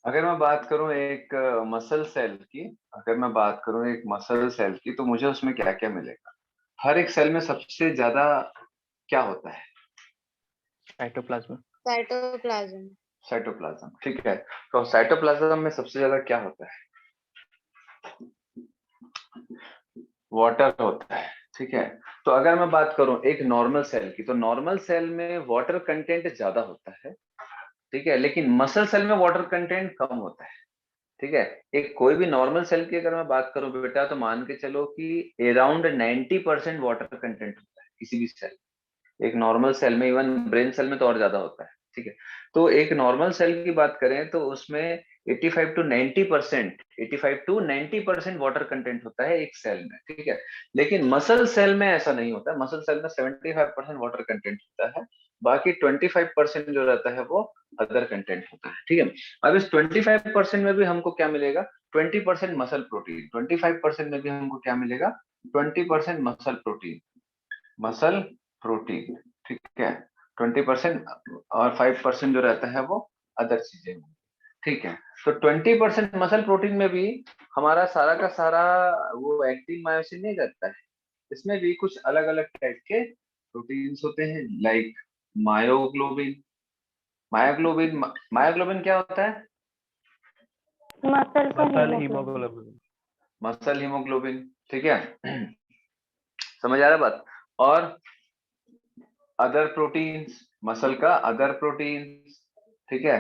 अगर मैं बात करूं एक मसल सेल की, अगर मैं बात करूं एक मसल सेल की, तो मुझे उसमें क्या क्या मिलेगा? हर एक सेल में सबसे ज्यादा क्या होता है? साइटोप्लाज्म। साइटोप्लाज्म। साइटोप्लाज्म, ठीक है। तो साइटोप्लाज्म में सबसे ज्यादा क्या होता है? वाटर होता है, ठीक है। तो अगर मैं बात करूं एक नॉर्मल सेल की, तो नॉर्मल सेल में वाटर कंटेंट ज्यादा होता है, ठीक है, लेकिन मसल सेल में वाटर कंटेंट कम होता है, ठीक है। एक कोई भी नॉर्मल सेल की अगर मैं बात करूं बेटा, तो मान के चलो कि अराउंड 90% वाटर कंटेंट होता है किसी भी सेल, एक नॉर्मल सेल में, इवन ब्रेन सेल में तो और ज्यादा होता है, ठीक है। तो एक नॉर्मल सेल की बात करें तो उसमें 85 टू 90% वाटर कंटेंट होता है एक सेल में, ठीक है। लेकिन मसल सेल में ऐसा नहीं होता है, मसल सेल में 75% वाटर कंटेंट होता है, बाकी 25% जो रहता है वो अदर कंटेंट होता है, ठीक है। अब इस 25% में भी हमको क्या मिलेगा? 20% मसल प्रोटीन, 25% में भी हमको क्या मिलेगा? 20% मसल प्रोटीन, मसल प्रोटीन, ठीक है। 20% और 5% जो रहता है वो अदर चीजें, ठीक है। तो 20% मसल प्रोटीन में भी हमारा सारा का सारा वो एक्टिन मायोसिन नहीं रहता है, इसमें भी कुछ अलग अलग टाइप के प्रोटीन्स होते हैं, लाइक मायोग्लोबिन। मायोग्लोबिन, मायोग्लोबिन क्या होता है? मसल का muscle haemoglobin. Haemoglobin. Muscle haemoglobin, ठीक है। समझ आ रहा है बात? और अदर प्रोटीन्स, मसल का अदर प्रोटीन्स, ठीक है।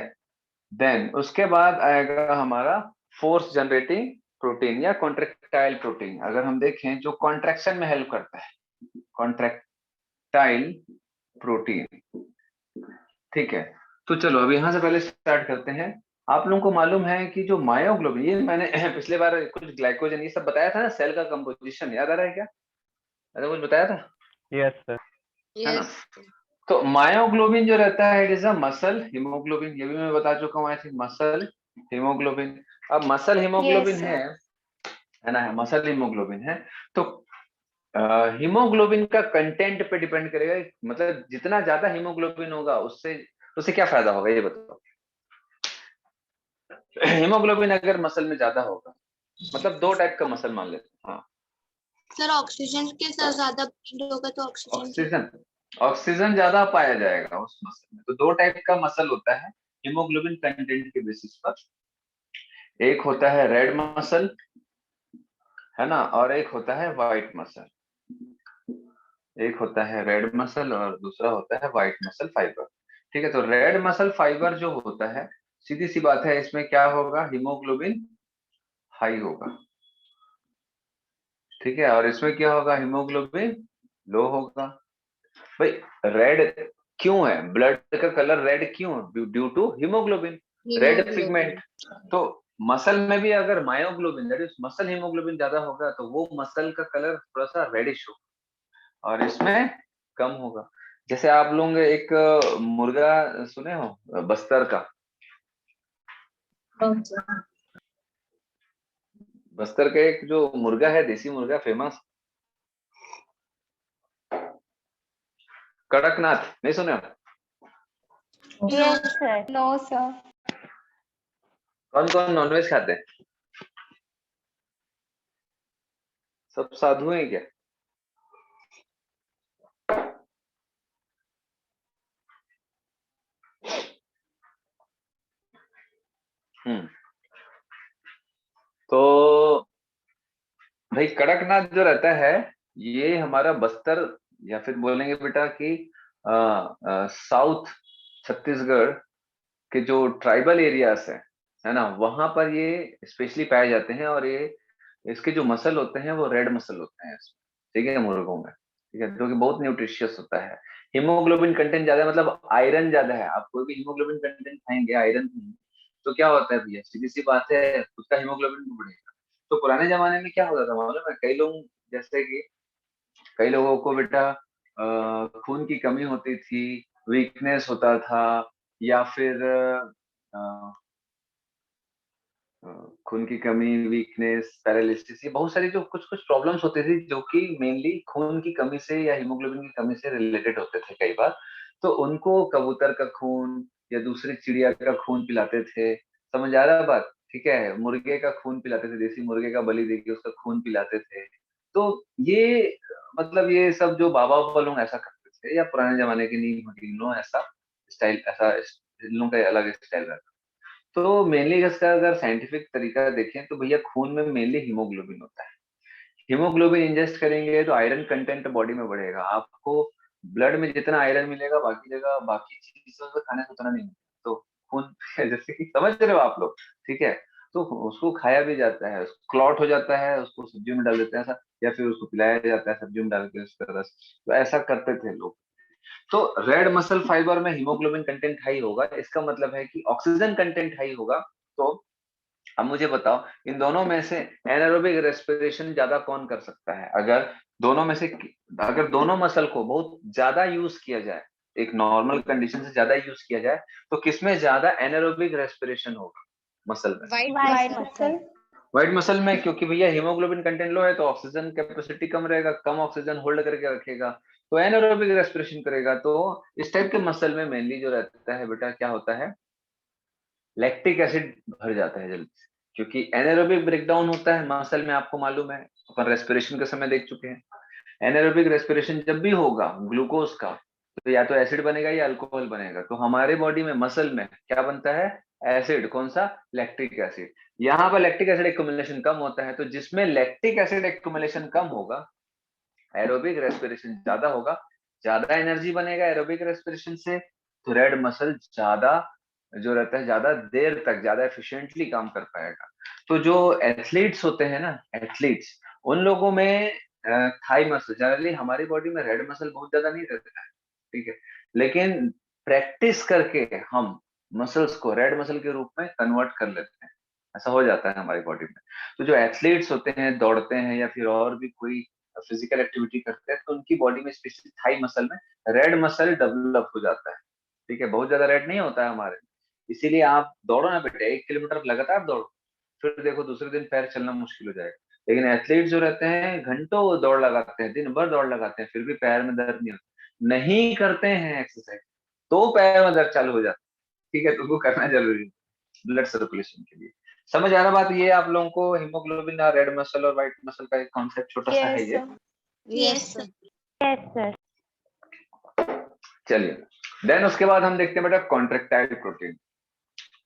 देन उसके बाद आएगा हमारा फोर्स जनरेटिंग प्रोटीन या कॉन्ट्रेक्टाइल प्रोटीन, अगर हम देखें जो कॉन्ट्रैक्शन में हेल्प करता है, कॉन्ट्रेक्टाइल प्रोटीन, ठीक है। तो चलो अब यहां से पहले स्टार्ट करते हैं। आप लोगों को मालूम है कि जो मायोग्लोबिन, ये मैंने पिछले बार कुछ ग्लाइकोजन ये सब बताया था ना, सेल का कंपोजिशन याद आ रहा है क्या? ऐसा कुछ बताया था, यस सर। है ना? यस। तो मायोग्लोबिन जो रहता है it is a muscle haemoglobin, ये भी मैं बता चुका हूँ, आई थिंक मसल हीमोग्लोबिन। अब मसल हीमोग्लोबिन Yes, sir. है ना, मसल हीमोग्लोबिन है। तो हीमोग्लोबिन का कंटेंट पे डिपेंड करेगा, मतलब जितना ज्यादा हीमोग्लोबिन होगा उससे उससे क्या फायदा होगा ये बताओ। हीमोग्लोबिन अगर मसल में ज्यादा होगा, मतलब दो टाइप का मसल मान लेते हैं, हाँ। सर ऑक्सीजन के साथ ज्यादा बाइंड होगा तो ऑक्सीजन की। ऑक्सीजन, ऑक्सीजन ज्यादा पाया जाएगा उस मसल में। तो दो टाइप का मसल होता है हीमोग्लोबिन कंटेंट के बेसिस पर, एक होता है रेड मसल, है ना, और एक होता है व्हाइट मसल। एक होता है रेड मसल और दूसरा होता है व्हाइट मसल फाइबर, ठीक है। तो रेड मसल फाइबर जो होता है, सीधी सी बात है, इसमें क्या होगा? हीमोग्लोबिन हाई होगा, ठीक है, और इसमें क्या होगा? हीमोग्लोबिन लो होगा। भाई रेड क्यों है? ब्लड का कलर रेड क्यों? Due to haemoglobin, red pigment. Haemoglobin. तो मसल में भी अगर myoglobin that is muscle haemoglobin ज्यादा होगा तो वो मसल का कलर थोड़ा सा रेडिश होगा, और इसमें कम होगा। जैसे आप लोग एक मुर्गा सुने हो बस्तर का? बस्तर का एक जो मुर्गा है, देसी मुर्गा फेमस, कड़कनाथ, नहीं सुने हो? Yes, sir. No, sir. कौन कौन नॉनवेज खाते हैं? सब साधु हैं क्या? हम्म। तो भाई कड़कनाथ जो रहता है, ये हमारा बस्तर, या फिर बोलेंगे बेटा कि साउथ छत्तीसगढ़ के जो ट्राइबल एरियाज है ना, वहां पर ये स्पेशली पाए जाते हैं, और ये इसके जो मसल होते हैं वो रेड मसल होते हैं इसमें, ठीक है, मुर्गों में, ठीक है, जो कि बहुत न्यूट्रिशियस होता है। हीमोग्लोबिन कंटेंट ज्यादा है, मतलब आयरन ज्यादा है। आप कोई भी हीमोग्लोबिन कंटेंट खाएंगे आयरन नहीं, तो क्या होता है भैया, सीधी सी बात है, उसका हीमोग्लोबिन भी बढ़ेगा। तो पुराने जमाने में क्या होता था मालूम है? कई लोग, जैसे कि कई लोगों को बेटा खून की कमी होती थी, वीकनेस होता था, या फिर अ, खून की कमी, वीकनेस, पैरालिसिस, ये बहुत सारी जो कुछ कुछ प्रॉब्लम्स होती थी जो कि मेनली खून की कमी से या हीमोग्लोबिन की कमी से रिलेटेड होते थे कई बार। तो उनको कबूतर का खून या दूसरी चिड़िया का खून पिलाते थे, समझ आ रहा है बात? ठीक है, मुर्गे का खून पिलाते थे, देसी मुर्गे का बलि देके उसका खून पिलाते थे। तो ये मतलब ये सब जो बाबा बाबा लोग ऐसा करते थे, या पुराने जमाने के नीम हकीम लोग ऐसा स्टाइल, ऐसा इन लोगों का अलग स्टाइल रहता। तो मेनली इसका अगर साइंटिफिक तरीका देखें तो भैया खून में मेनली हीमोग्लोबिन होता है। हीमोग्लोबिन इंजेस्ट करेंगे तो आयरन कंटेंट बॉडी में बढ़ेगा। आपको ब्लड में जितना आयरन मिलेगा बाकी जगह बाकी चीजों से खाने से उतना नहीं मिलेगा। तो खून जैसे कि समझ रहे हो आप लोग, ठीक है? तो उसको खाया भी जाता है, क्लॉट हो जाता है, उसको सब्जी में डाल देते हैं ऐसा, या फिर उसको पिलाया जाता है सब्जी में डाल के उसका रस। तो ऐसा करते थे लोग। तो रेड मसल फाइबर में हीमोग्लोबिन कंटेंट हाई होगा, इसका मतलब है कि ऑक्सीजन कंटेंट हाई होगा। तो अब मुझे बताओ, इन दोनों में से एनारोबिक रेस्पिरेशन ज्यादा कौन कर सकता है? अगर दोनों में से, अगर दोनों मसल को बहुत ज्यादा यूज किया जाए, एक नॉर्मल कंडीशन से ज्यादा यूज किया जाए, तो किसमें ज्यादा एनारोबिक रेस्पिरेशन होगा मसल में? White muscle. व्हाइट मसल में, क्योंकि भैया हीमोग्लोबिन कंटेंट लो है तो ऑक्सीजन कैपेसिटी कम रहेगा, कम ऑक्सीजन होल्ड करके रखेगा, तो एनारोबिक रेस्पिरेशन करेगा। तो इस टाइप के मसल में मेनली जो रहता है बेटा, क्या होता है, लैक्टिक एसिड भर जाता है जल्दी से, क्योंकि एनारोबिक ब्रेकडाउन होता है मसल में, आपको मालूम है, अपन रेस्पिरेशन के समय देख चुके हैं। एनारोबिक रेस्पिरेशन जब भी होगा ग्लूकोज का, तो या तो एसिड बनेगा या अल्कोहल बनेगा। तो हमारे बॉडी में मसल में क्या बनता है? एसिड। कौन सा? Lactic acid. यहाँ पर लैक्टिक एसिड एक्युमुलेशन कम होता है, तो जिसमें लैक्टिक एसिड एक्युमुलेशन कम होगा, एरोबिक रेस्पिरेशन ज्यादा होगा, ज्यादा एनर्जी बनेगा एरोबिक रेस्पिरेशन से, तो रेड मसल ज्यादा जो रहता है, ज्यादा देर तक ज्यादा एफिशिएंटली काम कर पाएगा। तो जो एथलीट्स होते हैं ना, एथलीट्स, उन लोगों में थाई मसल, जनरली हमारी बॉडी में रेड मसल बहुत ज्यादा नहीं रहता है, ठीक है, लेकिन प्रैक्टिस करके हम मसल्स को रेड मसल के रूप में कन्वर्ट कर लेते हैं। ऐसा हो जाता है हमारी बॉडी में। तो जो एथलीट्स होते हैं, दौड़ते हैं या फिर और भी कोई फिजिकल एक्टिविटी करते हैं, तो उनकी बॉडी में स्पेशली थाई मसल में रेड मसल डेवलप हो जाता है। ठीक है, बहुत ज्यादा रेड नहीं होता है हमारे। इसीलिए आप दौड़ो ना बेटे, 1 किलोमीटर लगातार दौड़ो, फिर देखो दूसरे दिन पैर चलना मुश्किल हो जाएगा। लेकिन एथलीट जो रहते हैं घंटों दौड़ लगाते हैं, दिन भर दौड़ लगाते हैं, फिर भी पैर में दर्द नहीं होता। नहीं करते हैं एक्सरसाइज तो पैर में दर्द चालू हो जाता है। ठीक है, तो वो करना जरूरी है ब्लड सर्कुलेशन के लिए। समझ आ रहा बात? ये आप लोगों को हीमोग्लोबिन और रेड मसल और व्हाइट मसल का एक कॉन्सेप्ट छोटा सा है ये। Yes sir. Yes sir. चलिए, देन उसके बाद हम देखते हैं बेटा कॉन्ट्रेक्टाइल प्रोटीन।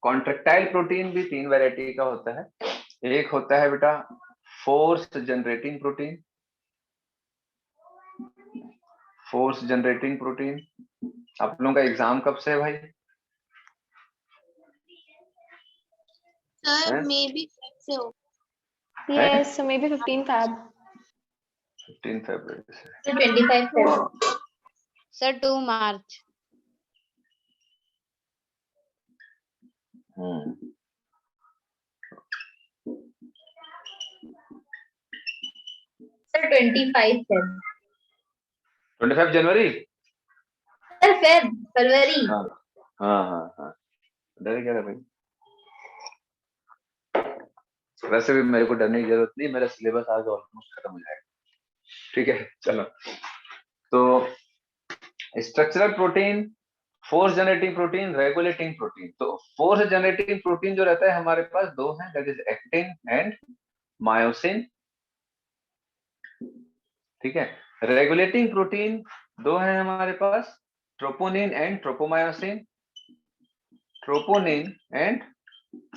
कॉन्ट्रेक्टाइल प्रोटीन भी 3 वैरायटी का होता है। एक होता है बेटा force generating protein. Force generating protein, आप लोगों का एग्जाम कब से है भाई? सर हैं? मे बी से हो। Yes, so maybe 15 Feb. 15 फरवरी से। 25 Feb. सर 2 मार्च। Sir, 25 Feb. 25 जनवरी। Sir, फरवरी। हाँ हाँ हाँ हाँ, डर क्या है भाई? वैसे भी मेरे को डरने की जरूरत नहीं, मेरा सिलेबस आज ऑलमोस्ट खत्म हो जाएगा। ठीक है, चलो। तो structural protein, force generating protein, regulating protein. तो फोर्स जनरेटिंग प्रोटीन जो रहता है हमारे पास दो हैं, that is actin and myosin. ठीक है, रेगुलेटिंग प्रोटीन दो हैं हमारे पास, troponin and tropomyosin. Troponin and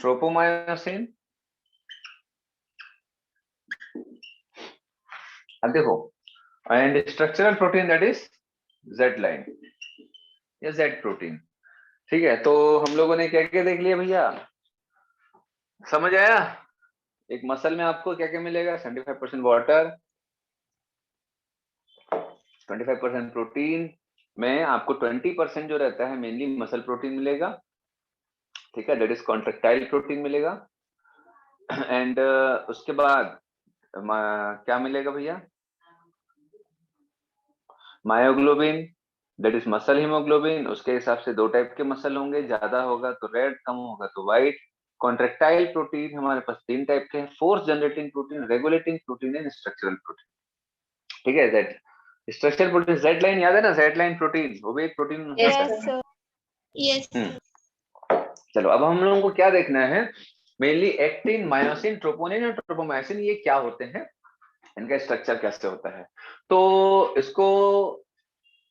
tropomyosin. अब देखो, and structural protein that is Z line या जेड प्रोटीन। ठीक है, तो हम लोगों ने क्या क्या देख लिया भैया, समझ आया? एक मसल में आपको क्या क्या मिलेगा? 75% वाटर, 25% प्रोटीन में आपको 20% जो रहता है मेनली मसल प्रोटीन मिलेगा। ठीक है, दैट इज कॉन्ट्रेक्टाइल प्रोटीन मिलेगा। एंड उसके बाद क्या मिलेगा भैया? Myoglobin, that is muscle haemoglobin. उसके हिसाब से दो टाइप के मसल होंगे, ज्यादा होगा तो रेड, कम होगा तो व्हाइट। कॉन्ट्रेक्टाइल प्रोटीन हमारे पास 3 टाइप के हैं, force generating protein, regulating protein and structural protein. ठीक है, that structural protein Z line याद है ना, जेड लाइन प्रोटीन, वो भी एक protein Yes, Yes, sir. sir. Yes. चलो अब हम लोगों को क्या देखना है, मेनली एक्टिन, मायोसिन, ट्रोपोनिन और ट्रोपोमायोसिन ये क्या होते हैं, इनका स्ट्रक्चर कैसे होता है। तो इसको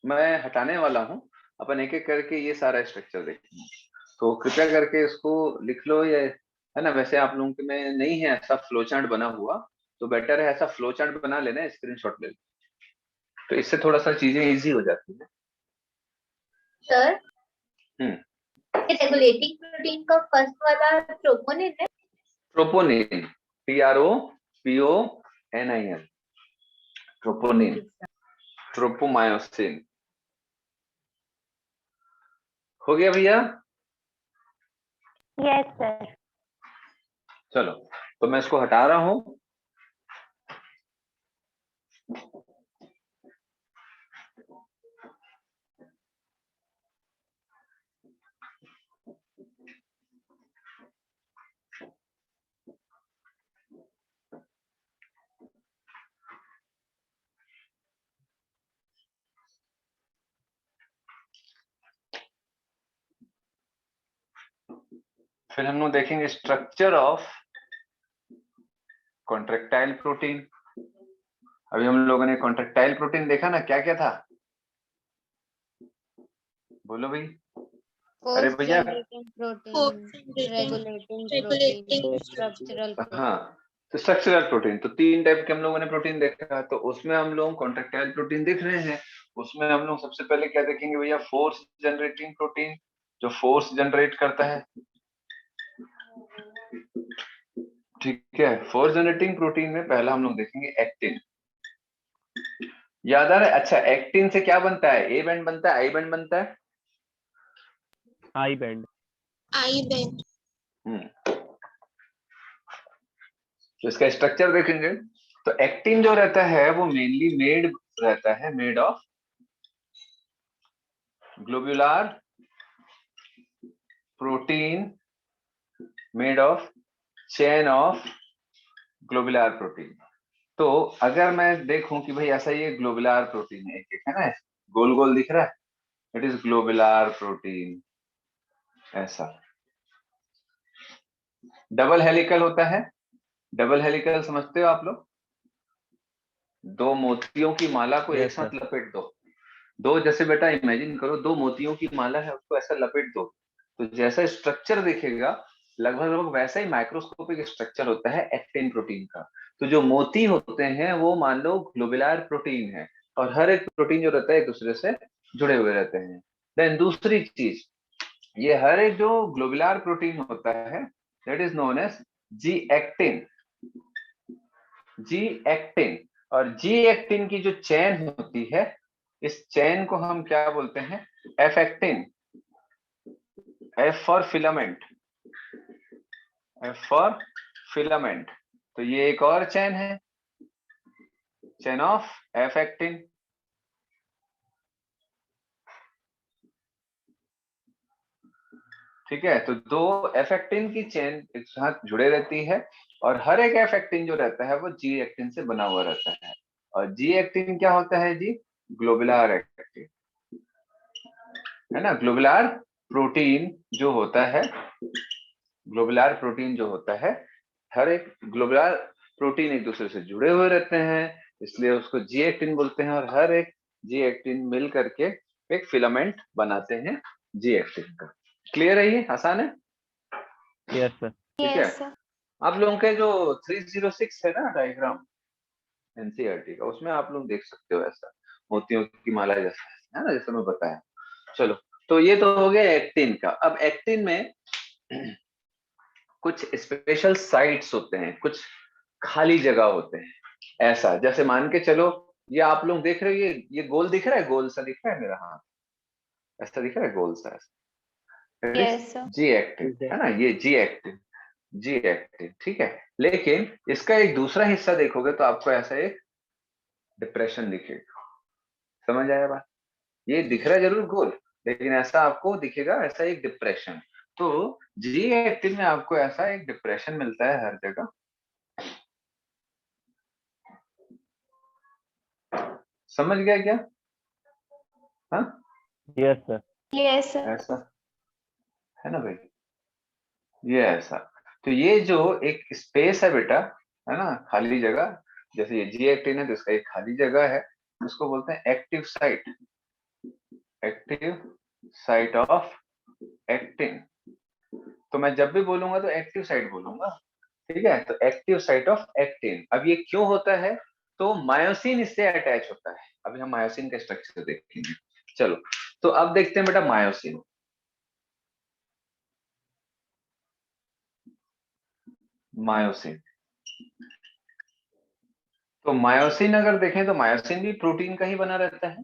मैं हटाने वाला हूं, अपन एक एक करके ये सारा स्ट्रक्चर देखेंगे। तो कृपया करके इसको लिख लो, ये है ना, वैसे आप लोगों के में नहीं है ऐसा फ्लो चार्ट बना हुआ, तो बेटर है ऐसा फ्लो चार्ट बना लेना, स्क्रीनशॉट ले लेना, तो इससे थोड़ा सा चीजें इजी हो जाती है। सर हम्म, रेगुलेटिंग प्रोटीन का फर्स्ट वाला ट्रोपोनिन है। Troponin, TROPONIN, troponin, tropomyosin. हो गया भैया? Yes sir. चलो तो मैं इसको हटा रहा हूं। फिर हम लोग देखेंगे स्ट्रक्चर ऑफ कॉन्ट्रेक्टाइल प्रोटीन। अभी हम लोगों ने कॉन्ट्रेक्टाइल प्रोटीन देखा ना, क्या क्या था, बोलो भाई। अरे Force भैया, generating protein, Force generating, regulating regulating, protein, structural protein. हाँ, तो स्ट्रक्चरल प्रोटीन, तो 3 टाइप के हम लोगों ने प्रोटीन देखा, तो उसमें हम लोग कॉन्ट्रेक्टाइल प्रोटीन दिख रहे हैं। उसमें हम लोग सबसे पहले क्या देखेंगे भैया, फोर्स जनरेटिंग प्रोटीन, जो फोर्स जनरेट करता है। ठीक है, फोर्स जनरेटिंग प्रोटीन में पहला हम लोग देखेंगे एक्टिन। याद आ रहा है? अच्छा, एक्टिन से क्या बनता है, ए बैंड बनता है, आई बैंड बनता है। I band. आई बैंड, तो इसका स्ट्रक्चर देखेंगे, तो एक्टिन जो रहता है वो मेनली मेड रहता है, made of globular protein, made of chain of globular protein. तो अगर मैं देखूं कि भाई ऐसा ये ग्लोब्युलर प्रोटीन है, एक है ना, गोल गोल दिख रहा है, इट इज ग्लोब्युलर प्रोटीन। ऐसा डबल हेलिकल होता है। डबल हेलिकल समझते हो आप लोग? 2 मोतियों की माला को एक यस साथ सर। लपेट दो। दो, जैसे बेटा इमेजिन करो 2 मोतियों की माला है, उसको ऐसा लपेट दो, तो जैसा स्ट्रक्चर दिखेगा लगभग लगभग वैसा ही माइक्रोस्कोपिक स्ट्रक्चर होता है एक्टिन प्रोटीन का। तो जो मोती होते हैं वो मान लो ग्लोबुलर प्रोटीन है, और हर एक प्रोटीन जो रहता है एक दूसरे से जुड़े हुए रहते हैं। देन दूसरी चीज, ये हर एक जो ग्लोबुलर प्रोटीन होता है that is known as G actin. G actin, और जी एक्टिन की जो चेन होती है, इस चेन को हम क्या बोलते हैं, F actin. F for filament, F for filament. तो ये एक और चेन है, चेन ऑफ एफ एक्टिन। ठीक है, तो 2 एफ एक्टिन की चेन एक साथ जुड़े रहती है, और हर एक एफ एक्टिन जो रहता है वो जी एक्टिन से बना हुआ रहता है। और जी एक्टिन क्या होता है जी, ग्लोबुलर एक्टिन, है ना। ग्लोबुलर प्रोटीन जो होता है, ग्लोबुलर प्रोटीन जो होता है, हर एक ग्लोबुलर प्रोटीन एक दूसरे से जुड़े हुए रहते हैं, इसलिए उसको जी एक्टिन बोलते हैं, और हर एक जी एक्टिन मिल करके एक फिलामेंट बनाते हैं जी एक्टिन का। क्लियर है, ये आसान है? Yes sir. ठीक है, Yes, sir. आप लोगों के जो 306 है ना डायग्राम एनसीईआरटी का, उसमें आप लोग देख सकते हो ऐसा मोतियों की माला जैसा, है ना, जैसे मैं बताया। चलो, तो ये तो हो गया एक्टिन का। अब एक्टिन में कुछ स्पेशल साइट्स होते हैं, कुछ खाली जगह होते हैं, ऐसा जैसे मान के चलो, ये आप लोग देख रहे हो, ये गोल दिख रहा है, गोल सा दिख रहा है मेरा हाथ, ऐसा दिख रहा है गोल सा ऐसा, Yes, sir. जी एक्टिन, है ना, ये जी एक्टिन, जी एक्टिन। ठीक है, लेकिन इसका एक दूसरा हिस्सा देखोगे तो आपको ऐसा एक डिप्रेशन दिखेगा। समझ आया बात? ये दिख रहा है जरूर गोल, लेकिन ऐसा आपको दिखेगा, ऐसा एक डिप्रेशन। तो जी एक्टिन में आपको ऐसा एक डिप्रेशन मिलता है हर जगह। समझ गया क्या? हाँ, यस सर। Yes, sir. ऐसा है ना भाई। ये ऐसा। तो ये जो एक स्पेस है बेटा, है ना, खाली जगह, जैसे ये जी एक्टिन है तो इसका एक खाली जगह है, उसको बोलते हैं active site, active site of actin. तो मैं जब भी बोलूंगा तो एक्टिव साइट बोलूंगा, ठीक है। तो एक्टिव साइट ऑफ एक्टिन, अब ये क्यों होता है, तो मायोसिन इससे अटैच होता है। अभी हम मायोसिन का स्ट्रक्चर देखेंगे। चलो, तो अब देखते हैं बेटा मायोसिन। मायोसिन, तो मायोसिन अगर देखें तो मायोसिन भी प्रोटीन का ही बना रहता है।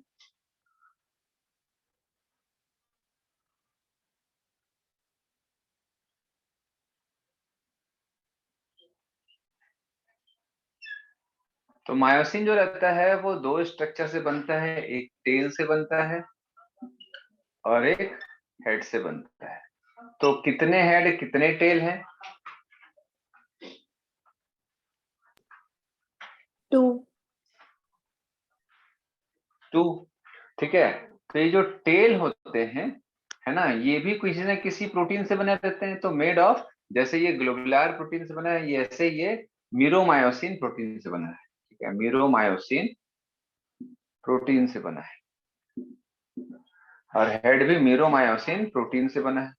तो मायोसिन जो रहता है वो दो स्ट्रक्चर से बनता है, एक टेल से बनता है और एक हेड से बनता है। तो कितने हेड कितने टेल हैं? 2। 2, ठीक है। तो ये जो टेल होते हैं, है ना, ये भी किसी न किसी प्रोटीन से बने रहते हैं। तो मेड ऑफ, जैसे ये ग्लोबुलर प्रोटीन से बना है, ये ऐसे ये मीरोमायोसिन प्रोटीन से बना है, ठीक है, मीरोमायोसिन प्रोटीन से बना है। और हेड भी मीरोमायोसिन प्रोटीन से बना है।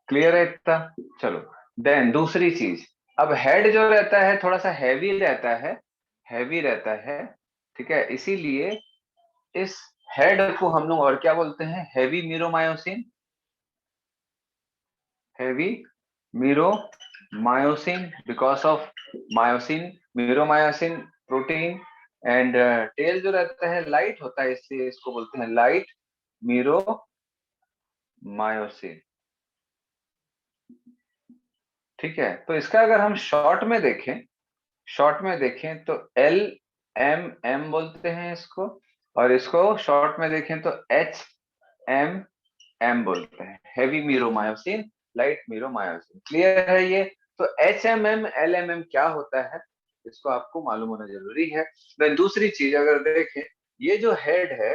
क्लियर है इतना? चलो, देन दूसरी चीज, अब हेड जो रहता है थोड़ा सा हैवी रहता है, हैवी रहता है, ठीक है, इसीलिए इस हेड को हम लोग और क्या बोलते हैं, heavy meromyosin, heavy meromyosin, because of myosin, meromyosin protein. And tail जो रहता है लाइट होता है, इसलिए इसको बोलते हैं लाइट मीरोमायोसिन, ठीक है। तो इसका अगर हम शॉर्ट में देखें, शॉर्ट में देखें तो LMM बोलते हैं इसको, और इसको शॉर्ट में देखें तो HMM बोलते हैं, heavy meromyosin, light meromyosin. Clear है ये? तो HMM LMM क्या होता है, इसको आपको मालूम होना जरूरी है। देन दूसरी चीज अगर देखें, ये जो हेड है,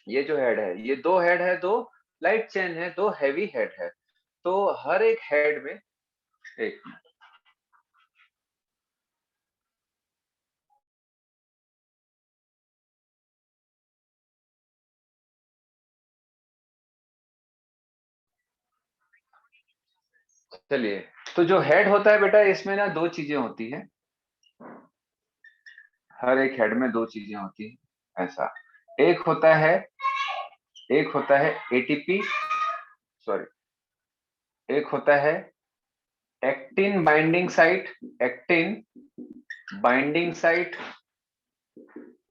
ये जो हेड है, ये दो हेड है, दो लाइट चेन है, दो हैवी हेड है। तो हर एक हेड में, एक मिनट, चलिए। तो जो हेड होता है बेटा, इसमें ना दो चीजें होती हैं, हर एक हेड में दो चीजें होती हैं ऐसा। एक होता है, एक होता है एटीपी, सॉरी, एक होता है actin binding site, actin binding site,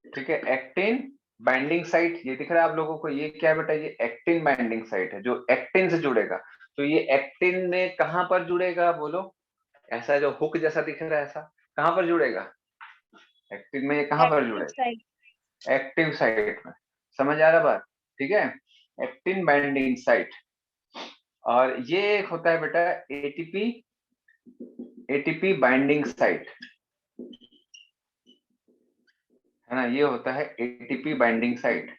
ठीक है, एक्टिन बाइंडिंग साइट। ये दिख रहा है आप लोगों को, ये क्या है बेटा, ये एक्टिन बाइंडिंग साइट है जो एक्टिन से जुड़ेगा। तो ये एक्टिन में कहां पर जुड़ेगा बोलो, ऐसा जो हुक जैसा दिख रहा है, ऐसा कहां पर जुड़ेगा, एक्टिन में ये कहां पर एक्टिव जुड़ेगा, साइट। एक्टिव साइट में। समझ आ रहा बात? ठीक है, एक्टिन बाइंडिंग साइट। और ये एक होता है बेटा एटीपी, एटीपी बाइंडिंग साइट, है ना, ये होता है एटीपी बाइंडिंग साइट।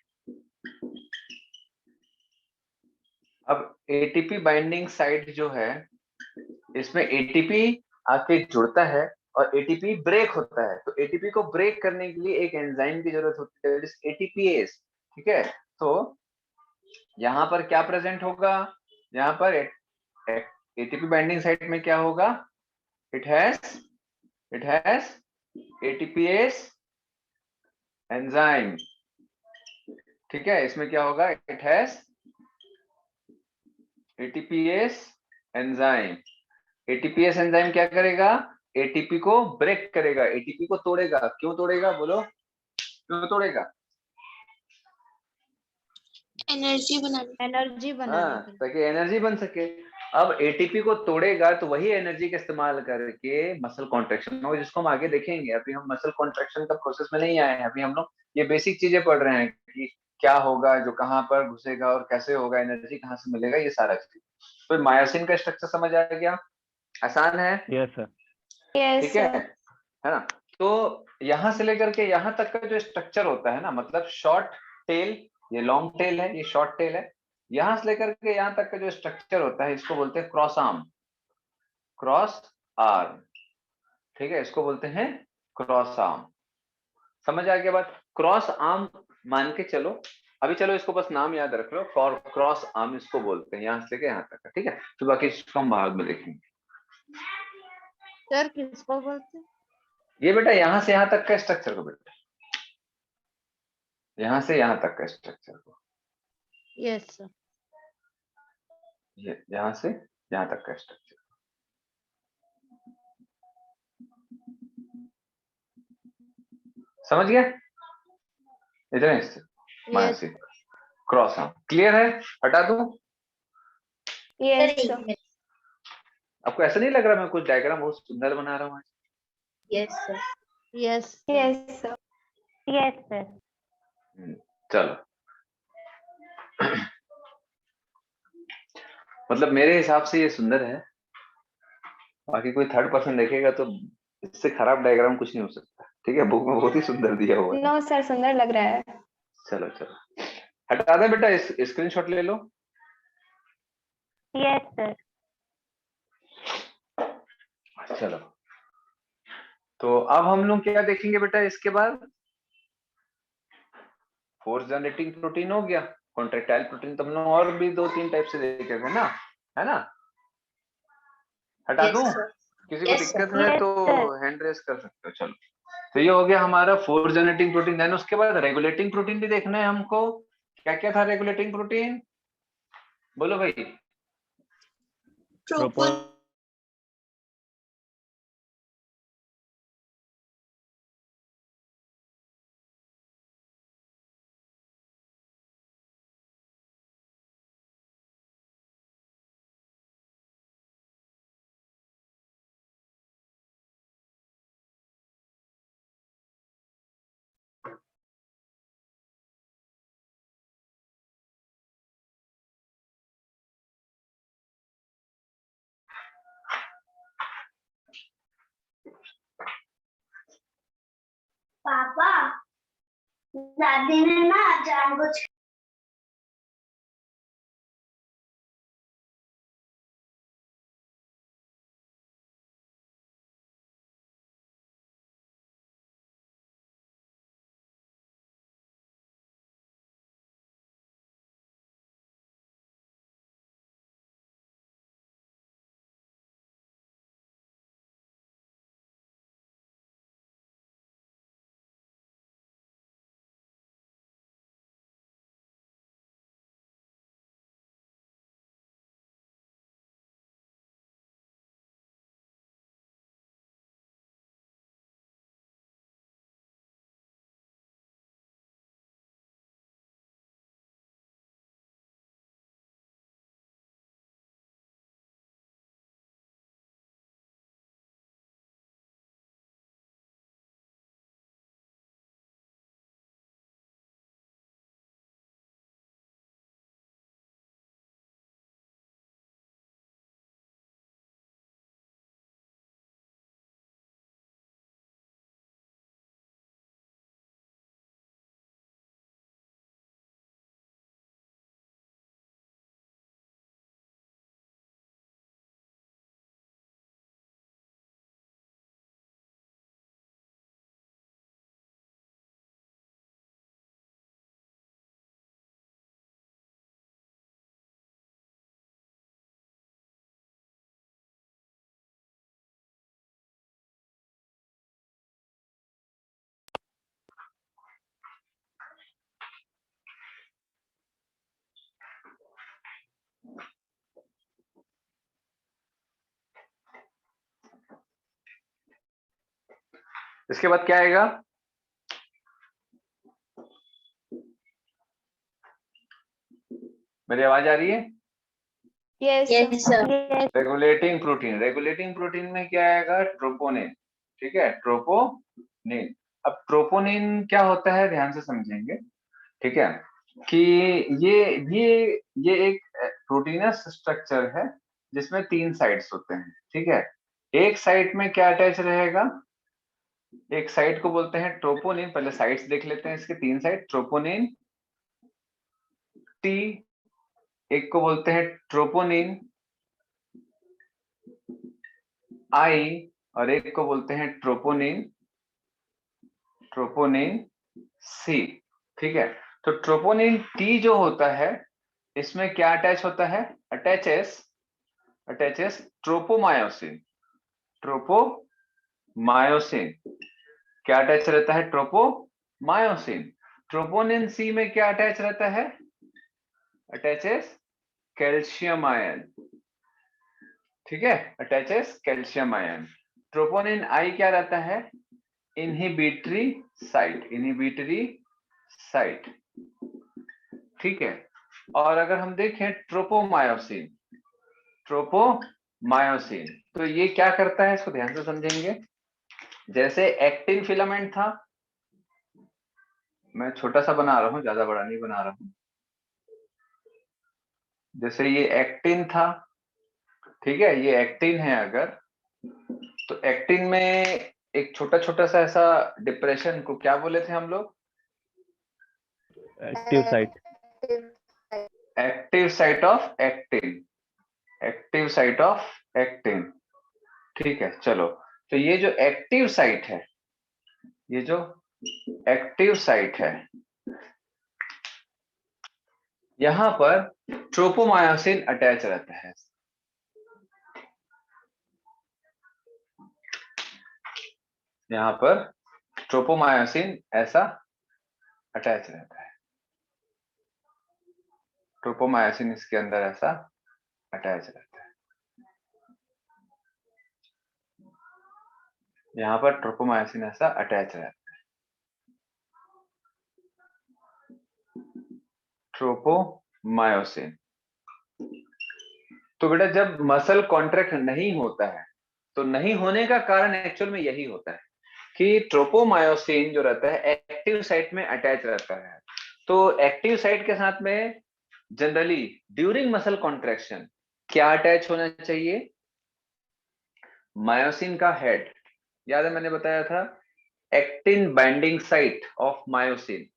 अब एटीपी बाइंडिंग साइट जो है, इसमें एटीपी आके जुड़ता है और एटीपी ब्रेक होता है। तो एटीपी को ब्रेक करने के लिए एक एंजाइम की जरूरत होती है, एटीपीएस, ठीक है। तो यहाँ पर क्या प्रेजेंट होगा, यहाँ पर एटीपी बाइंडिंग साइट में क्या होगा, इट हैज एटीपीएस एंजाइम, ठीक है। इसमें क्या होगा, it has ATPase enzyme. ATPase enzyme क्या करेगा, एटीपी को ब्रेक करेगा, एटीपी को तोड़ेगा। क्यों तोड़ेगा बोलो, क्यों तोड़ेगा? एनर्जी बनाने। एनर्जी बनाने हाँ, के लिए। ताकि एनर्जी बन सके। अब एटीपी को तोड़ेगा तो वही एनर्जी का इस्तेमाल करके मसल कॉन्ट्रैक्शन होगा, जिसको हम आगे देखेंगे। अभी हम मसल कॉन्ट्रैक्शन का प्रोसेस में नहीं आए हैं, अभी हम लोग ये बेसिक चीजें पढ़ रहे हैं कि क्या होगा, जो कहाँ पर घुसेगा और कैसे होगा, एनर्जी कहाँ से मिलेगा, ये सारा चीज। तो मायोसिन का स्ट्रक्चर समझ आ गया, आसान है, यस सर। यस ठीक है सर। है ना। तो यहां से लेकर के यहां तक का जो स्ट्रक्चर होता है ना, मतलब शॉर्ट टेल, ये लॉन्ग टेल है, ये शॉर्ट टेल है, यहां से लेकर के यहां तक का जो स्ट्रक्चर होता है इसको बोलते हैं क्रॉस आर्म, क्रॉस आर्म, ठीक है, इसको बोलते हैं क्रॉस आर्म। समझ आ गया बात? क्रॉस आर्म मान के चलो, अभी चलो इसको बस नाम याद रख लो, क्रॉस आर्म इसको बोलते हैं, यहां से लेके यहां तक का, ठीक है। तो बाकी इसको हम बाद में देखेंगे। सर किसको बोलते हैं? ये बेटा यहां से यहां तक का स्ट्रक्चर को, बेटा यहां से यहां तक का स्ट्रक्चर को, यस सर। ये यहां से यहां तक का स्ट्रक्चर, समझ गया? इतना हिस्से मानसिक क्रॉस आर्म क्लियर है? हटा दूं? Yes sir, sir. एक मिनट। आपको ऐसा नहीं लग रहा मैं कुछ डायग्राम बहुत सुंदर बना रहा हूँ आज? Yes sir. Yes yes sir. Yes sir. चलो मतलब मेरे हिसाब से ये सुंदर है, बाकी कोई थर्ड पर्सन देखेगा तो इससे खराब डायग्राम कुछ नहीं हो सकता, ठीक है। बुक में बहुत ही सुंदर दिया हुआ है। नो सर, सुंदर लग रहा है। चलो चलो हटा दे बेटा, इस स्क्रीनशॉट ले लो। Yes sir. चलो तो अब हम लोग क्या देखेंगे बेटा इसके बाद? फोर्स जनरेटिंग प्रोटीन हो गया, कॉन्ट्रेक्टाइल प्रोटीन तो हम लोग और भी 2-3 टाइप से देखे थे ना, है ना? हटा यस दूं? सर। किसी को Yes, दिक्कत sir. है Yes, तो sir. हैंड रेस कर सकते हो। चलो तो ये हो गया हमारा फोर्स जनरेटिंग प्रोटीन। देन उसके बाद रेगुलेटिंग प्रोटीन भी देखना है हमको। क्या क्या था रेगुलेटिंग प्रोटीन? बोलो भाई। ट्रोपोन, पापा, दादी ने ना जानबूझ इसके बाद क्या आएगा? मेरी आवाज आ रही है? Yes yes sir. Regulating protein. Regulating protein में क्या आएगा? ट्रोपोनिन, ठीक है, ट्रोपोनिन। अब ट्रोपोनिन क्या होता है ध्यान से समझेंगे, ठीक है, कि ये ये एक प्रोटीनस स्ट्रक्चर है जिसमें 3 साइड्स होते हैं, ठीक है। एक साइड में क्या अटैच रहेगा? एक साइड को बोलते हैं ट्रोपोनिन। पहले साइड्स देख लेते हैं इसके 3 साइड। ट्रोपोनिन, टी, एक को बोलते हैं ट्रोपोनिन आई और एक को बोलते हैं ट्रोपोनिन सी। ठीक है, तो ट्रोपोनिन टी जो होता है इसमें क्या अटैच होता है? Attaches tropomyosin. क्या अटैच रहता है? ट्रोपोमायोसिन। ट्रोपोनिन सी में क्या अटैच रहता है? Attaches calcium ion. ठीक है, अटैचेस कैल्शियम आयन। ट्रोपोनिन आई क्या रहता है? Inhibitory site. ठीक है, और अगर हम देखें ट्रोपोमायोसिन तो ये क्या करता है, इसको ध्यान से समझेंगे। जैसे एक्टिन फिलामेंट था, मैं छोटा सा बना रहा हूं, ज्यादा बड़ा नहीं बना रहा हूं। जैसे ये एक्टिन था, ठीक है, ये एक्टिन है अगर, तो एक्टिन में एक छोटा छोटा सा ऐसा डिप्रेशन को क्या बोले थे हम लोग? Active site. Active site of actin. ठीक है, चलो, तो ये जो एक्टिव साइट है, यहां पर ट्रोपोमायोसिन अटैच रहता है। यहां पर ट्रोपोमायोसिन ऐसा अटैच रहता है। ट्रोपोमायोसिन इसके अंदर ऐसा अटैच रहता है। यहां पर ट्रोपोमायोसिन ऐसा अटैच रहता है। ट्रोपोमायोसिन। तो बेटा जब मसल कॉन्ट्रैक्ट नहीं होता है, तो नहीं होने का कारण एक्चुअल में यही होता है कि ट्रोपोमायोसिन जो रहता है एक्टिव साइट में अटैच रहता है। तो एक्टिव साइट के साथ में जनरली ड्यूरिंग मसल कॉन्ट्रैक्शन क्या अटैच होना चाहिए? मायोसिन का हेड। याद है मैंने बताया था actin binding site of myosin.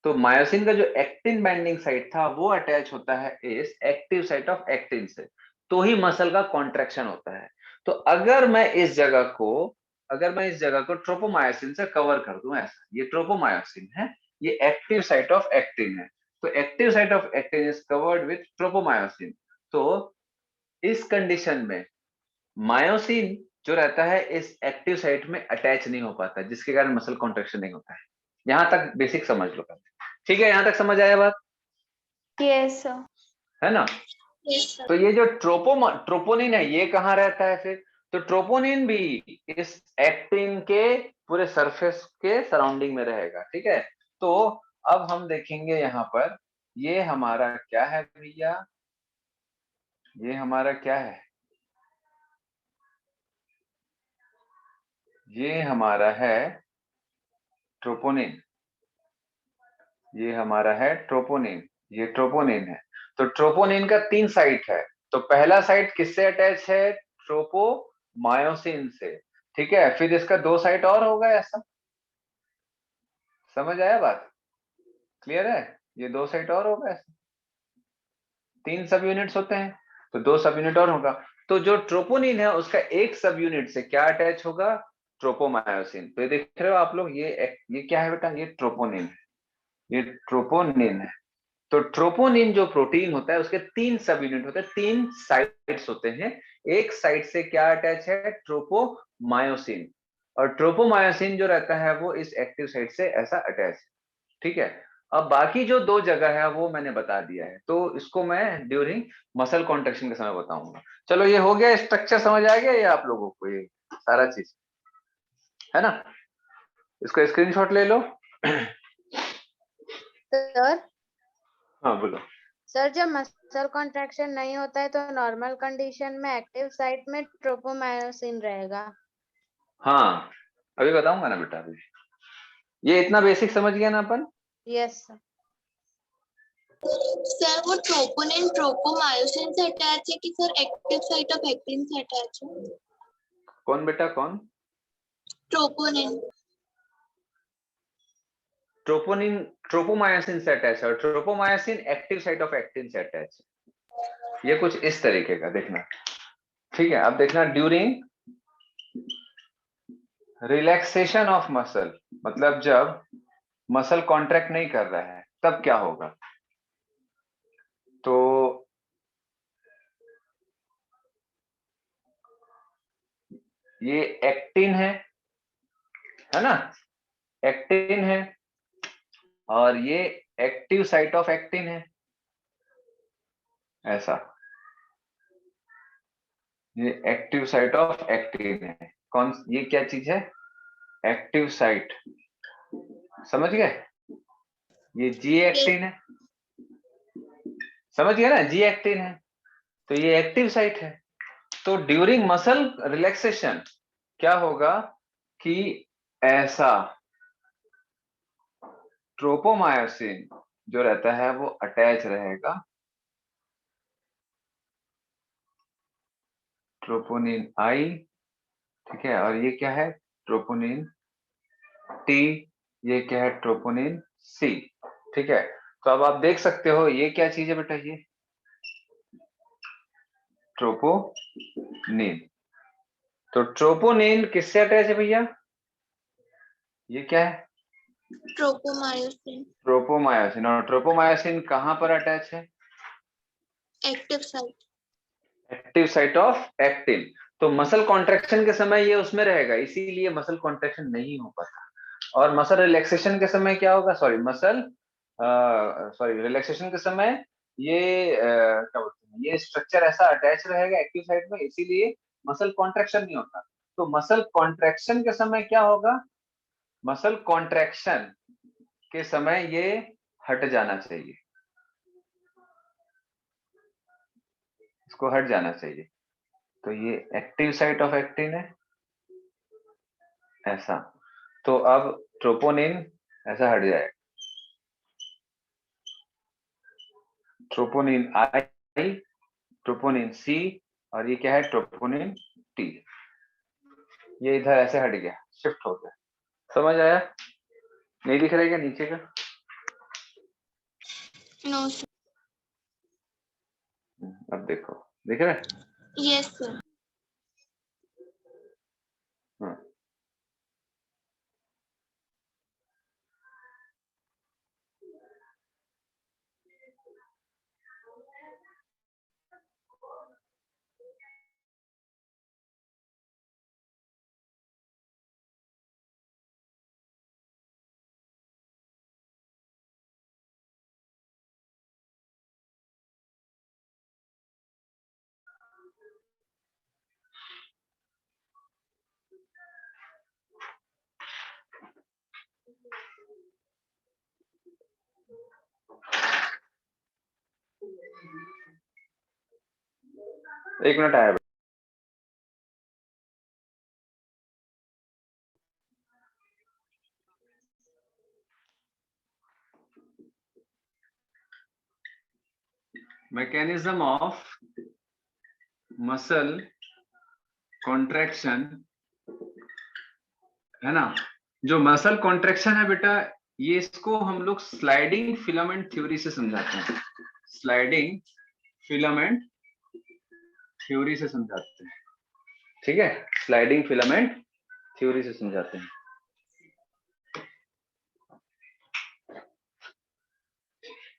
तो मायोसिन का जो एक्टिन बाइंडिंग साइट था वो अटैच होता है इस एक्टिव साइट ऑफ एक्टिन से, तो ही मसल का कॉन्ट्रैक्शन होता है। तो अगर मैं इस जगह को ट्रोपोमायोसिन से कवर कर दूं, ऐसा, ये ट्रोपोमायोसिन है, ये एक्टिव साइट ऑफ एक्टिन है, तो active site of actin is covered with tropomyosin. तो इस कंडीशन में मायोसिन जो रहता है इस एक्टिव साइट में अटैच नहीं हो पाता, जिसके कारण मसल कॉन्ट्रैक्शन नहीं होता है। यहां तक बेसिक समझ लो। ठीक है, यहां तक समझ आया बात? Yes sir. है ना? Yes, sir. तो ये जो ट्रोपोनिन है ये कहाँ रहता है फिर? तो ट्रोपोनिन भी इस एक्टिन के पूरे सरफेस के सराउंडिंग में रहेगा। ठीक है, तो अब हम देखेंगे यहाँ पर ये हमारा क्या है भैया, ये हमारा क्या है? ये हमारा है ट्रोपोनिन। ये हमारा है ट्रोपोनिन, ये ट्रोपोनिन है। तो ट्रोपोनिन का 3 साइट है। तो पहला साइट किससे अटैच है? ट्रोपोमायोसिन से। ठीक है, फिर इसका 2 साइट और होगा ऐसा। समझ आया बात? क्लियर है? ये 2 साइट और होगा ऐसा। 3 सब यूनिट्स होते हैं, तो 2 सब यूनिट और होगा। तो जो ट्रोपोनिन है उसका एक सब यूनिट से क्या अटैच होगा? ट्रोपोमायोसिन। तो ये देख रहे हो आप लोग, ये क्या है बेटा? ये ट्रोपोनिन है, ये ट्रोपोनिन है। तो ट्रोपोनिन जो प्रोटीन होता है उसके 3 सब यूनिट होते हैं, 3 साइट्स होते हैं। एक साइट से क्या अटैच है? ट्रोपोमायोसिन। और ट्रोपोमायोसिन जो रहता है वो इस एक्टिव साइट से ऐसा अटैच है। ठीक है, अब बाकी जो 2 जगह है वो मैंने बता दिया है, तो इसको मैं ड्यूरिंग मसल कॉन्ट्रैक्शन के समय बताऊंगा। चलो, ये हो गया, स्ट्रक्चर समझ आ गया ये आप लोगों को, ये सारा चीज है ना? इसको स्क्रीनशॉट ले लो। सर हाँ बोलो। सर जब मसल कॉन्ट्रैक्शन नहीं होता है तो नॉर्मल कंडीशन में एक्टिव साइट में ट्रोपोमायोसिन रहेगा। हाँ, अभी बताऊंगा ना बेटा। अभी ये इतना बेसिक समझ गया ना अपन? Yes sir. सर वो ट्रोपोनिन ट्रोपोमायोसिन से अटैच है कि sir active site of actin से अटैच है? कौन बेटा, कौन? ट्रोपोनिन। ट्रोपोनिन ट्रोपोमायोसिन से अटैच है और tropomyosin active site of actin से अटैच है। ये कुछ इस तरीके का देखना, ठीक है। अब देखना ड्यूरिंग रिलैक्सेशन ऑफ मसल, मतलब जब मसल कॉन्ट्रैक्ट नहीं कर रहा है तब क्या होगा। तो ये एक्टिन है ना, एक्टिन है, और ये एक्टिव साइट ऑफ एक्टिन है, ऐसा, ये एक्टिव साइट ऑफ एक्टिन है। कौन, ये क्या चीज है, एक्टिव साइट, समझ गए, ये जी एक्टिन है, समझ गए ना, जी एक्टिन है, तो ये एक्टिव साइट है। तो ड्यूरिंग मसल रिलैक्सेशन क्या होगा कि ऐसा ट्रोपोमायोसिन जो रहता है वो अटैच रहेगा ट्रोपोनिन आई, ठीक है, और ये क्या है, ट्रोपोनिन टी, ये क्या है, ट्रोपोनिन सी, ठीक है। तो अब आप देख सकते हो ये क्या चीज है बेटा, ये ट्रोपोनिन। तो ट्रोपोनिन किससे अटैच है भैया, ये क्या है, ट्रोपोमायोसिन ट्रोपोमायोसिन। और ट्रोपोमायोसिन कहां पर अटैच है, active site. Active site of actin. तो मसल कॉन्ट्रैक्शन के समय ये उसमें रहेगा, इसीलिए मसल कॉन्ट्रैक्शन नहीं हो पाता। और मसल रिलैक्सेशन के समय क्या होगा, सॉरी रिलैक्सेशन के समय ये क्या बोलते हैं, ये स्ट्रक्चर ऐसा अटैच रहेगा एक्टिव साइट में, इसीलिए मसल कॉन्ट्रैक्शन नहीं होता। तो मसल कॉन्ट्रैक्शन के समय क्या होगा, मसल कॉन्ट्रैक्शन के समय ये हट जाना चाहिए, इसको हट जाना चाहिए। तो ये एक्टिव साइट ऑफ एक्टिन है, ऐसा। तो अब ट्रोपोनिन ऐसा हट जाएगा, ट्रोपोनिन आई, ट्रोपोनिन सी, और ये क्या है, ट्रोपोनिन टी, ये इधर ऐसे हट गया, शिफ्ट हो गया। समझ आया, नहीं दिख रहा है क्या नीचे का, नो सर। अब देखो, दिख रहा है, यस सर। हाँ। एक मिनट आया। मैकेनिज्म ऑफ मसल कॉन्ट्रैक्शन, है ना, जो मसल कॉन्ट्रैक्शन है बेटा, ये इसको हम लोग स्लाइडिंग फिलामेंट थ्योरी से समझाते हैं, स्लाइडिंग फिलामेंट थ्योरी से समझाते हैं, ठीक है, स्लाइडिंग फिलामेंट थ्योरी से समझाते हैं।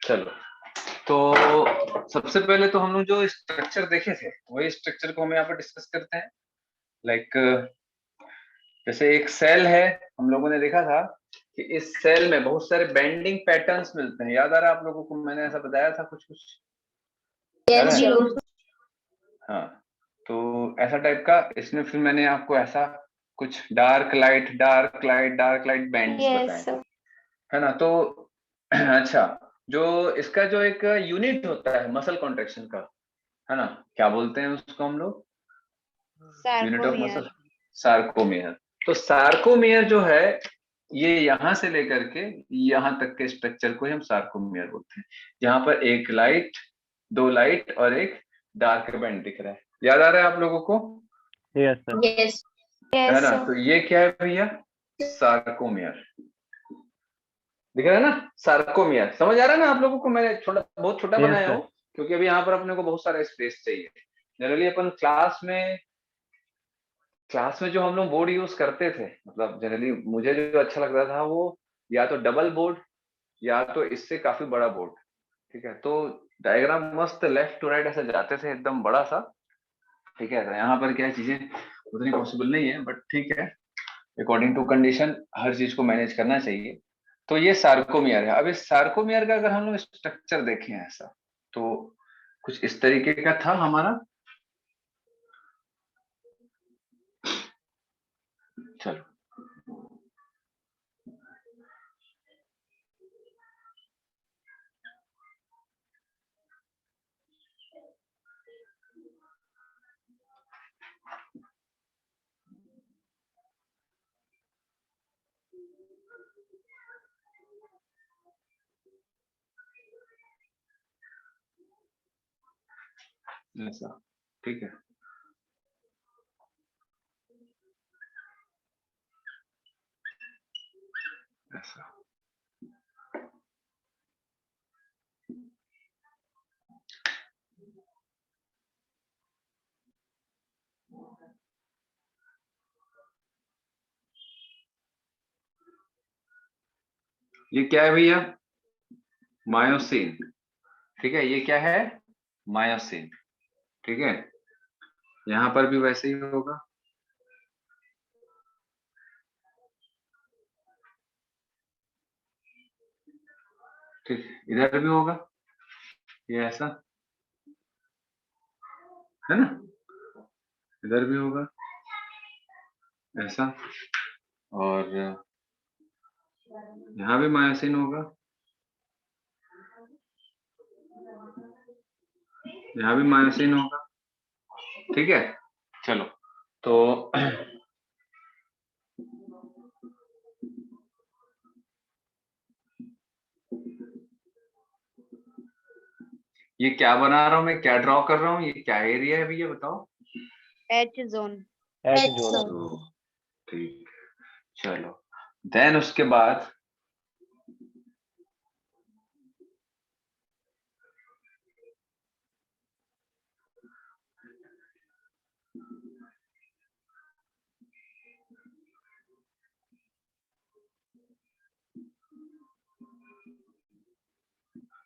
चलो, तो सबसे पहले तो हम लोग जो स्ट्रक्चर देखे थे वही स्ट्रक्चर को हम यहाँ पर डिस्कस करते हैं। लाइक जैसे एक सेल है, हम लोगों ने देखा था कि इस सेल में बहुत सारे बेंडिंग पैटर्न्स मिलते हैं, याद आ रहा है आप लोगों को, मैंने ऐसा बताया था कुछ कुछ, याद है? हाँ, तो ऐसा टाइप का इसमें फिर मैंने आपको ऐसा कुछ dark light dark light dark light bands बताए, यस सर। है ना। तो अच्छा, जो इसका जो एक यूनिट होता है मसल कॉन्ट्रैक्शन का, है ना, क्या बोलते हैं उसको हम लोग, unit of sarcomere. Muscle, sarcomere. तो सार्कोमियर जो है ये यहाँ से लेकर के यहाँ तक के स्ट्रक्चर को ही हम सार्कोमियर बोलते हैं, जहां पर एक लाइट, दो लाइट और एक डार्क बैंड दिख रहा है। याद आ रहा है आप लोगों को, यस सर। यस है यस ना। सर। तो ये क्या है भैया, सार्कोमियर, दिख रहा है ना, सार्कोमियर। समझ आ रहा है ना आप लोगों को, मैंने छोटा बहुत छोटा यस बनाया सर। हूँ क्योंकि अभी यहाँ पर अपने को बहुत सारा स्पेस चाहिए। जनरली अपन क्लास में जो हम लोग बोर्ड यूज करते थे, मतलब जनरली मुझे जो अच्छा लगता था वो या तो डबल बोर्ड या तो इससे काफी बड़ा बोर्ड। ठीक है, तो डायग्राम मस्त लेफ्ट टू राइट ऐसे जाते थे एकदम बड़ा सा। ठीक है, तो यहाँ पर क्या चीजें उतनी पॉसिबल नहीं है, बट ठीक है, अकॉर्डिंग टू कंडीशन हर चीज को मैनेज करना चाहिए। तो ये सार्कोमियर है। अब इस सार्कोमियर का अगर हम लोग स्ट्रक्चर देखें ऐसा, तो कुछ इस तरीके का था हमारा। चलो, ऐसा, ठीक है, ऐसा। ये क्या है भैया? मायोसिन। ठीक है, ये क्या है? मायोसिन। ठीक है, यहां पर भी वैसे ही होगा। ठीक, इधर भी होगा, ये ऐसा है ना, इधर भी होगा ऐसा, और यहाँ भी मायोसिन होगा, यहाँ भी मायोसिन होगा। ठीक है, चलो, तो ये क्या बना रहा हूँ मैं, क्या ड्रॉ कर रहा हूँ, ये क्या एरिया है भैया बताओ? H zone. H H zone. zone. तो ठीक, चलो, देन उसके बाद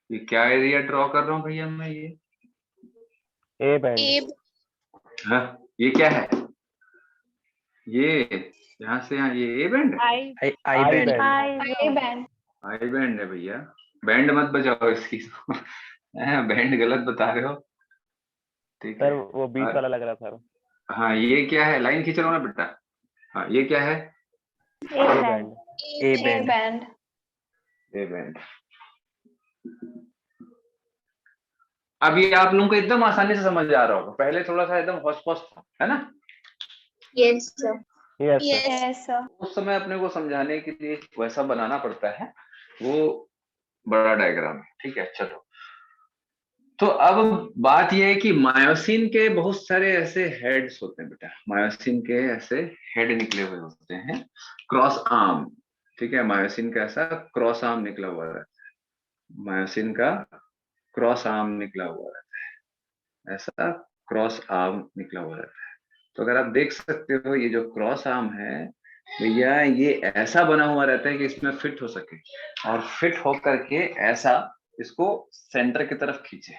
ये क्या एरिया ड्रॉ कर रहा हूँ भैया मैं, ये ए बैंड। A हाँ, ये क्या है? ये यहाँ से यहाँ, ये ए बैंड है? I I band. I band. I band है भैया, बैंड मत बजाओ इसकी। बैंड गलत बता रहे हो। ठीक सर है, वो बीच और वाला लग रहा सर। हाँ, ये क्या है? लाइन खींच रहा हूँ ना बेटा। हाँ, ये क्या है? A band. A A band. band. A band. अब ये आप लोगों को एकदम आसानी से समझ आ रहा होगा, पहले थोड़ा सा एकदम हौस पौस था, है ना? Yes, sir. Yes sir. Yes. Yes, sir. उस समय अपने को समझाने के लिए वैसा बनाना पड़ता है, वो बड़ा डायग्राम है। ठीक है, चलो, तो अब बात यह है कि मायोसिन के बहुत सारे ऐसे हेड्स होते हैं बेटा, मायोसिन के ऐसे हेड निकले हुए होते हैं, क्रॉस आर्म। ठीक है, मायोसिन का ऐसा क्रॉस आर्म निकला हुआ रहता है, मायोसिन का क्रॉस आर्म निकला हुआ रहता है, ऐसा क्रॉस आर्म निकला हुआ रहता है। तो अगर आप देख सकते हो, ये जो क्रॉस आर्म है भैया, ये ऐसा बना हुआ रहता है कि इसमें फिट हो सके, और फिट होकर के ऐसा इसको सेंटर की तरफ खींचे,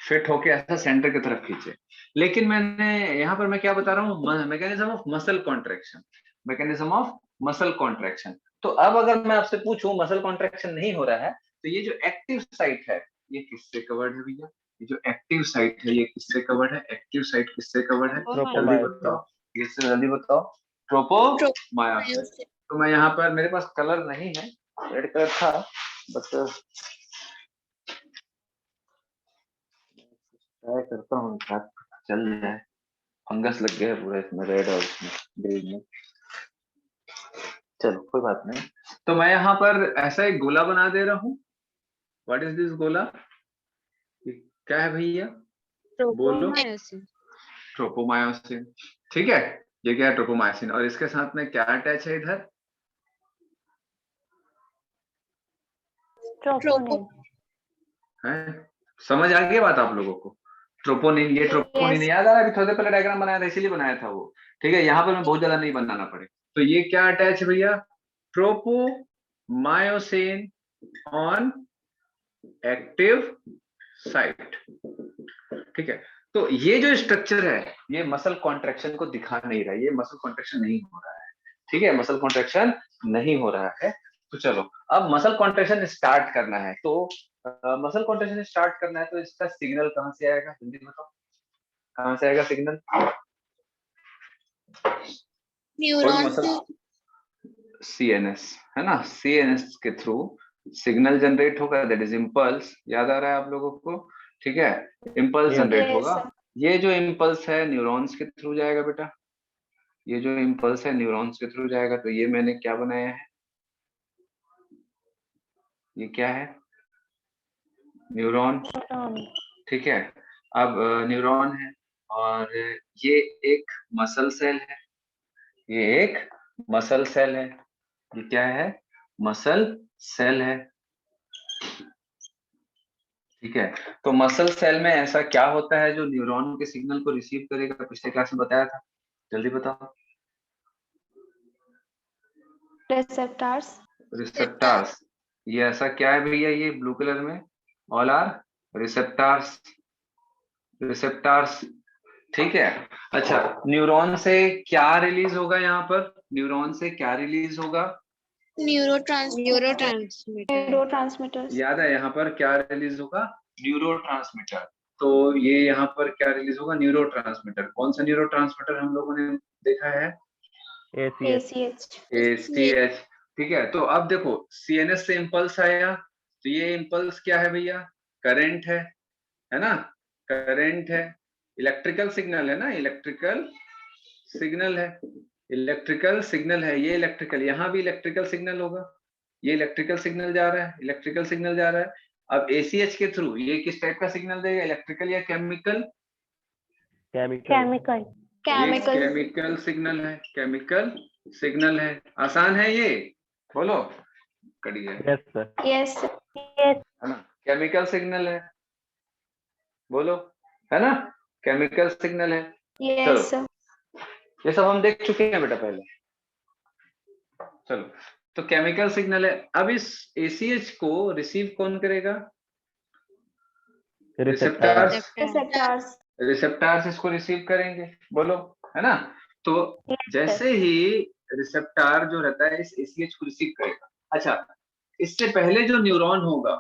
फिट होके ऐसा सेंटर की तरफ खींचे। लेकिन मैंने यहाँ पर मैं क्या बता रहा हूँ, mechanism of muscle contraction, mechanism of muscle contraction. तो अब अगर मैं आपसे पूछूं मसल कॉन्ट्रैक्शन नहीं हो रहा है, तो ये जो एक्टिव साइट है ये किससे कवर्ड है भैया? ये जो एक्टिव साइट है ये किससे कवर्ड है? एक्टिव साइट किससे कवर्ड है? जल्दी बताओ, इससे जल्दी बताओ। ट्रोपोमायोसिन। तो मैं यहाँ पर, मेरे पास कलर नहीं है, रेड कलर था, बट ट्राई करता हूँ शायद चल जाए। फंगस लग गया है पूरा इसमें, रेड और इसमें ग्रीन में। चलो, कोई बात नहीं। तो मैं यहाँ पर ऐसा एक गोला बना दे रहा हूँ। व्हाट इज दिस गोला? क्या है भैया? बोलो। ट्रोपोमायोसिन। ठीक है, ये क्या है? ट्रोपोमायोसिन। और इसके साथ में क्या अटैच है इधर? Troponin. है समझ आ गई बात आप लोगों को? ट्रोपोनिन, ये ट्रोपोनिन Yes. याद आ रहा है? अभी थोड़ी देर पहले डायग्राम बनाया था, इसीलिए बनाया था वो। ठीक है, यहाँ पर मैं बहुत ज्यादा नहीं बनाना पड़े। तो ये क्या अटैच है भैया? Tropomyosin on active site. ठीक है, तो ये जो स्ट्रक्चर है ये मसल कॉन्ट्रैक्शन को दिखा नहीं रहा है, ये मसल कॉन्ट्रैक्शन नहीं हो रहा है। ठीक है, मसल कॉन्ट्रैक्शन नहीं हो रहा है। तो चलो अब मसल कॉन्ट्रैक्शन स्टार्ट करना है, तो मसल कॉन्ट्रैक्शन स्टार्ट करना है तो इसका सिग्नल कहाँ से आएगा? जल्दी बताओ, कहाँ से आएगा सिग्नल? न्यूरॉन मसल से। सीएनएस है ना, सीएनएस के थ्रू सिग्नल जनरेट होगा, दैट इज इम्पल्स। याद आ रहा है आप लोगों को? ठीक है, इम्पल्स Yes. जनरेट Yes, होगा। sir. ये जो इम्पल्स है न्यूरॉन्स के थ्रू जाएगा बेटा, ये जो इम्पल्स है न्यूरॉन्स के थ्रू जाएगा। तो ये मैंने क्या बनाया है? ये क्या है? न्यूरॉन। ठीक है, अब न्यूरॉन है और ये एक मसल सेल है, ये एक मसल सेल है। ये क्या है? मसल सेल है। ठीक है, तो मसल सेल में ऐसा क्या होता है जो न्यूरॉन के सिग्नल को रिसीव करेगा? पिछले क्लास में बताया था, जल्दी बताओ। Receptors. रिसेप्टार्स। ये ऐसा क्या है भैया? ये ब्लू कलर में ऑल आर रिसेप्टार्स, रिसेप्टार्स। ठीक है, अच्छा न्यूरॉन से क्या रिलीज होगा? यहाँ पर न्यूरॉन से क्या रिलीज होगा? न्यूरोट्रांसमीटर। Neurotransmitters. याद है यहाँ पर क्या रिलीज होगा? न्यूरोट्रांसमीटर। तो ये यहाँ पर क्या रिलीज होगा? न्यूरोट्रांसमीटर। कौन सा न्यूरोट्रांसमीटर हम लोगों ने देखा है? ACH. ACH. ACH। ठीक है, तो अब देखो सीएनएस से इम्पल्स आया, तो ये इम्पल्स क्या है भैया? करंट है ना? करंट है, इलेक्ट्रिकल सिग्नल है ना, इलेक्ट्रिकल सिग्नल है, इलेक्ट्रिकल सिग्नल है। ये इलेक्ट्रिकल, यहाँ भी इलेक्ट्रिकल सिग्नल होगा, ये इलेक्ट्रिकल सिग्नल जा रहा है, इलेक्ट्रिकल सिग्नल जा रहा है। अब एसीएच के थ्रू ये किस टाइप का सिग्नल देगा? इलेक्ट्रिकल या केमिकल? Chemical. Chemical. ये केमिकल सिग्नल है, केमिकल सिग्नल है। आसान है ये, बोलो कड़ी है Yes, sir. Yes, sir. ना? केमिकल सिग्नल है, बोलो, है ना? केमिकल सिग्नल है। Yes, sir. ये सब हम देख चुके हैं बेटा पहले। चलो, तो केमिकल सिग्नल है। अब इस एसीएच को रिसीव कौन करेगा? रिसेप्टर्स। Receptors. रिसेप्टर्स इसको रिसीव करेंगे, बोलो, है ना? तो Yes, जैसे ही रिसेप्टर जो रहता है इस एसीएच को रिसीव करेगा। अच्छा, इससे पहले जो न्यूरॉन होगा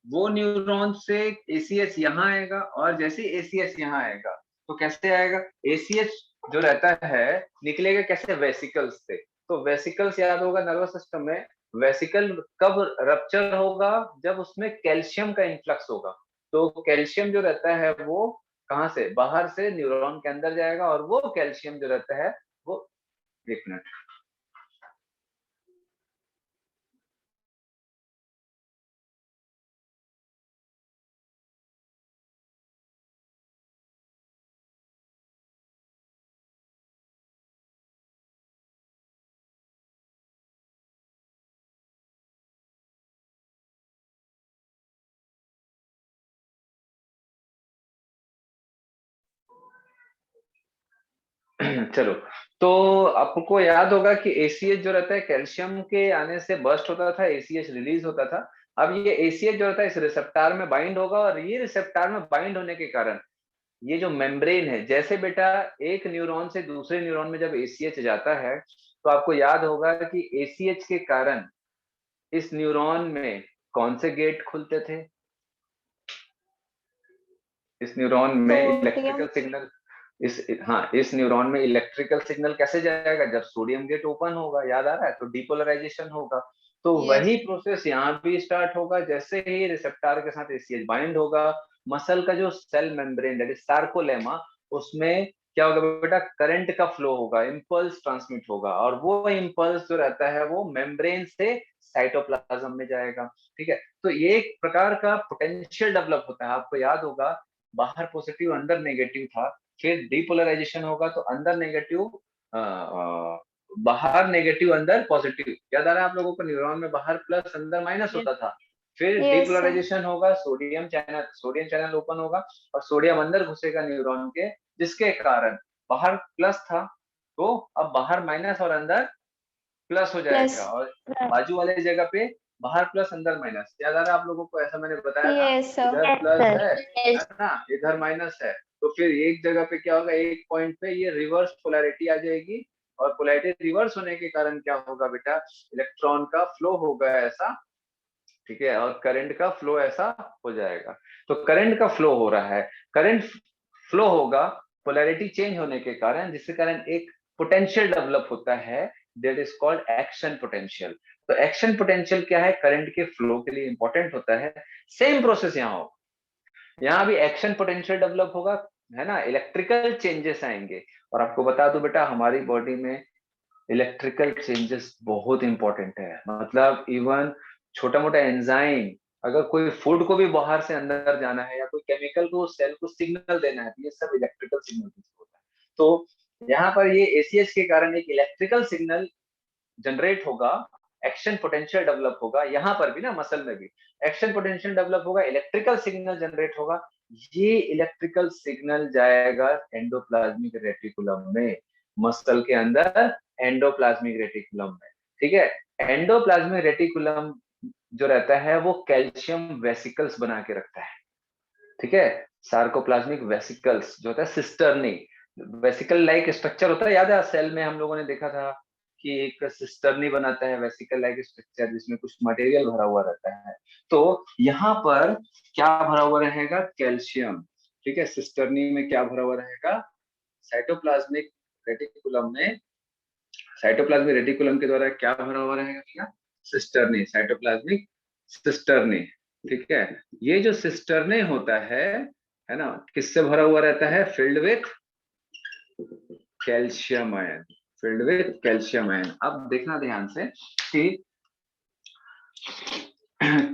वो न्यूरॉन से एसीएच यहाँ आएगा, और जैसे एसीएच यहाँ आएगा तो कैसे आएगा? एसीएच जो रहता है निकलेगा कैसे? वेसिकल्स से। तो वेसिकल्स याद होगा नर्वस सिस्टम में, वेसिकल कब रप्चर होगा? जब उसमें कैल्शियम का इन्फ्लक्स होगा। तो कैल्शियम जो रहता है वो कहाँ से? बाहर से न्यूरॉन के अंदर जाएगा, और वो कैल्शियम जो रहता है वो, एक मिनट, चलो, तो आपको याद होगा कि एसीएच जो रहता है कैल्शियम के आने से बर्स्ट होता था, एसीएच रिलीज होता था। अब ये एसीएच जो रहता है इस रिसेप्टर में बाइंड होगा, और ये रिसेप्टर में बाइंड होने के कारण ये जो मेम्ब्रेन है, जैसे बेटा एक न्यूरॉन से दूसरे न्यूरॉन में जब एसीएच जाता है तो आपको याद होगा कि एसीएच के कारण इस न्यूरॉन में कौन से गेट खुलते थे? इस न्यूरॉन में इलेक्ट्रिकल सिग्नल, इस न्यूरॉन में इलेक्ट्रिकल सिग्नल कैसे जाएगा? जब सोडियम गेट ओपन होगा, याद आ रहा है? तो डिपोलराइजेशन होगा। तो वही प्रोसेस यहाँ भी स्टार्ट होगा। जैसे ही रिसेप्टर के साथ एसीएच बाइंड होगा, मसल का जो cell membrane that is sarcolemma, उसमें क्या होगा बेटा? करंट का फ्लो होगा, इंपल्स ट्रांसमिट होगा, और वो इंपल्स जो रहता है वो मेम्ब्रेन से साइटोप्लाज्म में जाएगा। ठीक है, तो ये एक प्रकार का पोटेंशियल डेवलप होता है। आपको याद होगा बाहर पॉजिटिव अंदर नेगेटिव था, फिर डिपोलराइजेशन होगा तो अंदर नेगेटिव, बाहर नेगेटिव अंदर पॉजिटिव। याद आ रहा है आप लोगों को? न्यूरॉन में बाहर प्लस अंदर माइनस होता था। फिर Yes, sir. डिपोलराइजेशन होगा, सोडियम चैनल ओपन होगा और सोडियम अंदर घुसेगा न्यूरॉन के, जिसके कारण बाहर प्लस था तो अब बाहर माइनस और अंदर प्लस हो Plus. जाएगा, और बाजू वाले जगह पे बाहर प्लस अंदर माइनस। याद आ रहा है आप लोगों को? ऐसा मैंने बताया था, Yes, sir. इधर Yes, प्लस sir. है Yes. ना, इधर माइनस है, तो फिर एक जगह पे क्या होगा, एक पॉइंट पे ये रिवर्स पोलैरिटी आ जाएगी, और पोलैरिटी रिवर्स होने के कारण क्या होगा बेटा, इलेक्ट्रॉन का फ्लो होगा ऐसा, ठीक है, और करंट का फ्लो ऐसा हो जाएगा। तो करंट का फ्लो हो रहा है, करंट फ्लो होगा पोलैरिटी चेंज होने के कारण, जिसके कारण एक पोटेंशियल डेवलप होता है, that is called action potential. तो एक्शन पोटेंशियल क्या है, करंट के फ्लो के लिए इंपॉर्टेंट होता है। सेम प्रोसेस यहाँ हो, यहाँ भी एक्शन पोटेंशियल डेवलप होगा, है ना, इलेक्ट्रिकल चेंजेस आएंगे। और आपको बता दूं बेटा, हमारी बॉडी में इलेक्ट्रिकल चेंजेस बहुत इंपॉर्टेंट है, मतलब इवन छोटा मोटा एंजाइम, अगर कोई फूड को भी बाहर से अंदर जाना है या कोई केमिकल को सेल को सिग्नल देना है, तो ये सब इलेक्ट्रिकल सिग्नल होता है। तो यहाँ पर ये एसीएच के कारण एक इलेक्ट्रिकल सिग्नल जनरेट होगा, एक्शन पोटेंशियल डेवलप होगा, यहाँ पर भी ना, मसल में भी एक्शन पोटेंशियल डेवलप होगा, इलेक्ट्रिकल सिग्नल जनरेट होगा। ये इलेक्ट्रिकल सिग्नल जाएगा एंडोप्लाज्मिक रेटिकुलम में, मसल के अंदर एंडोप्लाज्मिक रेटिकुलम में, ठीक है। एंडोप्लाज्मिक रेटिकुलम जो रहता है वो कैल्शियम वेसिकल्स बना के रखता है, ठीक है। सार्कोप्लाज्मिक वेसिकल्स जो होता है, सिस्टर्नी वेसिकल लाइक स्ट्रक्चर होता है, याद है सेल में हम लोगों ने देखा था कि एक सिस्टर्नी बनाता है वेसिकल लाइक स्ट्रक्चर, जिसमें कुछ मटेरियल भरा हुआ रहता है। तो यहाँ पर क्या भरा हुआ रहेगा, कैल्शियम, ठीक है। सिस्टर्नी में क्या भरा हुआ रहेगा, साइटोप्लाज्मिक रेटिकुलम में, साइटोप्लाज्मिक रेटिकुलम के द्वारा क्या भरा हुआ रहेगा भैया, सिस्टर्नी, साइटोप्लाज्मिक सिस्टर्नी, ठीक है। ये जो सिस्टर्नी होता है ना, किससे भरा हुआ रहता है, filled with calcium ion, filled with calcium ion. अब देखना ध्यान से कि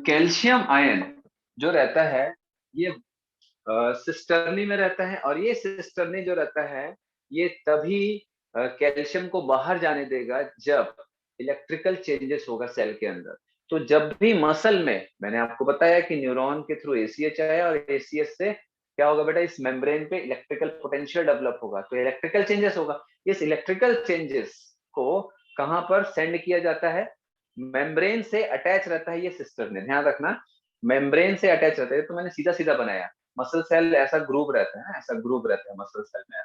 कैल्शियम आयन जो रहता है ये सिस्टर्नी में रहता है, और ये सिस्टर्नी जो रहता है ये तभी कैल्शियम को बाहर जाने देगा जब इलेक्ट्रिकल चेंजेस होगा सेल के अंदर। तो जब भी मसल में, मैंने आपको बताया कि न्यूरॉन के थ्रू एसीएच आया और एसीएच से क्या होगा बेटा, इस मेम्ब्रेन पे इलेक्ट्रिकल पोटेंशियल डेवलप होगा, तो इलेक्ट्रिकल चेंजेस होगा। इस इलेक्ट्रिकल चेंजेस को कहां पर सेंड किया जाता है, मेम्ब्रेन से अटैच रहता है ये सिस्टर्नी, ध्यान रखना, मेम्ब्रेन से अटैच रहता है। तो मैंने सीधा सीधा बनाया, मसल सेल ऐसा ग्रुप रहता है, ऐसा ग्रुप रहता है मसल सेल में,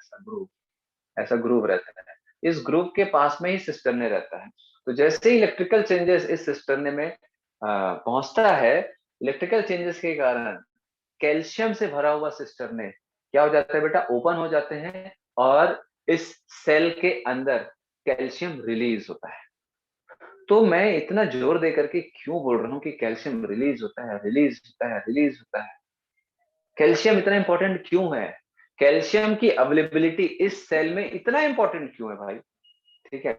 ऐसा ग्रुप रहता है, इस ग्रुप के पास में ही सिस्टर्ने रहता है। तो जैसे ही इलेक्ट्रिकल चेंजेस इस सिस्टर्ने में पहुंचता है, इलेक्ट्रिकल चेंजेस के कारण कैल्शियम से भरा हुआ सिस्टर्ने क्या हो जाता है बेटा, ओपन हो जाते हैं, और इस सेल के अंदर कैल्शियम रिलीज होता है। तो मैं इतना जोर दे करके क्यों बोल रहा हूँ कि कैल्शियम रिलीज होता है, रिलीज होता है, रिलीज होता है, कैल्शियम इतना इंपॉर्टेंट क्यों है, कैल्शियम की अवेलेबिलिटी इस सेल में इतना इंपॉर्टेंट क्यों है भाई, ठीक है।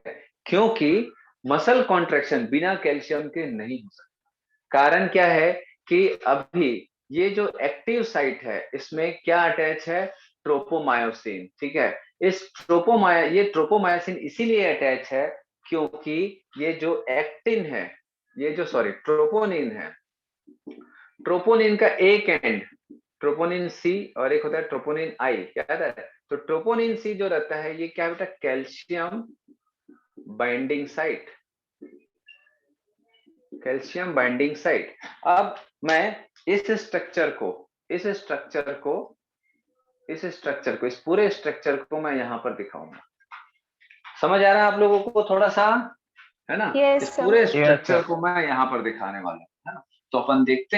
क्योंकि मसल कॉन्ट्रैक्शन बिना कैल्शियम के नहीं हो सकता। कारण क्या है कि अभी ये जो एक्टिव साइट है इसमें क्या अटैच है, ट्रोपोमायोसिन, ठीक है। इस ये ट्रोपोमायोसिन इसीलिए अटैच है क्योंकि ये जो एक्टिन है, ये जो ट्रोपोनिन है, ट्रोपोनिन का एक एंड ट्रोपोनिन सी और एक होता है ट्रोपोनिन आई, क्या है। तो ट्रोपोनिन सी जो रहता है ये क्या बेटा, calcium binding site, calcium binding site. अब मैं इस स्ट्रक्चर को इस पूरे स्ट्रक्चर को मैं यहाँ पर दिखाऊंगा। समझ आ रहा है आप लोगों को थोड़ा सा, है ना? Yes, इस sir. पूरे Yes, स्ट्रक्चर sir. को मैं यहाँ पर दिखाने वाला हूँ, है ना? तो अपन देखते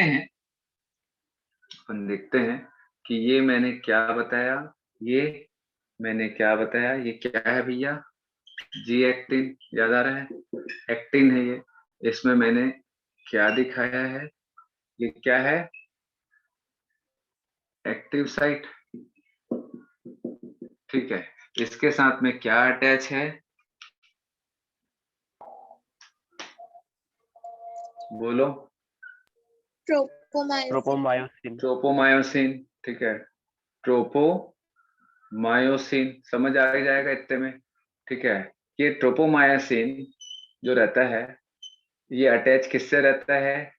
हैं कि ये मैंने क्या बताया, ये क्या है भैया, जी एक्टिन, याद आ रहा है, एक्टिन है ये। इसमें मैंने क्या दिखाया है, ये क्या है, एक्टिव साइट, ठीक है। इसके साथ में क्या अटैच है, बोलो, ट्रोपोमायोसिन। ट्रोपोमायोसिन, ठीक है, ट्रोपोमायोसिन समझ आ ही जाएगा इतने में, ठीक है। ये ट्रोपोमायोसिन जो रहता है ये अटैच किससे रहता है,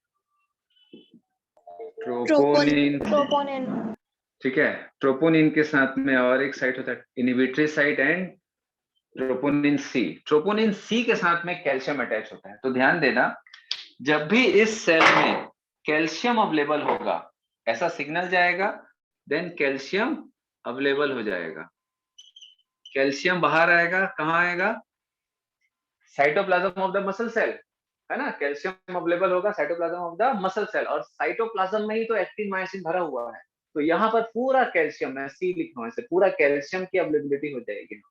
ट्रोपोनिन, Troponin. ठीक है। ट्रोपोनिन के साथ में और एक साइट होता है inhibitory site and troponin C. Troponin C के साथ में कैल्शियम अटैच होता है। तो ध्यान देना, जब भी इस सेल में कैल्शियम अवेलेबल होगा, ऐसा सिग्नल जाएगा, देन कैल्शियम अवेलेबल हो जाएगा। कैल्शियम बाहर आएगा, कहाँ आएगा? Cytoplasm of the muscle cell, है ना। कैल्शियम अवेलेबल होगा cytoplasm of the muscle cell, और साइटोप्लाज्म में ही तो एक्टिन मायोसिन भरा हुआ है। तो यहाँ पर पूरा कैल्शियम, मैं सी लिख रहा हूँ, ऐसे पूरा कैल्शियम की अवेलेबिलिटी हो जाएगी।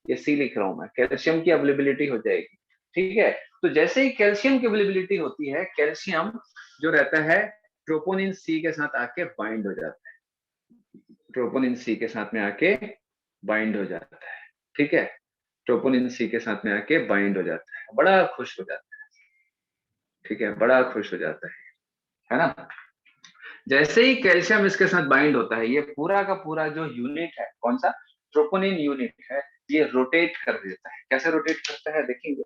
ये सी लिख रहा हूं मैं, कैल्शियम की अवेलेबिलिटी हो जाएगी, ठीक है। तो जैसे ही कैल्शियम की अवेलेबिलिटी होती है, कैल्शियम जो रहता है ट्रोपोनिन सी के साथ आके बाइंड हो जाता है। ट्रोपोनिन सी के साथ में आके बाइंड हो जाता है, ठीक है। ट्रोपोनिन सी के साथ में आके बाइंड हो जाता है, बड़ा खुश हो जाता है, ठीक है, बड़ा खुश हो जाता है ना। जैसे ही कैल्शियम इसके साथ बाइंड होता है, ये पूरा का पूरा जो यूनिट है, कौन सा? ट्रोपोनिन यूनिट है, ये रोटेट कर देता है। कैसे रोटेट करता है देखेंगे।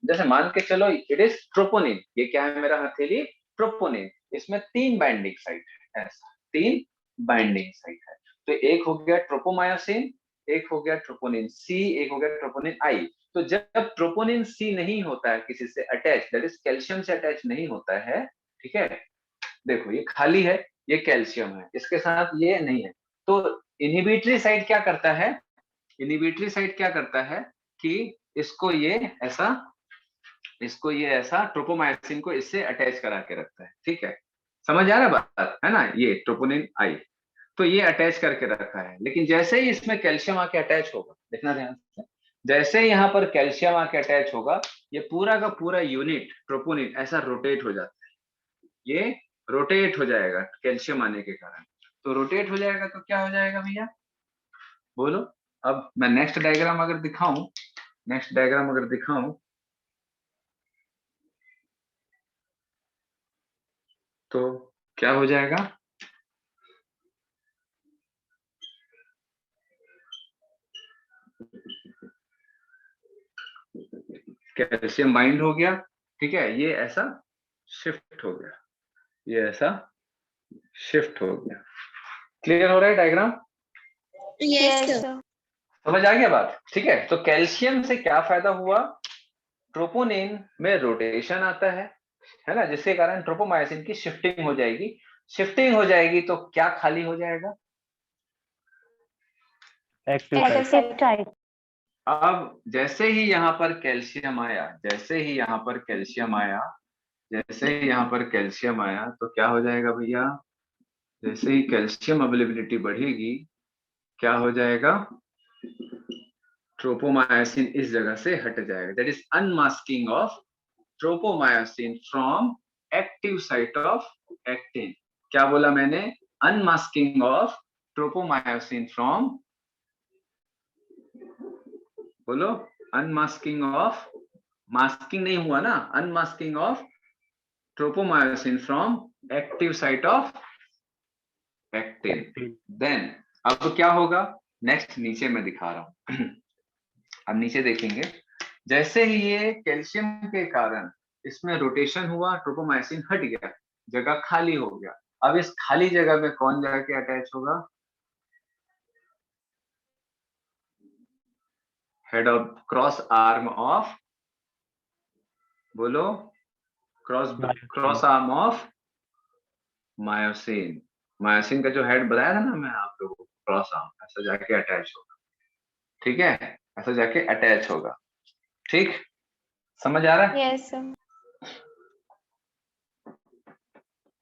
जैसे मान के चलो इट इज ट्रोपोनिन, ये क्या है मेरा हथेली? ट्रोपोनिन। इसमें 3 बाइंडिंग साइट है, ऐसा 3 बाइंडिंग साइट है। तो एक हो गया ट्रोपोमायोसिन, एक हो गया ट्रोपोनिन सी, एक हो गया ट्रोपोनिन आई। तो जब ट्रोपोनिन सी नहीं होता है किसी से अटैच, दैट इज कैल्शियम से अटैच नहीं होता है, ठीक है, देखो ये खाली है, ये कैल्शियम है, इसके साथ ये नहीं है। तो इनहिबिटरी साइट क्या करता है? इनहिबिटरी साइट क्या करता है कि इसको ये ऐसा ट्रोपोमायोसिन को इससे अटैच करा के रखता है, ठीक है। समझ आ रहा है बात, है ना। ये ट्रोपोनिन आई, तो ये अटैच करके रखा है। लेकिन जैसे ही इसमें कैल्शियम आके अटैच होगा, देखना ध्यान से, जैसे ही यहाँ पर कैल्शियम आके अटैच होगा, ये पूरा का पूरा यूनिट ट्रोपोनिन ऐसा रोटेट हो जाता है, ये रोटेट हो जाएगा कैल्शियम आने के कारण। तो रोटेट हो जाएगा तो क्या हो जाएगा भैया, बोलो। अब मैं नेक्स्ट डायग्राम अगर दिखाऊं, तो क्या हो जाएगा? कैल्शियम बाइंड हो गया, ठीक है, ये ऐसा शिफ्ट हो गया, ये ऐसा शिफ्ट हो गया। क्लियर हो रहा है diagram? Yes, Yes, sir. sir. समझ आ गया बात, ठीक है। तो कैल्शियम से क्या फायदा हुआ? ट्रोपोनिन में रोटेशन आता है ना, जिसके कारण ट्रोपोमायोसिन की शिफ्टिंग हो जाएगी। शिफ्टिंग हो जाएगी तो क्या खाली हो जाएगा? Active Active site. site. अब जैसे ही यहाँ पर कैल्शियम आया, जैसे ही यहाँ पर कैल्शियम आया, तो क्या हो जाएगा भैया? जैसे ही कैल्शियम अवेलेबिलिटी बढ़ेगी, क्या हो जाएगा? ट्रोपोमायोसिन इस जगह से हट जाएगा। That is unmasking of tropomyosin from active site of actin. क्या बोला मैंने? अनमास्किंग ऑफ ट्रोपोमायोसिन फ्रॉम, बोलो, अनमास्किंग ऑफ, मास्किंग नहीं हुआ ना, unmasking of tropomyosin from active site of actin. Then अब क्या होगा? नेक्स्ट नीचे मैं दिखा रहा हूं। अब नीचे देखेंगे, जैसे ही ये कैल्शियम के कारण इसमें रोटेशन हुआ, ट्रोपोमायोसिन हट गया, जगह खाली हो गया। अब इस खाली जगह में कौन जाके अटैच होगा? Head of cross arm of, बोलो, cross arm of myosin. Myosin का जो हेड बताया था ना मैं आप लोगों को, क्रॉस आर्म, ऐसा जाके अटैच होगा, ठीक है, ऐसा जाके अटैच होगा, ठीक, समझ आ रहा है? Yes, sir.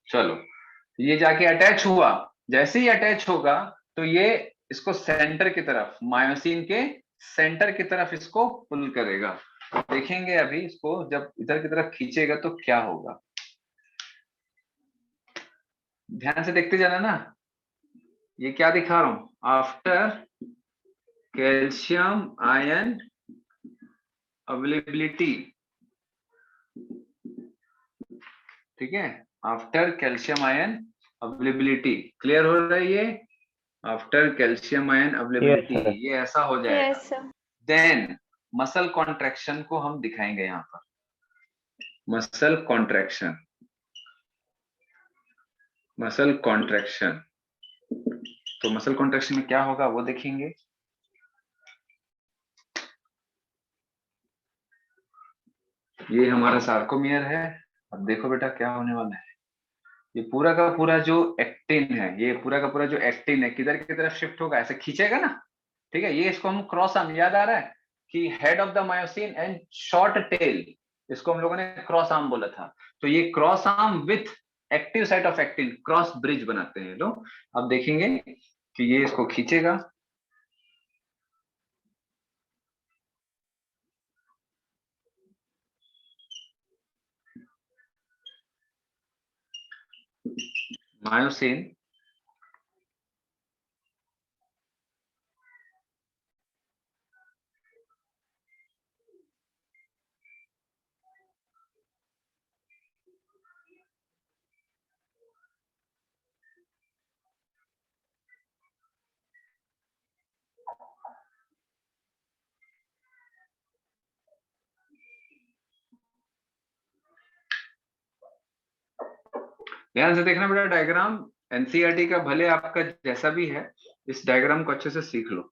चलो, ये जाके अटैच हुआ, जैसे ही अटैच होगा तो ये इसको सेंटर की तरफ, मायोसिन के सेंटर की तरफ इसको पुल करेगा। देखेंगे अभी इसको जब इधर की तरफ खींचेगा तो क्या होगा, ध्यान से देखते जाना ना। ये क्या दिखा रहा हूं? आफ्टर कैल्शियम आयन अवेलेबिलिटी, ठीक है, after calcium ion availability. Clear हो रहा है ये? आफ्टर कैल्शियम आयन अवेलेबिलिटी, ये ऐसा हो जाएगा। Yes, sir. Then muscle contraction को हम दिखाएंगे यहाँ पर, मसल कॉन्ट्रैक्शन। Muscle contraction. तो मसल कॉन्ट्रैक्शन में क्या होगा वो देखेंगे। ये हमारा सार्कोमियर है। अब देखो बेटा क्या होने वाला है। ये पूरा का पूरा जो एक्टिन है, ये पूरा का पूरा जो एक्टिन है किधर की तरफ शिफ्ट होगा, ऐसे खींचेगा ना। ठीक है, ये इसको हम क्रॉस आर्म, याद आ रहा है कि head of the myosin and short tail, इसको हम लोगों ने क्रॉस आर्म बोला था। तो ये cross arm with active site of actin cross bridge बनाते हैं लोग। अब देखेंगे कि ये इसको खींचेगा, मायोसिन ध्यान से देखना बेटा डायग्राम। एनसीईआरटी का भले आपका जैसा भी है, इस डायग्राम को अच्छे से सीख लो।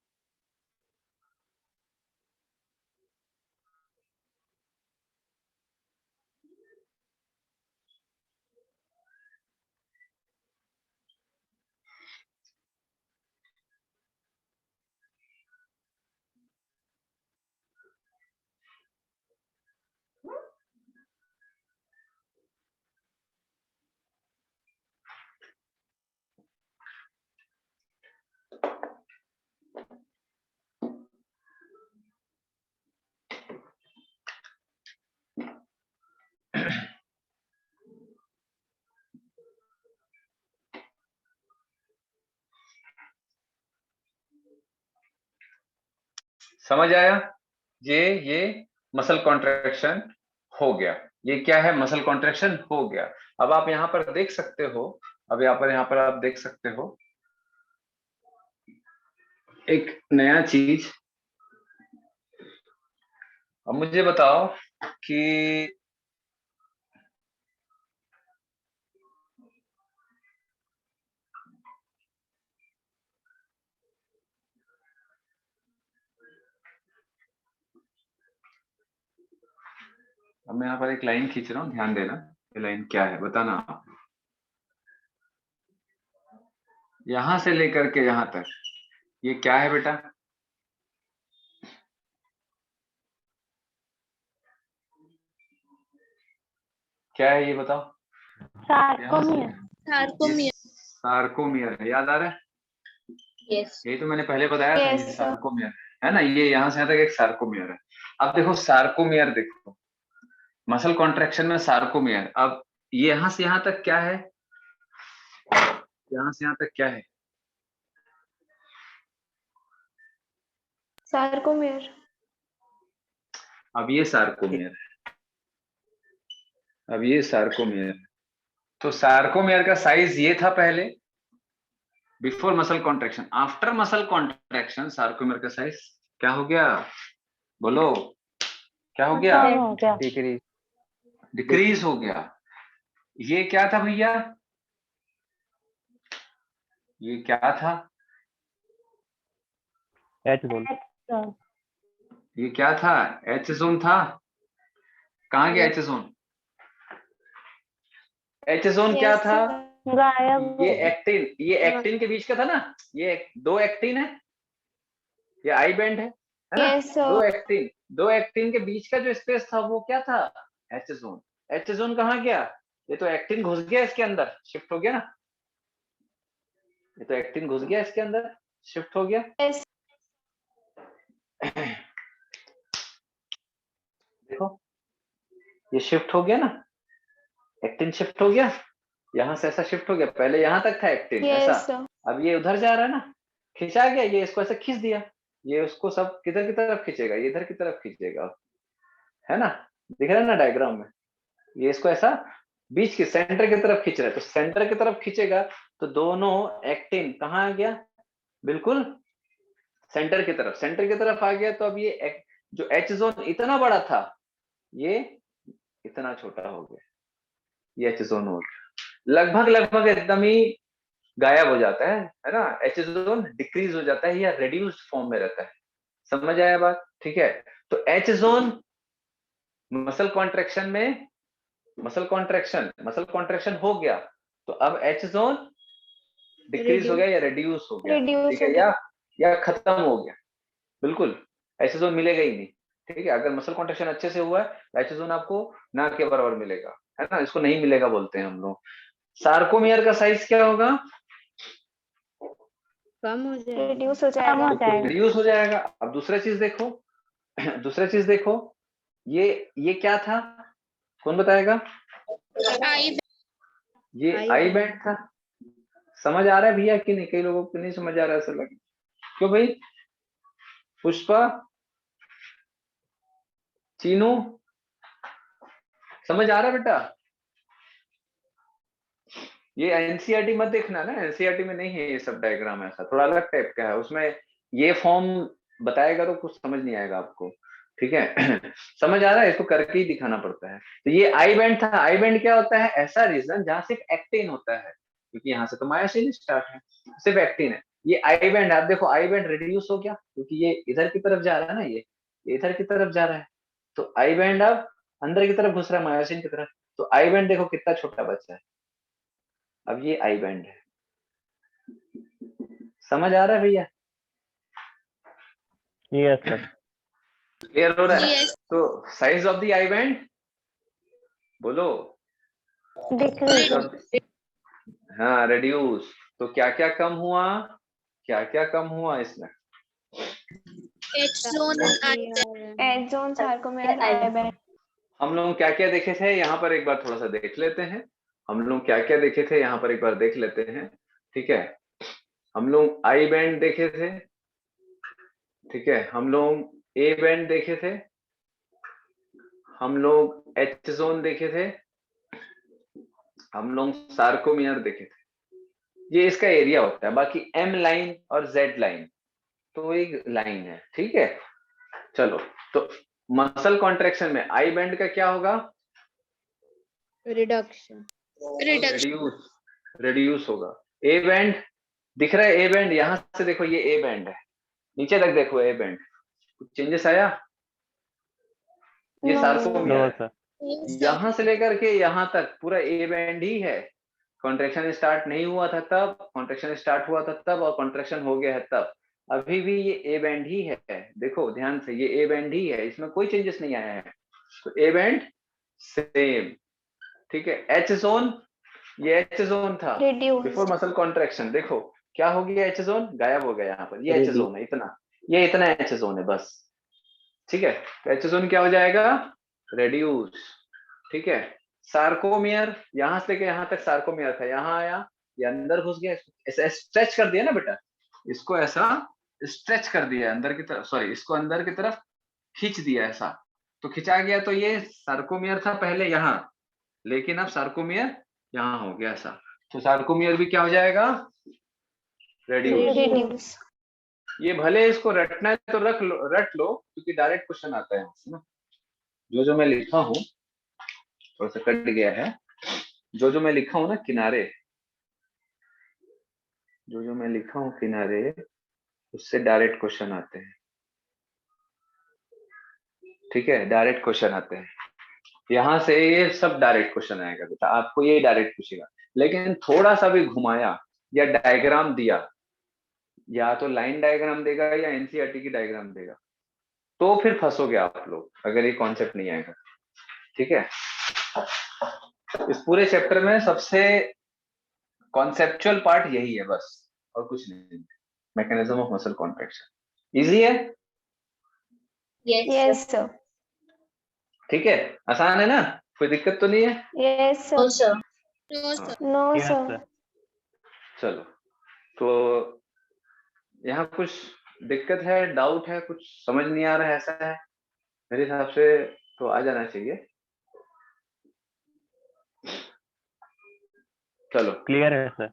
समझ आया? ये मसल कॉन्ट्रैक्शन हो गया। ये क्या है? मसल कॉन्ट्रैक्शन हो गया। अब आप यहाँ पर देख सकते हो, अब यहाँ पर आप देख सकते हो एक नया चीज। अब मुझे बताओ कि अब मैं यहाँ पर एक लाइन खींच रहा हूँ, ध्यान देना। ये लाइन क्या है बताना आप। यहां से लेकर के यहां तक ये क्या है बेटा? क्या है ये बताओ? सार्कोमियर। सार्कोमियर। सार्कोमियर है, याद आ रहा है? यस। यही तो मैंने पहले बताया था, Yes, ये sir. सार्कोमियर है ना। ये यहाँ से यहाँ तक एक सार्कोमियर है। अब देखो सार्कोमियर, देखो मसल कॉन्ट्रैक्शन में सार्कोमियर। अब ये यहाँ से यहाँ तक क्या है? यहाँ से यहाँ तक क्या है? सार्कोमियर। अब ये सार्कोमियर है। अब ये सार्कोमियर। तो सार्कोमियर का साइज ये था पहले, before muscle contraction. After muscle contraction sarcomere का साइज क्या हो गया? बोलो क्या हो गया? डिक्रीज। डिक्रीज हो गया। ये क्या था भैया? ये क्या था? H zone. ये क्या था? एच जोन था। कहाँ गया एच जोन? एच जोन क्या Yes, था? sir. गायब। ये एक्टिन के बीच का था ना। ये दो एक्टिन है, ये आई बैंड है ना। Yes, sir. दो एक्टिन के बीच का जो स्पेस था वो क्या था? H zone. एच जोन कहाँ गया? ये तो एक्टिन घुस गया इसके अंदर, शिफ्ट हो गया ना। ये तो एक्टिन घुस गया इसके अंदर, शिफ्ट हो गया। Yes. देखो ये शिफ्ट हो गया ना, एक्टिन शिफ्ट हो गया। यहाँ से ऐसा शिफ्ट हो गया, पहले यहाँ तक था एक्टिन Yes, ऐसा। sir. अब ये उधर जा रहा है ना, खिंचा गया। ये इसको ऐसे खींच दिया, ये उसको सब किधर की तरफ खींचेगा? ये इधर की तरफ खींचेगा, है ना। दिख रहा है ना डायग्राम में? ये इसको ऐसा बीच के सेंटर की तरफ खींच रहा है, तो सेंटर की तरफ खींचेगा तो दोनों एक्टिन कहाँ आ गया? बिल्कुल सेंटर की तरफ। सेंटर की तरफ आ गया तो अब ये जो एच जोन इतना बड़ा था, ये इतना छोटा हो गया। ये एच जोन हो गया। लगभग एकदम ही गायब हो जाता है ना, एच जोन डिक्रीज हो जाता है या रेड्यूस्ड फॉर्म में रहता है। समझ आया बात? ठीक है, तो एच जोन मसल कॉन्ट्रैक्शन हो गया, तो अब एच जोन डिक्रीज हो गया या रेड्यूस हो गया, Reduce ठीक है, हो गया। या खत्म हो गया, बिल्कुल एच जोन मिलेगा ही नहीं। ठीक है, अगर मसल कॉन्ट्रैक्शन अच्छे से हुआ है एच जोन आपको ना के बराबर मिलेगा, है ना, इसको नहीं मिलेगा बोलते हैं हम लोग। सार्कोमियर का साइज क्या होगा? कम हो जाएगा। रिड्यूस हो जाएगा। रिड्यूस हो जाएगा। अब दूसरा चीज देखो दूसरा चीज देखो, ये क्या था, कौन बताएगा? आई ये आई बैंड था। समझ आ रहा है भैया कि नहीं? कई लोगों को नहीं समझ आ रहा है, ऐसा लगे। क्यों भाई? पुष्पा, चीनू, समझ आ रहा है बेटा? ये एनसीईआरटी मत देखना ना, एनसीईआरटी में नहीं है ये सब डायग्राम, ऐसा थोड़ा अलग टाइप का है, उसमें ये फॉर्म बताएगा तो कुछ समझ नहीं आएगा आपको, ठीक है। समझ आ रहा है? इसको करके ही दिखाना पड़ता है। तो ये आई बैंड था। आई बैंड क्या होता है? ऐसा रीजन जहां सिर्फ एक्टिन होता है, क्योंकि यहाँ से तो मायोसिन स्टार्ट है, सिर्फ एक्टिन है। ये आई बैंड, आप देखो आई बैंड रिड्यूस हो गया क्योंकि ये इधर की तरफ जा रहा है ना, ये इधर की तरफ जा रहा है, तो आई बैंड अब अंदर की तरफ घुस रहा है मायोसिन की तरफ, तो आई बैंड देखो कितना छोटा बच्चा है। अब ये आई बैंड है। समझ आ रहा है भैया? Yes sir. क्लियर हो रहा है? Yes. तो size of the I band बोलो। डिक्रीज। हाँ, रिड्यूस। तो क्या क्या कम हुआ? क्या क्या कम हुआ इसमें? H zone and H zone, sarcomere, I band. हम लोग क्या क्या देखे थे यहाँ पर एक बार थोड़ा सा देख लेते हैं। हम लोग क्या क्या देखे थे यहाँ पर एक बार देख लेते हैं, ठीक है। हम लोग आई बैंड देखे थे, ठीक है। हम लोग ए बैंड देखे थे, हम लोग एच जोन देखे थे, हम लोग सार्कोमियर देखे थे। ये इसका एरिया होता है। बाकी एम लाइन और जेड लाइन तो एक लाइन है, ठीक है। चलो, तो मसल कॉन्ट्रैक्शन में आई बैंड का क्या होगा? रिडक्शन। रिड्यूस होगा। ए बैंड दिख रहा है? ए बैंड यहां से देखो, ये ए बैंड है, नीचे तक देखो ए बैंड, कुछ चेंजेस आया? ये सार्कोमियर नो है। सर। यहां से लेकर के यहां तक पूरा ए बैंड ही है। कॉन्ट्रैक्शन स्टार्ट नहीं हुआ था तब, कॉन्ट्रैक्शन स्टार्ट हुआ था तब, और कॉन्ट्रैक्शन हो गया है तब। अभी भी ये ए बैंड ही है, देखो ध्यान से, ये ए बैंड ही है, इसमें कोई चेंजेस नहीं आया है। तो ए बैंड सेम, ठीक है। एच जोन, ये एच जोन था रिड्यूस। बिफोर मसल कॉन्ट्रैक्शन, देखो क्या हो गया, एच जोन गायब हो गया यहाँ पर, ये एच जोन है इतना, ये इतना एच जोन है बस, ठीक है। तो एच जोन क्या हो जाएगा? रेड्यूस, ठीक है। सार्कोमियर यहां से लेके यहां तक सार्कोमियर था, यहां आया, ये अंदर घुस गया, ऐसा स्ट्रेच कर दिया ना बेटा, इसको ऐसा स्ट्रेच कर दिया अंदर की तरफ, सॉरी इसको अंदर की तरफ खींच दिया ऐसा, तो खिंचा गया, तो ये सार्कोमियर था पहले यहाँ, लेकिन अब सार्कोमियर यहाँ हो गया ऐसा, तो सार्कोमियर भी क्या हो जाएगा? रेड्यूस। रिड्यूस। ये भले इसको रटना है तो रट लो क्योंकि डायरेक्ट क्वेश्चन आता है ना। जो मैं लिखा हूँ थोड़ा सा कट गया है, जो मैं लिखा हूँ ना किनारे, जो मैं लिखा हूँ किनारे, उससे डायरेक्ट क्वेश्चन आते हैं, ठीक है। डायरेक्ट क्वेश्चन आते हैं यहाँ से, ये सब डायरेक्ट क्वेश्चन आएगा बेटा, आपको ये डायरेक्ट पूछेगा। लेकिन थोड़ा सा भी घुमाया या डायग्राम दिया, या तो लाइन डायग्राम देगा या एनसीईआरटी की डायग्राम देगा, तो फिर फंसोगे आप लोग, अगर ये कॉन्सेप्ट नहीं आएगा, ठीक है। इस पूरे चैप्टर में सबसे कॉन्सेप्चुअल पार्ट यही है बस, और कुछ नहीं। Mechanism of muscle contraction easy है, यस सर। ठीक है, आसान है ना, कोई दिक्कत तो नहीं है? Yes sir. No sir. चलो, तो यहाँ कुछ दिक्कत है, डाउट है, कुछ समझ नहीं आ रहा है, ऐसा है? मेरे हिसाब से तो आ जाना चाहिए। चलो, क्लियर है सर।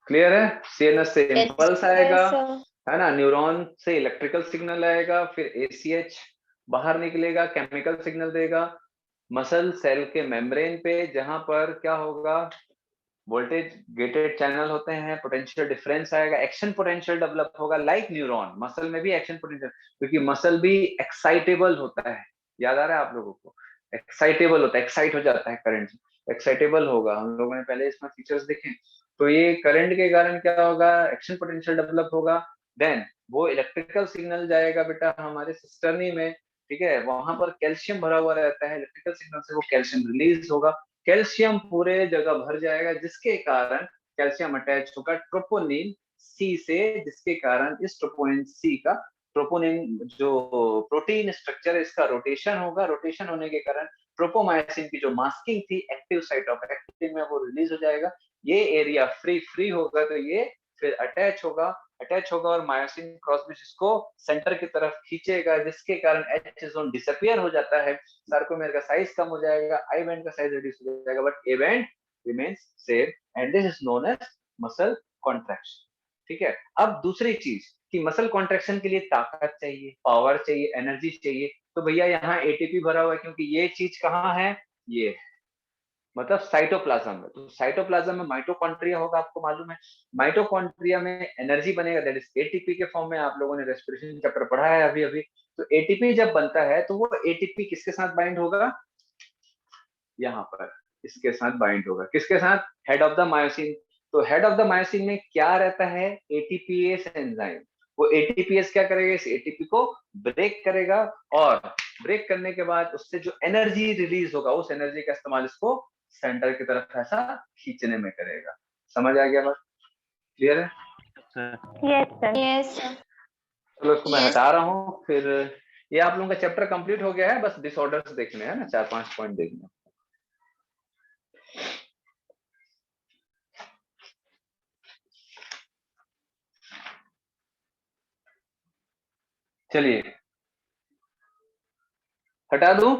क्लियर है? सीएनएस से इम्पल्स आएगा, यस सर। है ना, न्यूरॉन से इलेक्ट्रिकल सिग्नल आएगा, फिर एसीएच बाहर निकलेगा, केमिकल सिग्नल देगा मसल सेल के मेम्ब्रेन पे, जहां पर क्या होगा? वोल्टेज गेटेड चैनल होते हैं, पोटेंशियल डिफरेंस आएगा, एक्शन पोटेंशियल डेवलप होगा लाइक न्यूरॉन। मसल में भी एक्शन पोटेंशियल, क्योंकि मसल भी एक्साइटेबल होता है, याद आ रहा है आप लोगों को, एक्साइटेबल होता है, एक्साइट हो जाता है करंट से, एक्साइटेबल होगा। हम लोगों ने पहले इसमें फीचर्स देखे, तो ये करंट के कारण क्या होगा, एक्शन पोटेंशियल डेवलप होगा, देन वो इलेक्ट्रिकल सिग्नल जाएगा बेटा हमारे सिस्टर्नी में, ठीक है, वहां पर कैल्शियम भरा हुआ रहता है, इलेक्ट्रिकल सिग्नल से वो कैल्शियम रिलीज होगा, कैल्शियम पूरे जगह भर जाएगा, जिसके कारण कैल्शियम अटैच होगा ट्रोपोनिन सी से, जिसके कारण इस ट्रोपोनिन सी का, ट्रोपोनिन जो प्रोटीन स्ट्रक्चर है इसका रोटेशन होगा, रोटेशन होने के कारण ट्रोपोमायोसिन की जो मास्किंग थी एक्टिव साइट ऑफ एक्टिन में वो रिलीज हो जाएगा, ये एरिया फ्री होगा, तो ये फिर अटैच होगा और मायोसिन क्रॉस ब्रिज इसको सेंटर की तरफ खींचेगा, जिसके कारण एच जोन डिसअपियर हो जाता है, सार्कोमेर का साइज कम हो जाएगा, आई बैंड का साइज रिड्यूस हो जाएगा, but A band remains same and this is known as muscle contraction. ठीक है, अब दूसरी चीज कि मसल कॉन्ट्रैक्शन के लिए ताकत चाहिए, पावर चाहिए, एनर्जी चाहिए, तो भैया यहाँ एटीपी भरा हुआ है, क्योंकि ये चीज कहाँ है, ये मतलब साइटोप्लाज्म में, तो साइटोप्लाज्म में माइटोकॉन्ड्रिया होगा, आपको मालूम है, माइटोकॉन्ड्रिया में एनर्जी बनेगा, दैट इज एटीपी के फॉर्म में, आप लोगों ने रेस्पिरेशन चैप्टर पढ़ा है अभी अभी, तो एटीपी जब बनता है तो वो एटीपी किसके साथ बाइंड होगा, यहाँ पर इसके साथ बाइंड होगा, किसके साथ, हेड ऑफ द मायोसिन, तो हेड ऑफ द मायोसिन में क्या रहता है, एटीपीएस एंजाइम, वो एटीपीएस क्या करेगा, इस एटीपी को ब्रेक करेगा, और ब्रेक करने के बाद उससे जो एनर्जी रिलीज होगा, उस एनर्जी का इस्तेमाल इसको सेंटर की तरफ ऐसा खींचने में करेगा। समझ आ गया बात, क्लियर है? Yes sir. यस चलो इसको मैं Yes. हटा रहा हूँ, फिर ये आप लोगों का चैप्टर कंप्लीट हो गया है, बस डिसऑर्डर्स देखने हैं ना, 4-5 पॉइंट देखने। चलिए हटा दूं,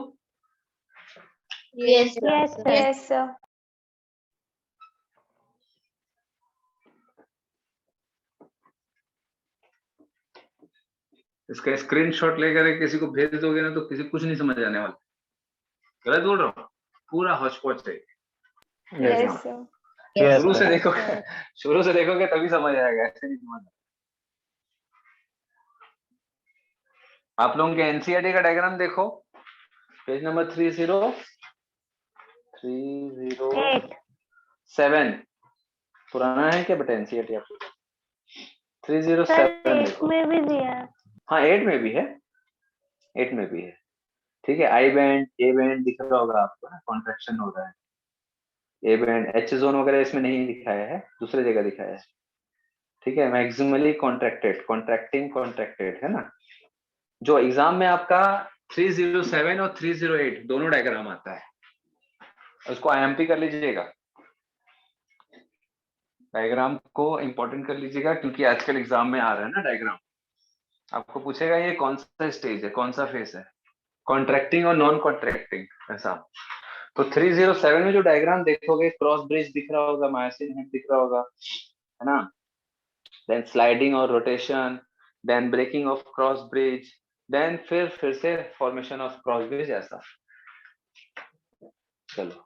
Yes, yes sir. Yes sir. इसका स्क्रीनशॉट लेकर किसी को भेज दोगे ना, तो किसी कुछ नहीं समझ आने वाला, गलत बोल रहा हूँ, पूरा हौच-पौच है। Yes sir. Yes, शुरू से sir. देखोगे, शुरू से देखोगे तभी समझ आएगा, ऐसे नहीं समझ। आप लोगों के एनसीईआरटी का डायग्राम देखो, पेज नंबर 307, पुराना है क्या बेटा एनसीईआरटी आपको, सर 307 8 देखो, में भी दिया है। हाँ 8 में भी है, 8 में भी है, ठीक है, आई बैंड ए बैंड दिख रहा होगा आपको ना, कॉन्ट्रैक्शन हो रहा है, ए बैंड एच जोन वगैरह इसमें नहीं दिखाया है, दूसरे जगह दिखाया है, ठीक है, मैक्सिमली कॉन्ट्रैक्टेड, कॉन्ट्रैक्टिंग कॉन्ट्रैक्टेड है ना, जो एग्जाम में आपका 307 और 308 दोनों डायग्राम आता है, उसको आईएमपी कर लीजिएगा, डायग्राम को इंपॉर्टेंट कर लीजिएगा, क्योंकि आजकल एग्जाम में आ रहा है ना डायग्राम, आपको पूछेगा ये कौन सा स्टेज है, कौन सा फेस है, कॉन्ट्रैक्टिंग और नॉन कॉन्ट्रैक्टिंग, ऐसा। तो 307 में जो डायग्राम देखोगे, क्रॉस ब्रिज दिख रहा होगा, मायोसिन हेड दिख रहा होगा, है ना, देन स्लाइडिंग और rotation, then breaking of cross bridge, then फिर से फॉर्मेशन ऑफ क्रॉस ब्रिज, ऐसा। चलो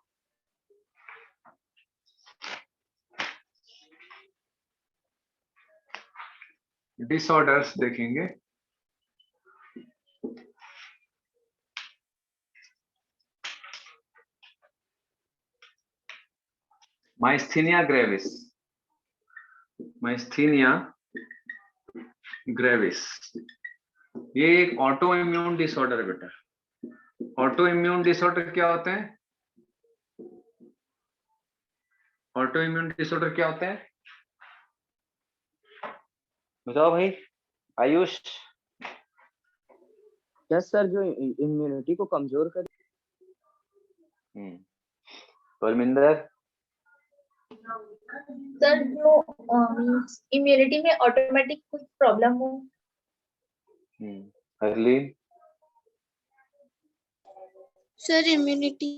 डिसऑर्डर्स देखेंगे, माइस्थीनिया ग्रेविस, माइस्थीनिया ग्रेविस, ये एक ऑटो इम्यून डिसऑर्डर है बेटा। ऑटो इम्यून डिसऑर्डर क्या होते हैं, ऑटो इम्यून डिसऑर्डर क्या होते हैं, बताओ भाई, आयुष। यस सर, जो इम्यूनिटी को कमजोर कर। परमिंदर। सर जो मीन्स इम्यूनिटी में ऑटोमेटिक कुछ प्रॉब्लम हो। हरलीन। Sir immunity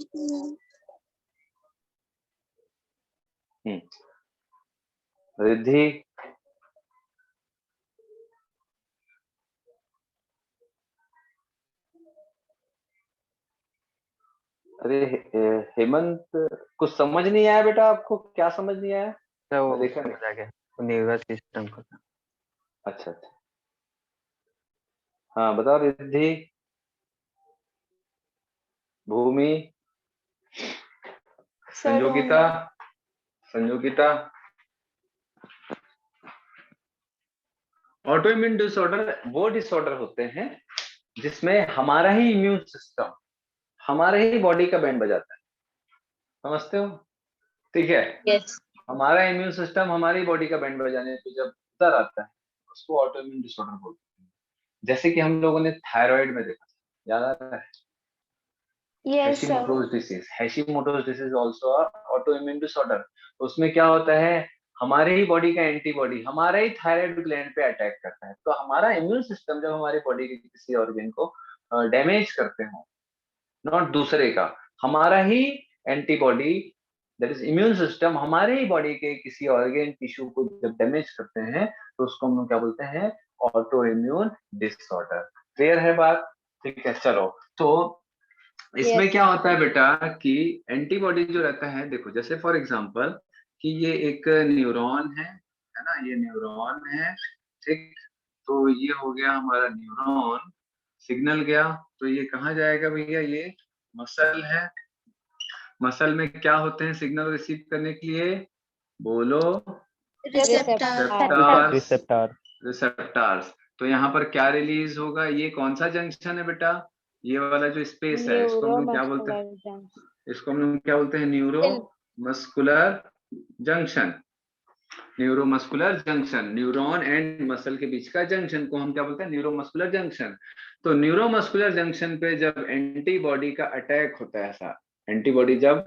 Riddhi. अरे हेमंत, कुछ समझ नहीं आया बेटा? आपको क्या समझ नहीं आया? सर वो देखा नहीं। समझ आ गया, नर्वस सिस्टम का। अच्छा अच्छा, हाँ बताओ Riddhi, Bhumi, Sanyogita, Sanyogita. Autoimmune disorder वो डिसऑर्डर होते हैं जिसमें हमारा ही इम्यून सिस्टम हमारे ही बॉडी का बैंड बजाता है, समझते हो? ठीक है, Yes. हमारा इम्यून सिस्टम हमारी बॉडी का बैंड बजाने पे जब उतर आता है उसको ऑटो इम्यून डिसऑर्डर बोलते हैं। जैसे कि हम लोगों ने थायराइड में देखा, याद आ रहा है? Yes, sir. Hashimoto's disease also autoimmune disorder. उसमें क्या होता है, हमारे ही बॉडी का एंटीबॉडी हमारे ही थायराइड ग्लैंड पे अटैक करता है। तो हमारा इम्यून सिस्टम जब हमारी बॉडी के किसी ऑर्गन को डैमेज करते हो, नॉट दूसरे का, हमारा ही antibody that is immune system हमारे ही बॉडी के किसी ऑर्गन टिश्यू को जब डैमेज करते हैं तो उसको हम लोग क्या बोलते हैं, ऑटो इम्यून डिसऑर्डर। क्लियर है बात? ठीक है, चलो। तो इसमें Yes. क्या होता है बेटा कि एंटीबॉडी जो रहता है, देखो जैसे फॉर एग्जांपल कि ये एक न्यूरॉन है ना, ये न्यूरॉन है, ठीक। तो ये हो गया हमारा न्यूरॉन, सिग्नल गया तो ये कहाँ जाएगा भैया, ये मसल है। मसल में क्या होते हैं सिग्नल रिसीव करने के लिए, बोलो? Receptor. रिसेप्टर। रिसेप्टार्स। तो यहाँ पर क्या रिलीज होगा, ये कौन सा जंक्शन है बेटा, ये वाला जो स्पेस है इसको हम लोग क्या बोलते हैं, Neuromuscular junction. इसको हम लोग क्या बोलते हैं, neuro muscular junction. Neuromuscular junction, neuron and muscle के बीच का जंक्शन को हम क्या बोलते हैं, न्यूरोमस्कुलर जंक्शन। तो न्यूरोमस्कुलर जंक्शन पे जब एंटीबॉडी का अटैक होता है, ऐसा एंटीबॉडी जब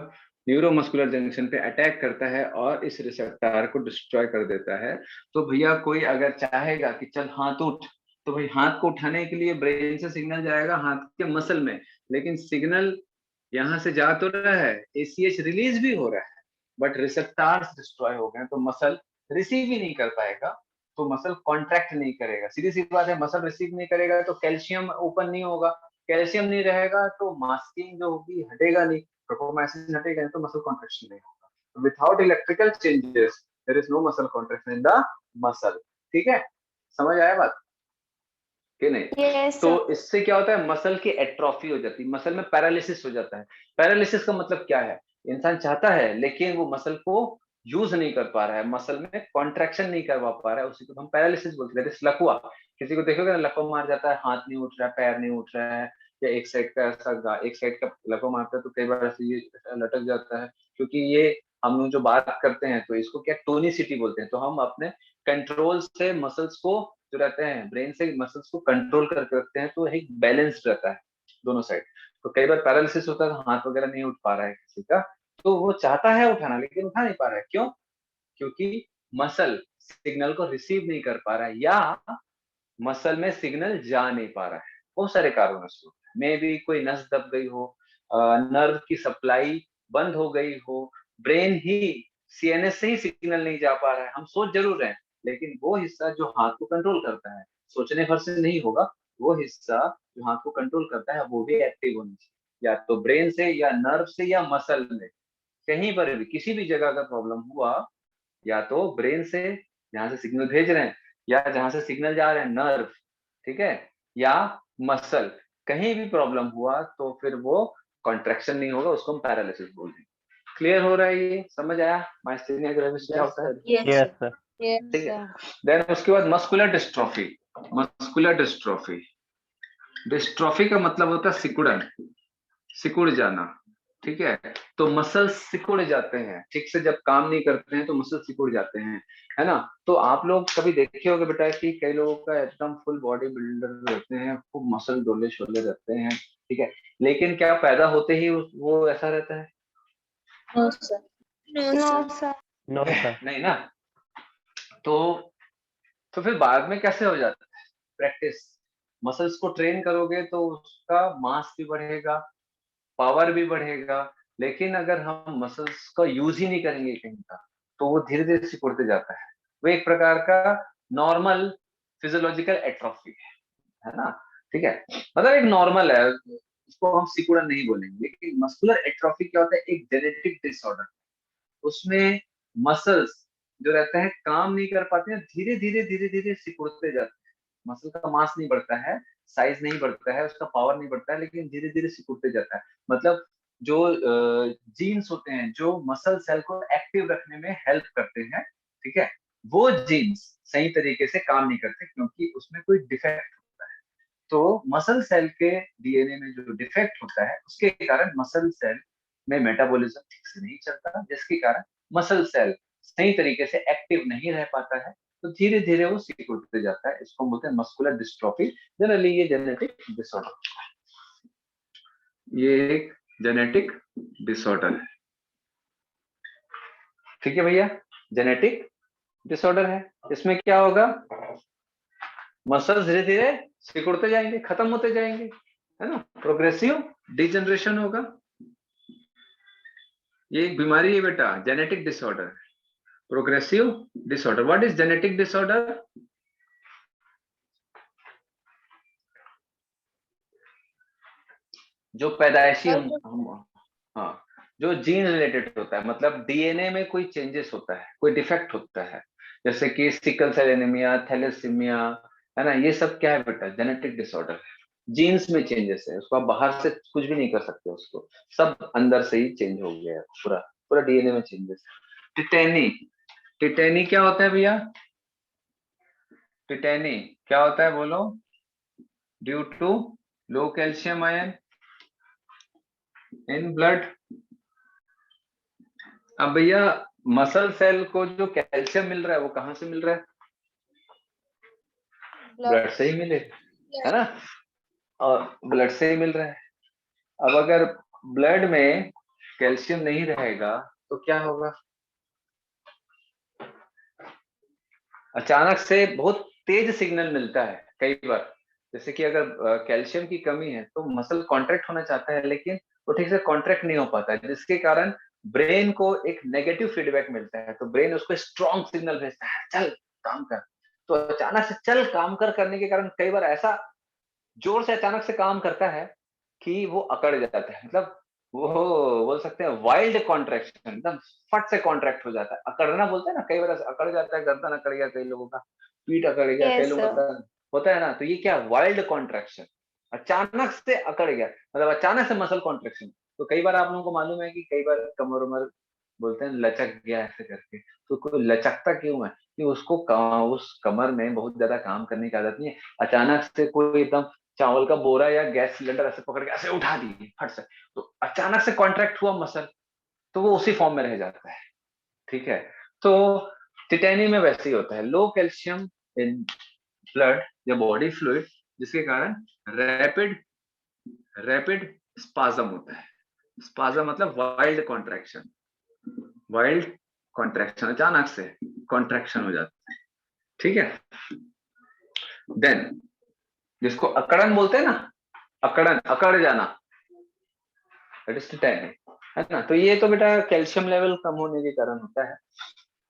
न्यूरोमस्कुलर जंक्शन पे अटैक करता है और इस रिसेप्टर को डिस्ट्रॉय कर देता है, तो भैया कोई अगर चाहेगा कि चल हाथ उठ, तो भाई हाथ को उठाने के लिए ब्रेन से सिग्नल जाएगा हाथ के मसल में, लेकिन सिग्नल यहाँ से जा तो रहा है, एसीएच रिलीज भी हो रहा है, बट रिसेप्टर्स डिस्ट्रॉय हो गए तो मसल रिसीव ही नहीं कर पाएगा, तो मसल कॉन्ट्रैक्ट नहीं करेगा। सीधी सी बात है, मसल रिसीव नहीं करेगा तो कैल्शियम ओपन नहीं होगा, कैल्शियम नहीं रहेगा तो मास्किंग जो होगी हटेगा नहीं, ट्रोपोमाइसिन हटेगा नहीं तो मसल कॉन्ट्रैक्शन नहीं होगा। Without electrical changes there is no muscle contraction in the muscle. ठीक है, समझ आया बात कि नहीं? Yes, तो sir. इससे क्या होता है, मसल की एट्रोफी हो जाती है, मसल में पैरालिसिस हो जाता है। पैरालिसिस का मतलब क्या है, इंसान चाहता है लेकिन वो मसल को यूज नहीं कर पा रहा है, मसल में कॉन्ट्रैक्शन नहीं करवा पा रहा है, उसी को हम पैरालिसिस बोलते हैं। लकवा, किसी को देखोगे ना लकवा मार जाता है, हाथ नहीं उठ रहा है, पैर नहीं उठ रहा है, या एक साइड का ऐसा एक साइड का लकवा मारता है तो कई बार ऐसे ये लटक जाता है, क्योंकि ये हम लोग जो बात करते हैं तो इसको क्या टोनिसिटी बोलते हैं। तो हम अपने कंट्रोल से मसल्स को जो रहते हैं, ब्रेन से मसल्स को कंट्रोल करके रखते हैं, तो एक बैलेंस्ड रहता है दोनों साइड। तो कई बार पैरालिसिस होता है तो हाथ वगैरह नहीं उठ पा रहा है किसी का, तो वो चाहता है उठाना लेकिन उठा नहीं पा रहा है, क्यों? क्योंकि मसल सिग्नल को रिसीव नहीं कर पा रहा है, या मसल में सिग्नल जा नहीं पा रहा है। बहुत सारे कारणों से, मे बी कोई नस दब गई हो, नर्व की सप्लाई बंद हो गई हो, ब्रेन ही सीएनएस से ही सिग्नल नहीं जा पा रहा है। हम सोच जरूर रहे हैं लेकिन वो हिस्सा जो हाथ को कंट्रोल करता है, सोचने भर से नहीं होगा, वो हिस्सा जो हाथ को कंट्रोल करता है वो भी एक्टिव होना चाहिए, या तो ब्रेन से या नर्व से या मसल में, कहीं पर भी किसी भी जगह का प्रॉब्लम हुआ, या तो ब्रेन से जहां से सिग्नल भेज रहे हैं, या जहां से सिग्नल जा रहे हैं नर्व, ठीक है, या मसल, कहीं भी प्रॉब्लम हुआ तो फिर वो कॉन्ट्रैक्शन नहीं होगा, उसको हम पैरालिसिस बोलते हैं। क्लियर हो रहा है, ये समझ आया माइस्थेनिया ग्रेविस क्या होता है? Yes. Yes sir. Yes, ठीक है, sir. देन उसके बाद muscular dystrophy. Muscular dystrophy, dystrophy का मतलब होता है सिकुड़न, सिकुड़ जाना, ठीक है। तो मसल सिकुड़ जाते हैं, ठीक से जब काम नहीं करते हैं तो मसल सिकुड़ जाते हैं, है ना। तो आप लोग कभी देखे होंगे बेटा कि कई लोगों का एकदम फुल बॉडी बिल्डर रहते हैं, खूब मसल डोले शोले रहते हैं, ठीक है, लेकिन क्या पैदा होते ही वो ऐसा रहता है? No, sir. No, No, sir. sir. No sir. नहीं ना। तो फिर बाद में कैसे हो जाता है, प्रैक्टिस, मसल्स को ट्रेन करोगे तो उसका मास भी बढ़ेगा, पावर भी बढ़ेगा, लेकिन अगर हम मसल्स का यूज ही नहीं करेंगे कहीं का, तो वो धीरे धीरे सिकुड़ते जाता है। वो एक प्रकार का नॉर्मल फिजियोलॉजिकल एट्रोफी है ना, ठीक है। मतलब एक नॉर्मल है, उसको हम सिकुड़न नहीं बोलेंगे। लेकिन मस्कुलर एट्रोफी क्या होता है, एक जेनेटिक डिसऑर्डर, उसमें मसल्स जो रहते हैं काम नहीं कर पाते हैं, धीरे धीरे धीरे धीरे सिकुड़ते जाते हैं। मसल का मास नहीं बढ़ता है, साइज नहीं बढ़ता है, उसका पावर नहीं बढ़ता है, लेकिन धीरे धीरे सिकुड़ते जाता है। मतलब जो जीन्स होते हैं जो मसल सेल को एक्टिव रखने में हेल्प करते हैं, ठीक है, वो जीन्स सही तरीके से काम नहीं करते क्योंकि उसमें कोई डिफेक्ट होता है। तो मसल सेल के डीएनए में जो डिफेक्ट होता है उसके कारण मसल सेल में मेटाबॉलिज्म ठीक से नहीं चलता, जिसके कारण मसल सेल सही तरीके से एक्टिव नहीं रह पाता है, तो धीरे धीरे वो सिकुड़ते जाता है। इसको हम बोलते हैं मस्कुलर डिस्ट्रोफी। जनरली ये जेनेटिक डिसऑर्डर होता है, ये एक जेनेटिक डिसऑर्डर है। ठीक है भैया, जेनेटिक डिसऑर्डर है। इसमें क्या होगा, मसल्स धीरे धीरे सिकुड़ते जाएंगे, खत्म होते जाएंगे, है ना, प्रोग्रेसिव डिजनरेशन होगा। ये एक बीमारी है बेटा, genetic disorder, progressive disorder. What is genetic disorder? जो पैदाइशी हाँ, जो जीन रिलेटेड होता है, मतलब डीएनए में कोई चेंजेस होता है, कोई डिफेक्ट होता है, जैसे कि सिकल सेल एनीमिया, थैलेसीमिया, है ना, ये सब क्या है बेटा, जेनेटिक डिसऑर्डर है। जीन्स में चेंजेस है, उसको आप बाहर से कुछ भी नहीं कर सकते, उसको सब अंदर से ही चेंज हो गया है, पूरा पूरा डीएनए में चेंजेस है। टिटेनी, टिटेनी क्या होता है भैया? टिटेनी क्या होता है बोलो? Due to low calcium ion in blood. अब भैया मसल सेल को जो कैल्शियम मिल रहा है वो कहाँ से मिल रहा है? ब्लड से ही मिले, है ना, और ब्लड से ही मिल रहा है। अब अगर ब्लड में कैल्शियम नहीं रहेगा तो क्या होगा? अचानक से बहुत तेज सिग्नल मिलता है कई बार, जैसे कि अगर कैल्शियम की कमी है तो मसल कॉन्ट्रैक्ट होना चाहता है लेकिन वो ठीक से कॉन्ट्रैक्ट नहीं हो पाता है, जिसके कारण ब्रेन को एक नेगेटिव फीडबैक मिलता है, तो ब्रेन उसको स्ट्रॉन्ग सिग्नल भेजता है, चल काम कर। तो अचानक से चल काम कर करने के कारण कई बार ऐसा जोर से अचानक से काम करता है कि वो अकड़ जाता है, मतलब वो बोल सकते हैं वाइल्ड कॉन्ट्रैक्शन, एकदम फट से कॉन्ट्रैक्ट हो जाता है। अकड़ना बोलते हैं ना, कई बार अकड़ जाता है, गर्दन अकड़ गया कई लोगों का, पीठ अकड़ गया कई Yes, लोगों sir. का, होता है ना। तो ये क्या, वाइल्ड कॉन्ट्रैक्शन, अचानक से अकड़ गया, मतलब अचानक से मसल कॉन्ट्रैक्शन। तो कई बार आप लोगों को मालूम है कि कई बार कमर उमर बोलते हैं लचक गया ऐसे करके, तो कोई लचकता क्यों है कि उसको उस कमर में बहुत ज्यादा काम करने की आदत नहीं है, अचानक से कोई एकदम चावल का बोरा या गैस सिलेंडर ऐसे पकड़ के ऐसे उठा दिए फट से, तो अचानक से कॉन्ट्रैक्ट हुआ मसल, तो वो उसी फॉर्म में रह जाता है। ठीक है, तो टिटेनी में वैसे ही होता है, लो कैल्शियम इन ब्लड या बॉडी फ्लूइड, जिसके कारण रैपिड रैपिड स्पाज्म होता है। स्पाज्म मतलब वाइल्ड कॉन्ट्रैक्शन, वाइल्ड कॉन्ट्रैक्शन, अचानक से कॉन्ट्रैक्शन हो जाता है। ठीक है, देन जिसको अकड़न बोलते हैं ना, अकड़न, अकड़ जाना, दैट इज टिटेनी, है ना। तो ये तो बेटा कैल्शियम लेवल कम होने के कारण होता है,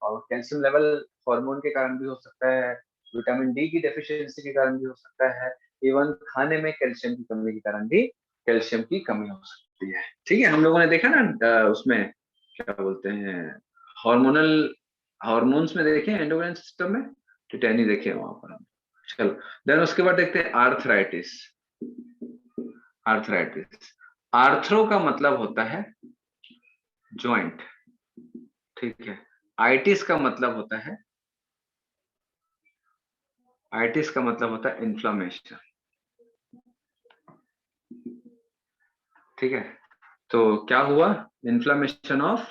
और कैल्शियम लेवल हार्मोन के कारण भी हो सकता है, विटामिन डी की डेफिशिएंसी के कारण भी हो सकता है, इवन खाने में कैल्शियम की कमी के कारण भी कैल्शियम की कमी हो सकती है। ठीक है, हम लोगों ने देखा ना उसमें क्या बोलते हैं, हार्मोनल हार्मोन्स में देखे, एंडोक्राइन सिस्टम में टिटेनी देखे वहां पर हम। चलो देन उसके बाद देखते हैं आर्थराइटिस। आर्थराइटिस, आर्थ्रो का मतलब होता है जॉइंट, ठीक है, आइटिस का मतलब होता है, आइटिस का मतलब होता है इन्फ्लामेशन। ठीक है, तो क्या हुआ, inflammation of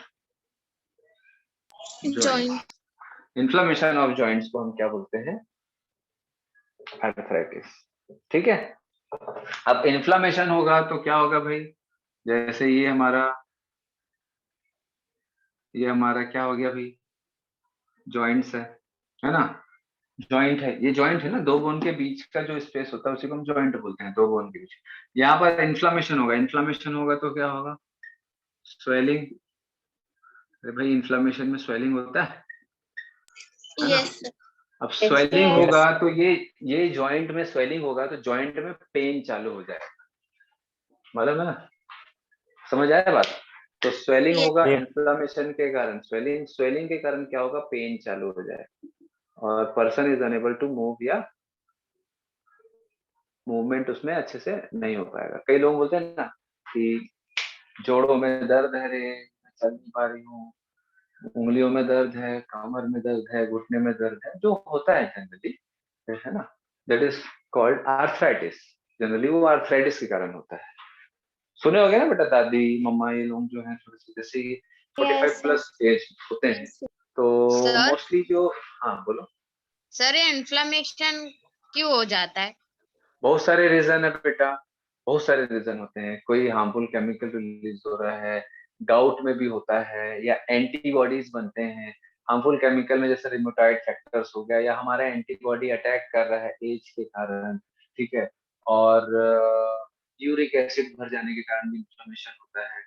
joint. Inflammation of joints को हम क्या बोलते हैं, आर्थराइटिस। ठीक है, अब इन्फ्लामेशन होगा तो क्या होगा भाई, जैसे ये हमारा क्या हो गया भाई, जॉइंट्स है ना, जॉइंट है, ये जॉइंट है ना, दो बोन के बीच का जो स्पेस होता है उसी को हम जॉइंट बोलते हैं, दो बोन के बीच। यहाँ पर इन्फ्लामेशन होगा, इन्फ्लामेशन होगा तो क्या होगा, स्वेलिंग। अरे भाई इन्फ्लामेशन में स्वेलिंग होता है ना। यस अब स्वेलिंग Yes. होगा तो ये जॉइंट में स्वेलिंग होगा तो जॉइंट में पेन चालू हो जाएगा, मालूम है ना, समझ आया बात। तो स्वेलिंग Yes. होगा इन्फ्लामेशन के कारण, स्वेलिंग के कारण क्या होगा, पेन चालू हो जाए और person is unable to move या मूवमेंट उसमें अच्छे से नहीं हो पाएगा। कई लोग बोलते हैं ना कि जोड़ों में दर्द है रे, मैं चल नहीं पा रही हूँ, उंगलियों में दर्द है, कमर में दर्द है, घुटने में दर्द है, जो होता है जनरली, है ना, that is called arthritis. Generally वो आर्थराइटिस के कारण होता है। सुने होगे ना बेटा, दादी मम्मा ये लोग जो हैं थोड़े से जैसे 45 Yes, sir. प्लस एज होते हैं, Yes. तो Sir? मोस्टली जो, हाँ बोलो। सर ये इन्फ्लेमेशन क्यों हो जाता है? बहुत सारे रीजन है बेटा, बहुत सारे रीजन होते हैं। कोई हार्मफुल केमिकल रिलीज हो रहा है, गाउट में भी होता है, या एंटीबॉडीज बनते हैं हार्मफुल केमिकल में, जैसे रिमोटाइड फैक्टर्स हो गया, या हमारा एंटीबॉडी अटैक कर रहा है एज के कारण, ठीक है, और यूरिक एसिड भर जाने के कारण भी इन्फ्लेमेशन होता है,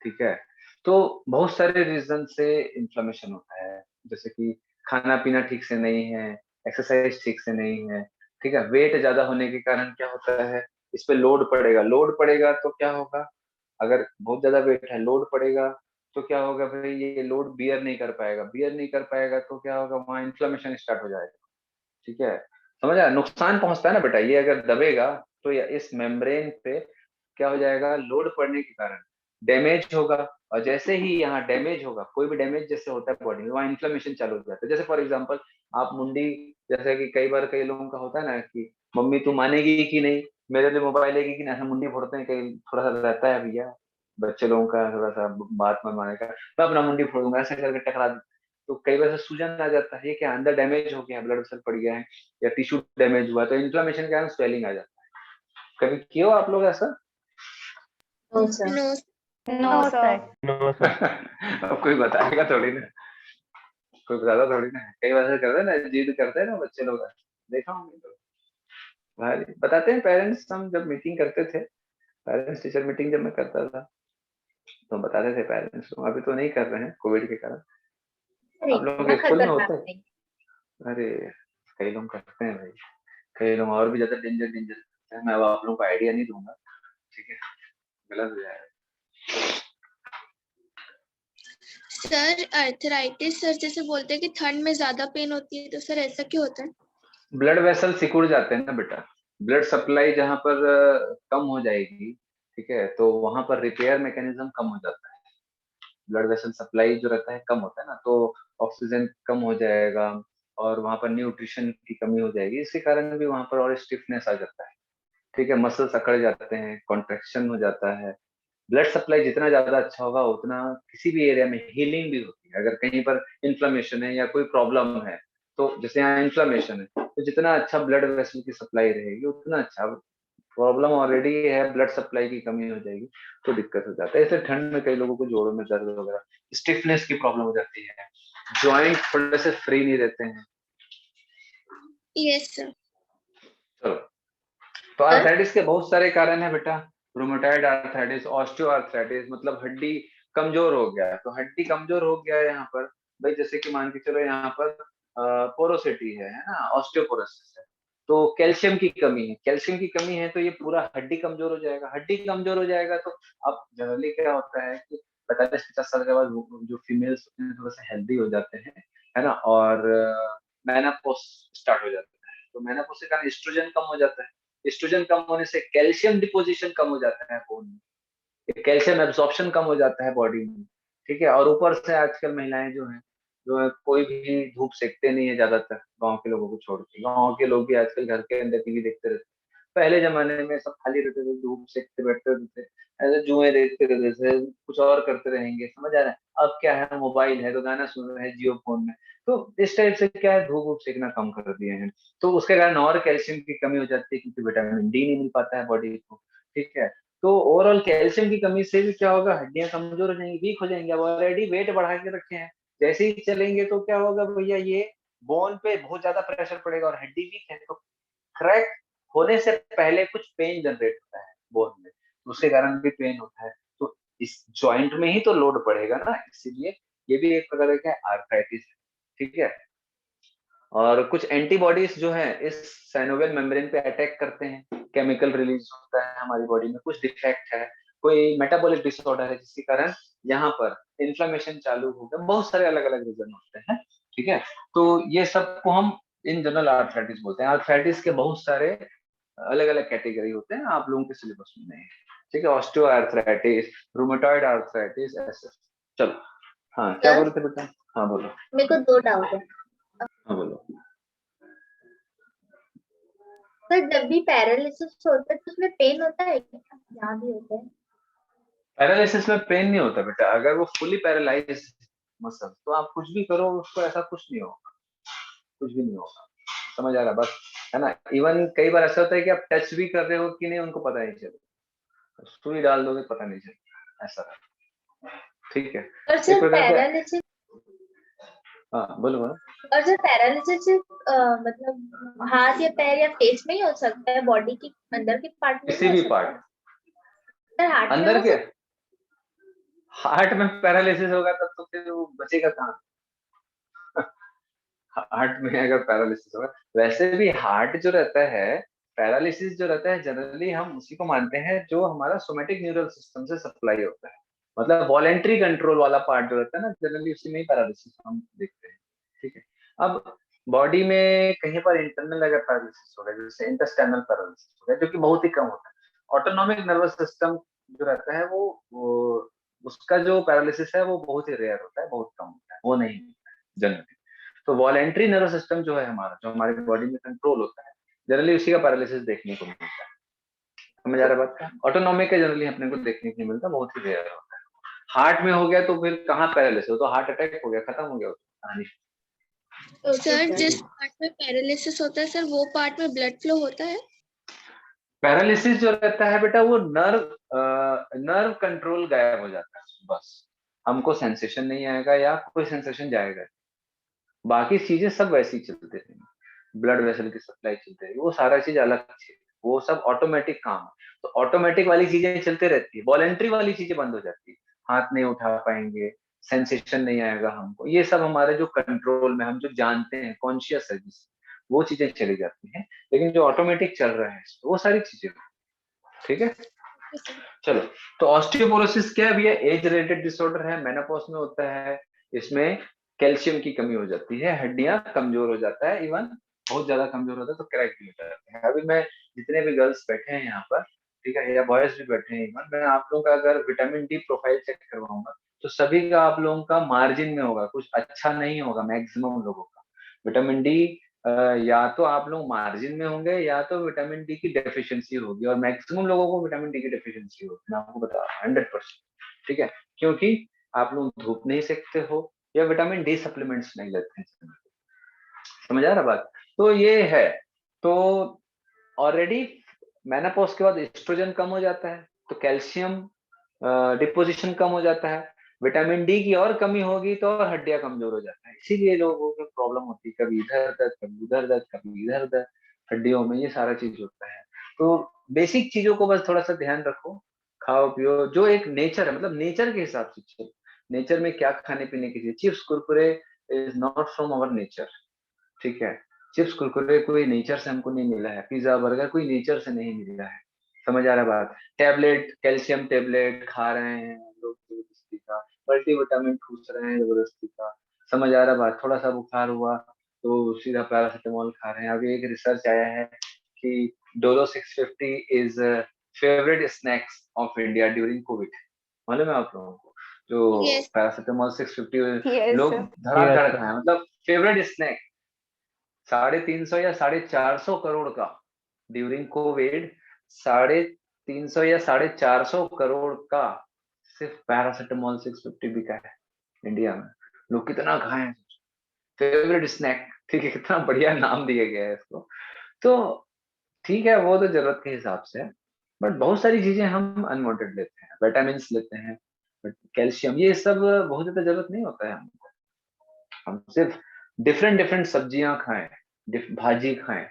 ठीक है। तो बहुत सारे रीजन से इन्फ्लेमेशन होता है, जैसे कि खाना पीना ठीक से नहीं है, एक्सरसाइज ठीक से नहीं है, ठीक है, वेट ज्यादा होने के कारण क्या होता है, इस पे लोड पड़ेगा तो क्या होगा, अगर बहुत ज्यादा वेट है, लोड पड़ेगा तो क्या होगा भाई, ये लोड बियर नहीं कर पाएगा तो क्या होगा, वहां इन्फ्लेमेशन स्टार्ट हो जाएगा, ठीक है। समझ आया, नुकसान पहुंचता है ना बेटा, ये अगर दबेगा तो या इस मेम्ब्रेन पे क्या हो जाएगा, लोड पड़ने के कारण डैमेज होगा, और जैसे ही यहाँ डैमेज होगा, कोई भी डैमेज जैसे होता है बॉडी में, वहाँ इन्फ्लेमेशन चालू हो जाता है। जैसे फॉर एग्जांपल आप मुंडी, जैसे कि कई बार कई लोगों का होता है ना कि मम्मी तू मानेगी कि नहीं, मेरे लिए मोबाइल लेगी कि नहीं, ऐसा मुंडी फोड़ते हैं, कई थोड़ा सा रहता है भैया बच्चे लोगों का थोड़ा सा बात में माने का, मैं अपना मुंडी फोड़ूंगा ऐसे करके टकरा, तो कई बार से सूजन आ जाता है, ये क्या अंदर डैमेज हो गया है, ब्लड वेसल पड़ गया है, या टिश्यू डैमेज हुआ, तो इन्फ्लेमेशन के कारण स्वेलिंग आ जाता है। कभी किए हो आप लोग ऐसा? No, sir. No. No, sir. No sir. अब कोई बताएगा थोड़ी ना, कोई बताता थोड़ी ना, कई बार ऐसा करते हैं ना, जिद करते हैं ना बच्चे लोग, देखा होंगे तो भाई बताते हैं पेरेंट्स, हम जब मीटिंग करते थे, पेरेंट्स टीचर मीटिंग जब मैं करता था तो बताते थे पेरेंट्स, अभी तो नहीं कर रहे हैं कोविड के कारण। अरे आप लोगों इतना के स्कूल में खतरनाक होता है? नहीं। अरे कई लोग करते हैं भाई, कई लोग और भी ज्यादा डेंजर डेंजर करते हैं, मैं अब आप लोगों को आइडिया नहीं दूंगा, ठीक है, गलत हो जाएगा। सर अर्थराइटिस सर जैसे बोलते हैं कि ठंड में ज्यादा पेन होती है, तो सर ऐसा क्यों होता है? ब्लड वेसल सिकुड़ जाते हैं ना बेटा, ब्लड सप्लाई जहाँ पर कम हो जाएगी, ठीक है, तो वहां पर रिपेयर मैकेनिज्म कम हो जाता है, ब्लड वेसल सप्लाई जो रहता है कम होता है ना, तो ऑक्सीजन कम हो जाएगा और वहां पर न्यूट्रिशन की कमी हो जाएगी, इसके कारण भी वहां पर और स्टिफनेस आ जाता है, ठीक है, मसल्स अकड़ जाते हैं, कॉन्ट्रेक्शन हो जाता है। ब्लड सप्लाई जितना ज्यादा अच्छा होगा उतना किसी भी एरिया में हीलिंग भी होती है। अगर कहीं पर इन्फ्लेमेशन है या कोई प्रॉब्लम है, तो जैसे यहाँ इन्फ्लेमेशन है, तो जितना अच्छा ब्लड वेसल की सप्लाई रहेगी उतना अच्छा, प्रॉब्लम ऑलरेडी है, ब्लड सप्लाई की कमी हो जाएगी तो दिक्कत हो जाता है। इसलिए ठंड में कई लोगों को जोड़ों में दर्द वगैरह, स्टिफनेस की प्रॉब्लम हो जाती है, जॉइंट थोड़े से फ्री नहीं रहते हैं। Yes sir. चलो, तो आर्थराइटिस के बहुत सारे कारण है बेटा, रूमेटॉइड आर्थराइटिस, ऑस्टियोआर्थराइटिस, मतलब हड्डी कमजोर हो गया, तो हड्डी कमजोर हो गया यहाँ पर भाई, जैसे कि मान के चलो यहाँ पर पोरोसिटी है ना, ऑस्टियोपोरोसिस है, तो कैल्शियम की कमी है, कैल्शियम की कमी है तो ये पूरा हड्डी कमजोर हो जाएगा, हड्डी कमजोर हो जाएगा तो अब जनरली क्या होता है कि 45-50 साल के बाद जो फीमेल्स होते हैं थोड़ा सा हेल्दी हो जाते हैं, है ना, और मेनोपॉज स्टार्ट हो जाता है, तो मेनोपॉज के कारण एस्ट्रोजन कम हो जाता है, एस्ट्रोजन कम होने से कैल्शियम डिपोजिशन कम हो जाता है बोन में, कैल्शियम एब्जॉर्प्शन कम हो जाता है बॉडी में, ठीक है, और ऊपर से आजकल महिलाएं जो है कोई भी धूप सेकते नहीं है ज्यादातर, गांव के लोगों को छोड़ के, गांव के लोग भी आजकल घर के अंदर टीवी देखते रहते, पहले जमाने में सब खाली रहते थे, धूप सेकते बैठते थे, ऐसे जुए देखते रहते थे, कुछ और करते रहेंगे, समझ आ रहा है। अब क्या है, मोबाइल है तो गाना सुन रहे हैं जियो फोन में, तो इस टाइप से क्या है, धूप वूप सेकना कम कर दिए हैं, तो उसके कारण और कैल्शियम की कमी हो जाती है, क्योंकि विटामिन डी नहीं मिल पाता है बॉडी को, ठीक है। तो ओवरऑल कैल्शियम की कमी से भी क्या होगा, हड्डियां कमजोर हो जाएंगी, वीक हो जाएंगी, अब ऑलरेडी वेट बढ़ा के रखे हैं, जैसे ही चलेंगे तो क्या होगा भैया, ये बोन पे बहुत ज्यादा प्रेशर पड़ेगा, और हड्डी वीक है तो क्रैक होने से पहले कुछ पेन जनरेट होता है बोन में, उसके कारण भी पेन होता है, तो इस जॉइंट में ही तो लोड पड़ेगा ना, इसीलिए ये भी एक प्रकार का आर्थराइटिस है, ठीक है। और कुछ एंटीबॉडीज जो है इस साइनोवियल मेम्ब्रेन पे अटैक करते हैं, केमिकल रिलीज होता है हमारी बॉडी में, कुछ डिफेक्ट है, कोई मेटाबॉलिक डिसऑर्डर है जिसके कारण यहाँ पर इन्फ्लेमेशन चालू हो गया, बहुत सारे अलग अलग रीजन होते हैं, ठीक है। तो ये सबको हम इन जनरल आर्थराइटिस बोलते हैं। आर्थराइटिस के बहुत सारे अलग अलग कैटेगरी होते हैं, आप लोगों के सिलेबस में नहीं है, ठीक है। ऑस्टियो आर्थराइटिस, रूमेटॉइड आर्थराइटिस, ऐसे। चलो, हाँ क्या बोल रहे थे बेटा? हाँ बोलो। मेरे को 2 डाउट है। हाँ बोलो। सर जब भी पैरालिसिस होता है तो उसमें पेन होता है क्या? यहाँ भी होता है। पैरालिसिस में पेन नहीं होता बेटा, अगर वो फुली पैरालाइज मसल तो आप कुछ भी करो उसको ऐसा कुछ नहीं होगा, कुछ भी नहीं होगा, समझ आ रहा बस, है ना। इवन कई बार ऐसा होता है कि आप टच भी कर रहे हो कि नहीं उनको पता नहीं चलेगा, सुई डाल दोगे पता नहीं चलेगा, ऐसा है, ठीक है। और एक सर प्रकार से, पैरालिसिस हाँ बोलो बोलो। और सर पैरालिसिस मतलब हाथ या पैर या फेस में ही हो सकता है, बॉडी के अंदर के पार्ट में किसी नहीं भी हो सकता? पार्ट, सर हार्ट में अंदर हो के सकता हार्ट में पैरालिसिस होगा तब तो फिर वो बचेगा कहाँ? हार्ट में अगर पैरालिसिस होगा, वैसे भी हार्ट जो रहता है, पैरालिसिस जो रहता है जनरली हम उसी को मानते हैं जो हमारा सोमेटिक न्यूरल सिस्टम से सप्लाई होता है, मतलब वॉलेंट्री कंट्रोल वाला पार्ट जो रहता है ना, जनरली उसी में ही पैरालिसिस हम देखते हैं, ठीक है। अब बॉडी में कहीं पर इंटरनल अगर पैरालिसिस हो गया, जैसे इंटेस्टाइनल पैरालिसिस हो गया, जो कि बहुत ही कम होता है। ऑटोनॉमिक नर्वस सिस्टम जो रहता है वो उसका जो पैरालिसिस है वो बहुत ही रेयर होता है, बहुत कम होता है, वो नहीं जनरली। तो वॉलेंट्री नर्वस सिस्टम जो है हमारा, जो हमारी बॉडी में कंट्रोल होता है, जनरली उसी का पैरालिसिस देखने को मिलता है, समझ आ रहा है बात? ऑटोनॉमिक का जनरली अपने को देखने को नहीं मिलता, बहुत ही रेयर होता है। हार्ट में हो गया तो फिर कहाँ पैरालिसिस हो, तो हार्ट अटैक हो गया, खत्म हो गया कहानी। है। सर जिस पार्ट में पैरालिसिस होता है सर वो पार्ट में ब्लड फ्लो होता है? पैरालिसिस जो रहता है बेटा वो नर्व कंट्रोल गायब हो जाता है, बस हमको सेंसेशन नहीं आएगा या कोई सेंसेशन जाएगा, बाकी चीजें सब वैसी चलते रहेंगी, ब्लड वेसल की सप्लाई चलती रहेगी, वो सारा चीज अलग चीज, वो सब ऑटोमेटिक काम है। तो ऑटोमेटिक वाली चीजें चलते रहती है, वॉलेंट्री वाली चीजें बंद हो जाती है, हाथ नहीं उठा पाएंगे, सेंसेशन नहीं आएगा हमको, ये सब हमारे जो कंट्रोल में हम जो जानते हैं, कॉन्शियस है जिससे, वो चीजें चली जाती हैं। लेकिन जो ऑटोमेटिक चल रहा है वो सारी चीजें, ठीक है। चलो, तो ऑस्टियोपोरोसिस क्या है भैया? एज रिलेटेड डिसऑर्डर है, मेनोपॉज में होता है, इसमें कैल्शियम की कमी हो जाती है, हड्डियां कमजोर हो जाता है, इवन बहुत ज्यादा कमजोर होता है तो क्रैक भी हो जाता है। अभी मैं जितने भी गर्ल्स बैठे हैं यहाँ पर, ठीक है, या बॉयज भी बैठे हैं, इवन मैं आप लोगों का अगर विटामिन डी प्रोफाइल चेक करवाऊंगा तो सभी का आप लोगों का मार्जिन में होगा, कुछ अच्छा नहीं होगा मैक्सिमम लोगों का। विटामिन डी या तो आप लोग मार्जिन में होंगे या तो विटामिन डी की डेफिशिएंसी होगी, और मैक्सिमम लोगों को विटामिन डी की डेफिशिएंसी होगी, मैं आपको बता रहा हूँ 100%, ठीक है। क्योंकि आप लोग धूप नहीं सेकते हो या विटामिन डी सप्लीमेंट्स नहीं लेते हैं, समझ आ रहा बात? तो ये है, तो ऑलरेडी मेनोपॉज के बाद एस्ट्रोजन कम हो जाता है, तो कैल्शियम डिपोजिशन कम हो जाता है, विटामिन डी की और कमी होगी तो और हड्डियां कमजोर हो जाता है, इसीलिए लोगों को प्रॉब्लम होती है, कभी इधर दर्द, कभी उधर दर्द, कभी इधर दर्द, हड्डियों में, ये सारा चीज होता है। तो बेसिक चीजों को बस थोड़ा सा ध्यान रखो, खाओ पियो जो एक नेचर है, मतलब नेचर के हिसाब से चलो, नेचर में क्या खाने पीने की चीज, chips Kurkure is not from our nature, ठीक है। चिप्स कुरकुरे कोई नेचर से हमको नहीं मिला है, पिज्जा बर्गर कोई नेचर से नहीं मिला है, समझ आ रहा बात? टैबलेट, कैल्शियम टैबलेट खा रहे हैं लोग जबरदस्ती का, मल्टीविटामिन ठूस रहे हैं जबरदस्ती का, समझ आ रहा बात? थोड़ा सा बुखार हुआ तो सीधा पैरासिटामोल खा रहे हैं। अभी एक रिसर्च आया है कि Dolo 650 is favourite snacks of India during Covid, मालूम है आप लोगों को? जो Yes. पैरासिटामोल 650 Yes, लोग sir. धड़ाधड़ खाए, मतलब फेवरेट स्नैक 350 या 450 करोड़ का ड्यूरिंग कोविड, 350 या 450 करोड़ का सिर्फ पैरासिटामोल 650 बिका है इंडिया में। लोग कितना खाए, फेवरेट स्नैक, ठीक है, कितना बढ़िया नाम दिया गया है इसको। तो ठीक है, वो तो जरूरत के हिसाब से है, बट बहुत सारी चीजें हम अनवांटेड लेते हैं, विटामिन लेते हैं, बट कैल्शियम ये सब बहुत ज्यादा जरूरत नहीं होता है हमको, हम सिर्फ डिफरेंट डिफरेंट सब्जियां खाएं, भाजी खाएं,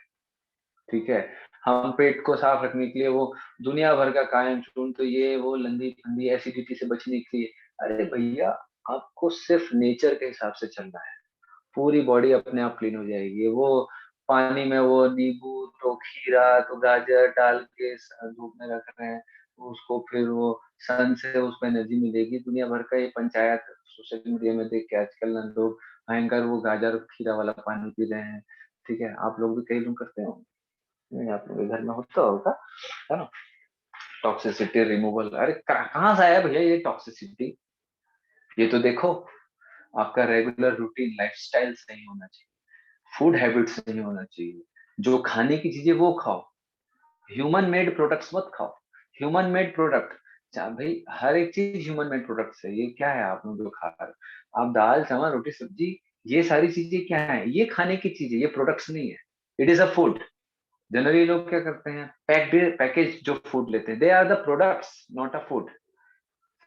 ठीक है। हम पेट को साफ रखने के लिए वो दुनिया भर का कायम चूर्ण, तो ये वो लंदी फंदी एसिडिटी से बचने के लिए, अरे भैया आपको सिर्फ नेचर के हिसाब से चलना है, पूरी बॉडी अपने आप क्लीन हो जाएगी। वो पानी में वो नींबू तो खीरा तो गाजर डाल के धूप में रख रहे हैं, उसको फिर वो सन से उसको एनर्जी मिलेगी। दुनिया भर का ये पंचायत सोशल मीडिया में देख के आजकल ना लोग भयंकर वो गाजर खीरा वाला पानी पी रहे हैं। ठीक है, आप लोग भी कई लोग करते हो, नहीं आप लोग के घर में होता होगा, है ना? टॉक्सिसिटी रिमूवल, अरे कहाँ से आया भैया ये टॉक्सिसिटी? ये तो देखो, आपका रेगुलर रूटीन लाइफस्टाइल सही होना चाहिए, फूड हैबिट सही होना चाहिए, जो खाने की चीजें वो खाओ, ह्यूमन मेड प्रोडक्ट्स मत खाओ। ह्यूमन मेड प्रोडक्ट भाई हर एक चीज ह्यूमन मेड प्रोडक्ट्स है। ये क्या है आप लोग जो खा रहे हो? आप दाल चावल रोटी सब्जी, ये सारी चीजें क्या है? ये खाने की चीजें, ये प्रोडक्ट्स नहीं है। It is a food. Generally लोग क्या करते हैं, पैकेज जो फूड लेते हैं, they are the products not a food.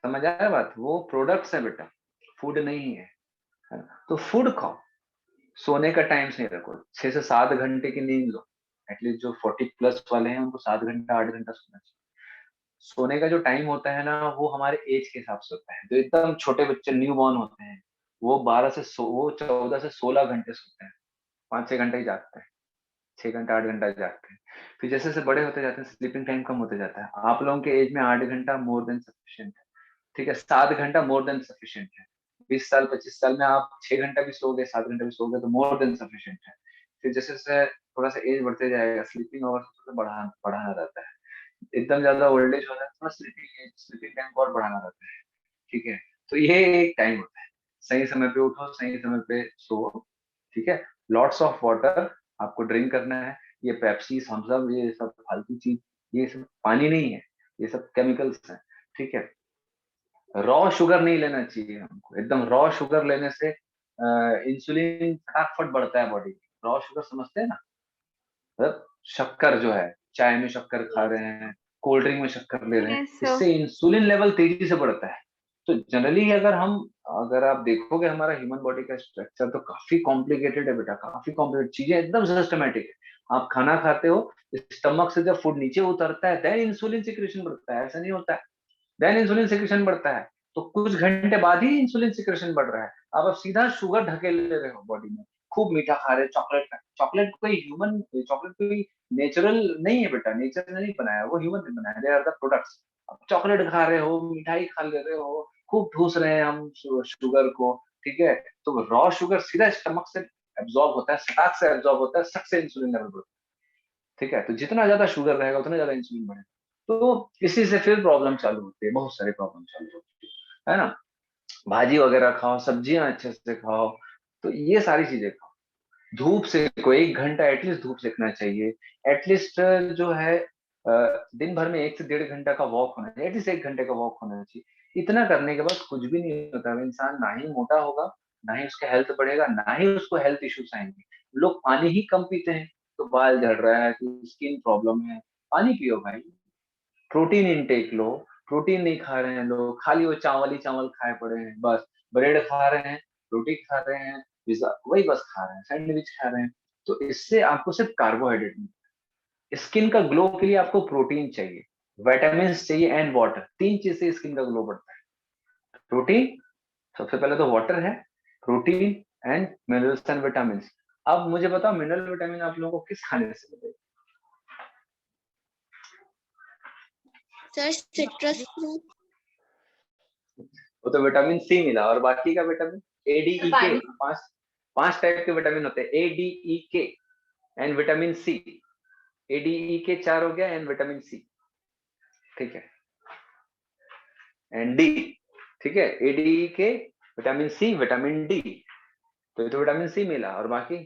समझ आया बात? वो प्रोडक्ट्स है बेटा, फूड नहीं है ना? तो फूड खाओ, सोने का टाइम सही रखो, 6 से 7 घंटे की नींद लो। एटलीस्ट जो 40+ वाले हैं उनको 7 घंटा 8 घंटा सोना चाहिए। सोने का जो टाइम होता है ना, वो हमारे एज के हिसाब से होता है। जो एकदम छोटे बच्चे न्यू बॉर्न होते हैं, वो 14 से 16 घंटे सोते हैं, 5-6 घंटे ही जागते हैं, 6 घंटा 8 घंटा जागते हैं। फिर जैसे जैसे बड़े होते जाते हैं, स्लीपिंग टाइम कम होते जाता है। आप लोगों के एज में 8 घंटा मोर देन सफिशियंट है। ठीक है, 7 घंटा मोर देन सफिशियंट है। 20 साल 25 साल में आप 6 घंटा भी सोओगे, 7 घंटा भी सोओगे तो मोर देन सफिशियंट है। फिर जैसे जैसे थोड़ा सा एज बढ़ते जाएगा, स्लीपिंग आवर्स थोड़ा बढ़ाना रहता है। एकदम ज्यादा ओल्ड एज हो जाए, थोड़ा स्लीपिंग टाइम को और बढ़ाना रहता है। ठीक है, तो ये एक टाइम होता है। सही समय पे उठो, सही समय पे सो। ठीक है, लॉट्स ऑफ वाटर आपको ड्रिंक करना है। ये पेप्सी थम्स अप ये सब फालतू चीज, ये सब पानी नहीं है, ये सब केमिकल्स हैं। ठीक है, रॉ शुगर नहीं लेना चाहिए हमको। एकदम रॉ शुगर लेने से इंसुलिन फटाफट बढ़ता है बॉडी में। रॉ शुगर समझते हैं ना, मतलब शक्कर जो है, चाय में शक्कर खा रहे हैं, कोल्ड ड्रिंक में शक्कर ले रहे हैं, Yes, sir. इससे इंसुलिन लेवल तेजी से बढ़ता है। तो जनरली अगर आप देखोगे हमारा ह्यूमन बॉडी का स्ट्रक्चर तो काफी कॉम्प्लिकेटेड है बेटा, काफी कॉम्प्लिकेटेड चीजें, एकदम सिस्टमेटिक है। आप खाना खाते हो, स्टमक से जब फूड नीचे उतरता है देन इंसुलिन सिक्रेशन बढ़ता है, ऐसा नहीं होता है। देन इंसुलिन सिक्रेशन बढ़ता है, तो कुछ घंटे बाद ही इंसुलिन सिक्रेशन बढ़ रहा है। अब सीधा शुगर ढकेल ले रहे हो बॉडी में, खूब मीठा खा रहे हो, चॉकलेट कोई ह्यूमन, चॉकलेट कोई नेचुरल नहीं है बेटा, नेचर ने नहीं बनाया, वो ह्यूमन ने बनाया, दे आर द प्रोडक्ट्स। अब चॉकलेट खा रहे हो, मिठाई खा ले रहे हो, खूब ठूस रहे हैं हम शुगर को। ठीक है, तो रॉ शुगर सीधा स्टमक से एब्जॉर्ब होता है, सटाक से एब्जॉर्ब होता है, सक से इंसुलिन लेवल बढ़ता है। ठीक है, तो जितना ज्यादा शुगर रहेगा उतना ज्यादा इंसुलिन बढ़ेगा। तो इसी से फिर प्रॉब्लम चालू होती है, बहुत सारी प्रॉब्लम चालू होती है ना? भाजी वगैरह खाओ, सब्जियां अच्छे से खाओ, तो ये सारी चीजें खाओ। धूप सेको, 1 घंटा एटलीस्ट धूप सेकना चाहिए। एटलीस्ट जो है दिन भर में 1 से 1.5 घंटा का वॉक होना चाहिए, एटलीस्ट 1 घंटे का वॉक होना चाहिए। इतना करने के बाद कुछ भी नहीं होता है। इंसान ना ही मोटा होगा, ना ही उसका हेल्थ बढ़ेगा, ना ही उसको हेल्थ इश्यूज आएंगे। लोग पानी ही कम पीते हैं, तो बाल झड़ रहा है, तो स्किन प्रॉब्लम है। पानी पियो भाई, प्रोटीन इनटेक लो। प्रोटीन नहीं खा रहे हैं लोग, खाली वो चावल ही चावल खाए पड़े हैं बस। ब्रेड खा रहे हैं, रोटी खा रहे हैं, पिज्जा वही बस खा रहे हैं, सैंडविच खा रहे हैं। तो इससे आपको सिर्फ कार्बोहाइड्रेट मिलता है। स्किन का ग्लो के लिए आपको प्रोटीन चाहिए, विटामिन चाहिए एंड वाटर। 3 चीज से स्किन का ग्लो बढ़ता है। प्रोटीन, सबसे पहले तो वाटर है, protein and minerals and vitamin. अब मुझे बताओ, मिनरल विटामिन आप लोगों को किस खाने से मिलेगा? Sir citrus fruit. वो तो विटामिन सी मिला, और बाकी का विटामिन ए डी ई के, पानी। 5 टाइप के विटामिन होते हैं, ए D E K and vitamin C. A D E K 4 हो गया एंड विटामिन सी। ठीक है, एंड डी। ठीक है, ए D E K, vitamin C, vitamin D. तो ये तो विटामिन सी मिला, और बाकी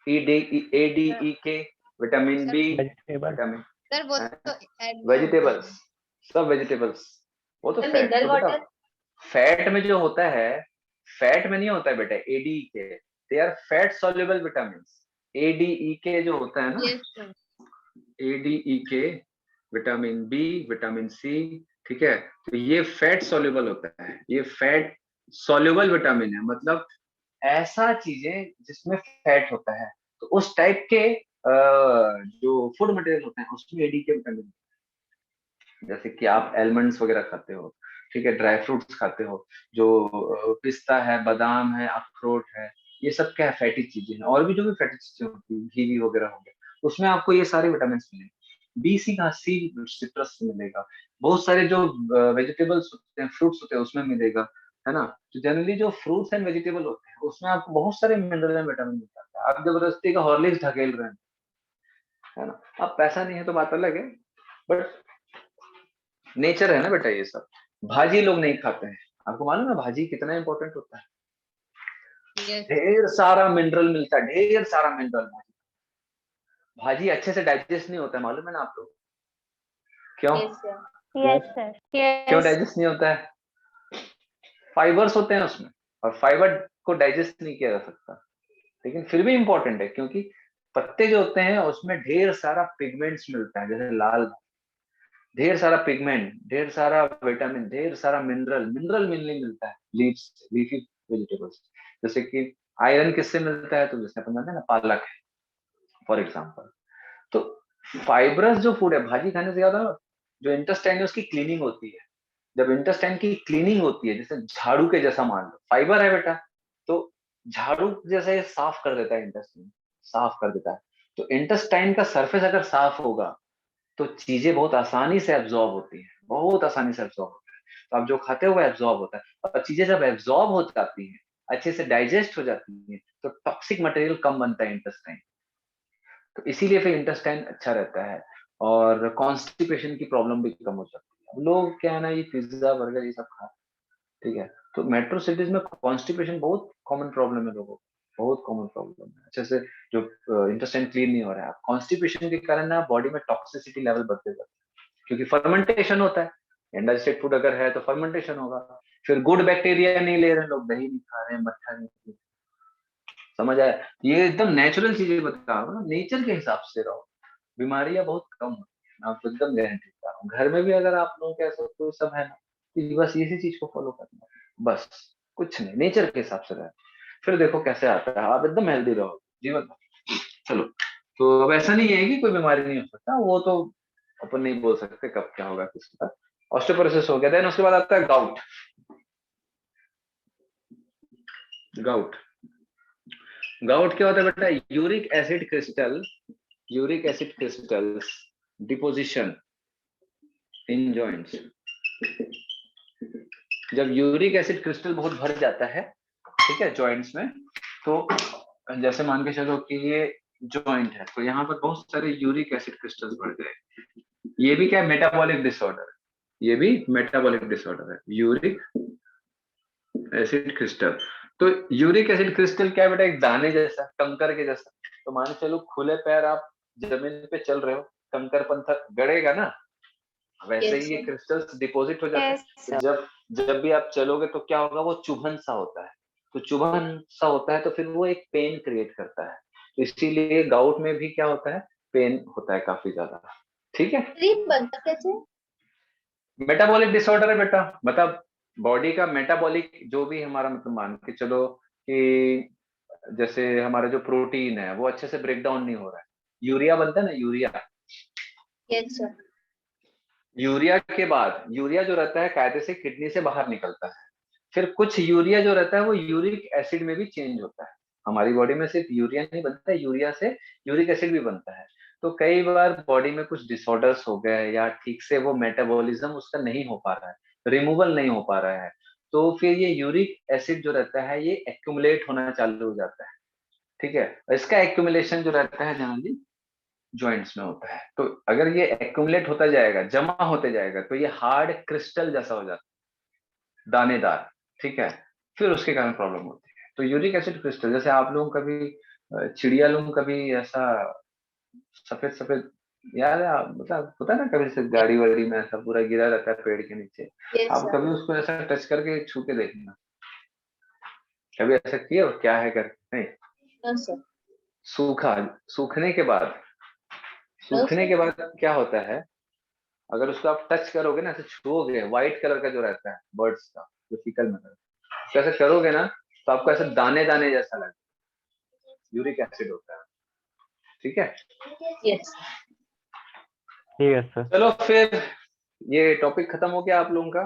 ए D E K, vitamin B, vegetable vitamin sir वो तो ऐड में होता वेजिटेबल्स, है। सब वेजिटेबल्स। वो तो फैट मिनरल तो बेटा, वाटर। फैट में जो होता है, फैट में नहीं होता है बेटा A D K, they are fat soluble vitamin. A D E K जो होता है ना, yes sir. A D E K, vitamin B, vitamin C. ठीक है, तो ये फैट सॉल्युबल होता है, ये फैट सॉल्युबल विटामिन है, मतलब ऐसा चीजें जिसमें फैट होता है। तो उस टाइप के जो फूड मटेरियल होते हैं उसमें एडी के विटामिन, जैसे कि आप एलमंड्स वगैरह खाते हो, ठीक है, ड्राई फ्रूट्स खाते हो, जो पिस्ता है, बादाम है, अखरोट है, ये सब क्या है, फैटी चीजें हैं। और भी जो भी फैटी चीजें होती है, घी वगैरह हो गया, उसमें आपको ये सारे विटामिन मिलेंगे। बी सी कहाँ, सी सिट्रस से मिलेगा, बहुत सारे जो वेजिटेबल्स होते हैं, फ्रूट्स होते हैं, उसमें मिलेगा, है ना। तो जनरली जो फ्रूट्स एंड वेजिटेबल होते हैं उसमें आपको बहुत सारे मिनरल एंड विटामिन मिल जाता है। आप जबरदस्ती का हॉर्लिक्स ढकेल रहे हैं, है ना। अब पैसा नहीं है तो बात अलग है, बट नेचर है ना बेटा ये सब। भाजी लोग नहीं खाते हैं, आपको मालूम है भाजी कितना इंपॉर्टेंट होता है। Yes. ढेर सारा मिनरल मिलता है, ढेर सारा मिनरल। भाजी अच्छे से डाइजेस्ट नहीं होता है, मालूम है ना आप लोग क्यों? Yes, sir. Yes, sir. क्यों Yes. डाइजेस्ट नहीं होता है? फाइबर्स होते हैं उसमें, और फाइबर को डाइजेस्ट नहीं किया जा सकता, लेकिन फिर भी इंपॉर्टेंट है क्योंकि पत्ते जो होते हैं उसमें ढेर सारा पिगमेंट्स मिलता है, जैसे लाल, ढेर सारा पिगमेंट, ढेर सारा विटामिन, ढेर सारा मिनरल। मिनरल मिनरल मिलता है लीव्स, लीफी वेजिटेबल्स। जैसे कि आयरन किससे मिलता है, तो जैसे अपन जानते हैं ना, पालक है फॉर एग्जाम्पल। तो फाइबरस जो फूड है, भाजी खाने से ज्यादा जो इंटेस्टाइन है उसकी क्लीनिंग होती है। जब इंटेस्टाइन की क्लीनिंग होती है, जैसे झाड़ू के जैसा मान लो, फाइबर है बेटा, तो झाड़ू जैसे साफ कर देता है, इंटेस्टाइन साफ कर देता है। तो इंटेस्टाइन का सरफेस अगर साफ होगा तो चीजें बहुत आसानी से एब्जॉर्ब होती है, बहुत आसानी से एब्जॉर्ब होता है। तो आप जो खाते हो वो एब्जॉर्ब होता है, और चीजें जब एब्जॉर्ब हो जाती हैं, अच्छे से डाइजेस्ट हो जाती हैं, तो टॉक्सिक मटेरियल कम बनता है इंटेस्टाइन। तो इसीलिए फिर इंटेस्टाइन अच्छा रहता है, और कॉन्स्टिपेशन की प्रॉब्लम भी कम हो जाती है। अब लोग क्या है ना, ये पिज्जा बर्गर ये सब खा, ठीक है, तो मेट्रो सिटीज में कॉन्स्टिपेशन बहुत कॉमन प्रॉब्लम है लोगों को, बहुत कॉमन प्रॉब्लम है। अच्छे से जो इंटेस्टाइन क्लीन नहीं हो रहा है, कॉन्स्टिपेशन के कारण ना बॉडी में टॉक्सिसिटी लेवल बढ़ते जाता है, क्योंकि फर्मेंटेशन होता है। इंडाइजेस्टेड फूड अगर है तो फर्मेंटेशन होगा। फिर गुड बैक्टीरिया नहीं ले रहे हैं लोग, दही नहीं खा रहे हैं, मट्ठा नहीं पी रहे। समझ आया? ये एकदम नेचुरल चीजें बता रहा हूँ ना, नेचर के हिसाब से रहो, बीमारियां बहुत कम होती हैं। आपको एकदम गारंटी बता रहा हूँ। घर में भी अगर आप लोगों के ऐसा कोई सब है ना, कि बस इसी चीज को फॉलो करना है, बस कुछ नहीं, नेचर के हिसाब से रहे, फिर देखो कैसे आता है, आप एकदम हेल्दी रहो जीवन में। चलो, तो अब ऐसा नहीं है कि कोई बीमारी नहीं हो सकता, वो तो अपन नहीं बोल सकते कब क्या होगा किसके साथ। ऑस्टियोपोरोसिस हो गया, देन उसके बाद आता है गाउट। गाउट गाउट क्या होता है बेटा? Uric acid crystal, uric acid crystals deposition in joints. जब यूरिक एसिड क्रिस्टल बहुत भर जाता है, ठीक है, जॉइंट्स में, तो जैसे मान के चलो कि ये जॉइंट है, तो यहाँ पर बहुत सारे यूरिक एसिड क्रिस्टल्स बढ़ गए। ये भी क्या है? मेटाबॉलिक डिसऑर्डर, ये भी मेटाबॉलिक डिसऑर्डर है, यूरिक एसिड क्रिस्टल। तो यूरिक एसिड क्रिस्टल क्या है बेटा? एक दाने जैसा, कंकर के जैसा। तो मान के चलो खुले पैर आप जमीन पे चल रहे हो, कंकर पत्थर गड़ेगा ना, वैसे ही ये क्रिस्टल्स डिपॉजिट हो जाते हैं। Yes, तो जब भी आप चलोगे तो क्या होगा? वो चुभन सा होता है, तो चुभन सा होता है तो फिर वो एक पेन क्रिएट करता है। तो इसीलिए गाउट में भी क्या होता है? पेन होता है काफी ज्यादा, ठीक है। क्रीम बनता कैसे? मेटाबॉलिक डिसऑर्डर है बेटा, मतलब बॉडी का मेटाबॉलिक जो भी हमारा, मतलब मान के चलो कि जैसे हमारा जो प्रोटीन है वो अच्छे से ब्रेक डाउन नहीं हो रहा है। यूरिया बनता है ना, यूरिया, यस सर। यूरिया के बाद यूरिया जो रहता है कायदे से किडनी से बाहर निकलता है। फिर कुछ यूरिया जो रहता है वो यूरिक एसिड में भी चेंज होता है। हमारी बॉडी में सिर्फ यूरिया नहीं बनता है, यूरिया से यूरिक एसिड भी बनता है। तो कई बार बॉडी में कुछ डिसऑर्डर्स हो गए, या ठीक से वो मेटाबॉलिज्म उसका नहीं हो पा रहा है, रिमूवल नहीं हो पा रहा है, तो फिर ये यूरिक एसिड जो रहता है ये एक्यूमुलेट होना चालू हो जाता है, ठीक है। इसका एक्यूमुलेशन जो रहता है जनरली जॉइंट्स में होता है। तो अगर ये एक्यूमुलेट होता जाएगा, जमा होते जाएगा, तो ये हार्ड क्रिस्टल जैसा हो जाता है, दानेदार, ठीक है। फिर उसके कारण प्रॉब्लम होती है। तो यूरिक एसिड क्रिस्टल, जैसे आप लोग कभी चिड़िया लोग कभी ऐसा सफेद सफेद, याद है मतलब होता है ना, कभी से गाड़ी वाड़ी में ऐसा पूरा गिरा रहता है पेड़ के नीचे, यस आप सर। कभी उसको ऐसा टच करके छू के देखना, कभी ऐसा किए और क्या है करके? नहीं। No sir. सूखा, सूखने के बाद, नो सूखने के सर। बाद क्या होता है, अगर उसको आप टच करोगे ना, ऐसे छुओगे, व्हाइट कलर का जो रहता है बर्ड्स का, जो फीकल में तो ऐसे करोगे ना, तो आपको ऐसे दाने दाने जैसा लगेगा, यूरिक एसिड होता है, ठीक है। यस। ठीक है सर। चलो फिर ये टॉपिक खत्म हो गया आप लोगों का।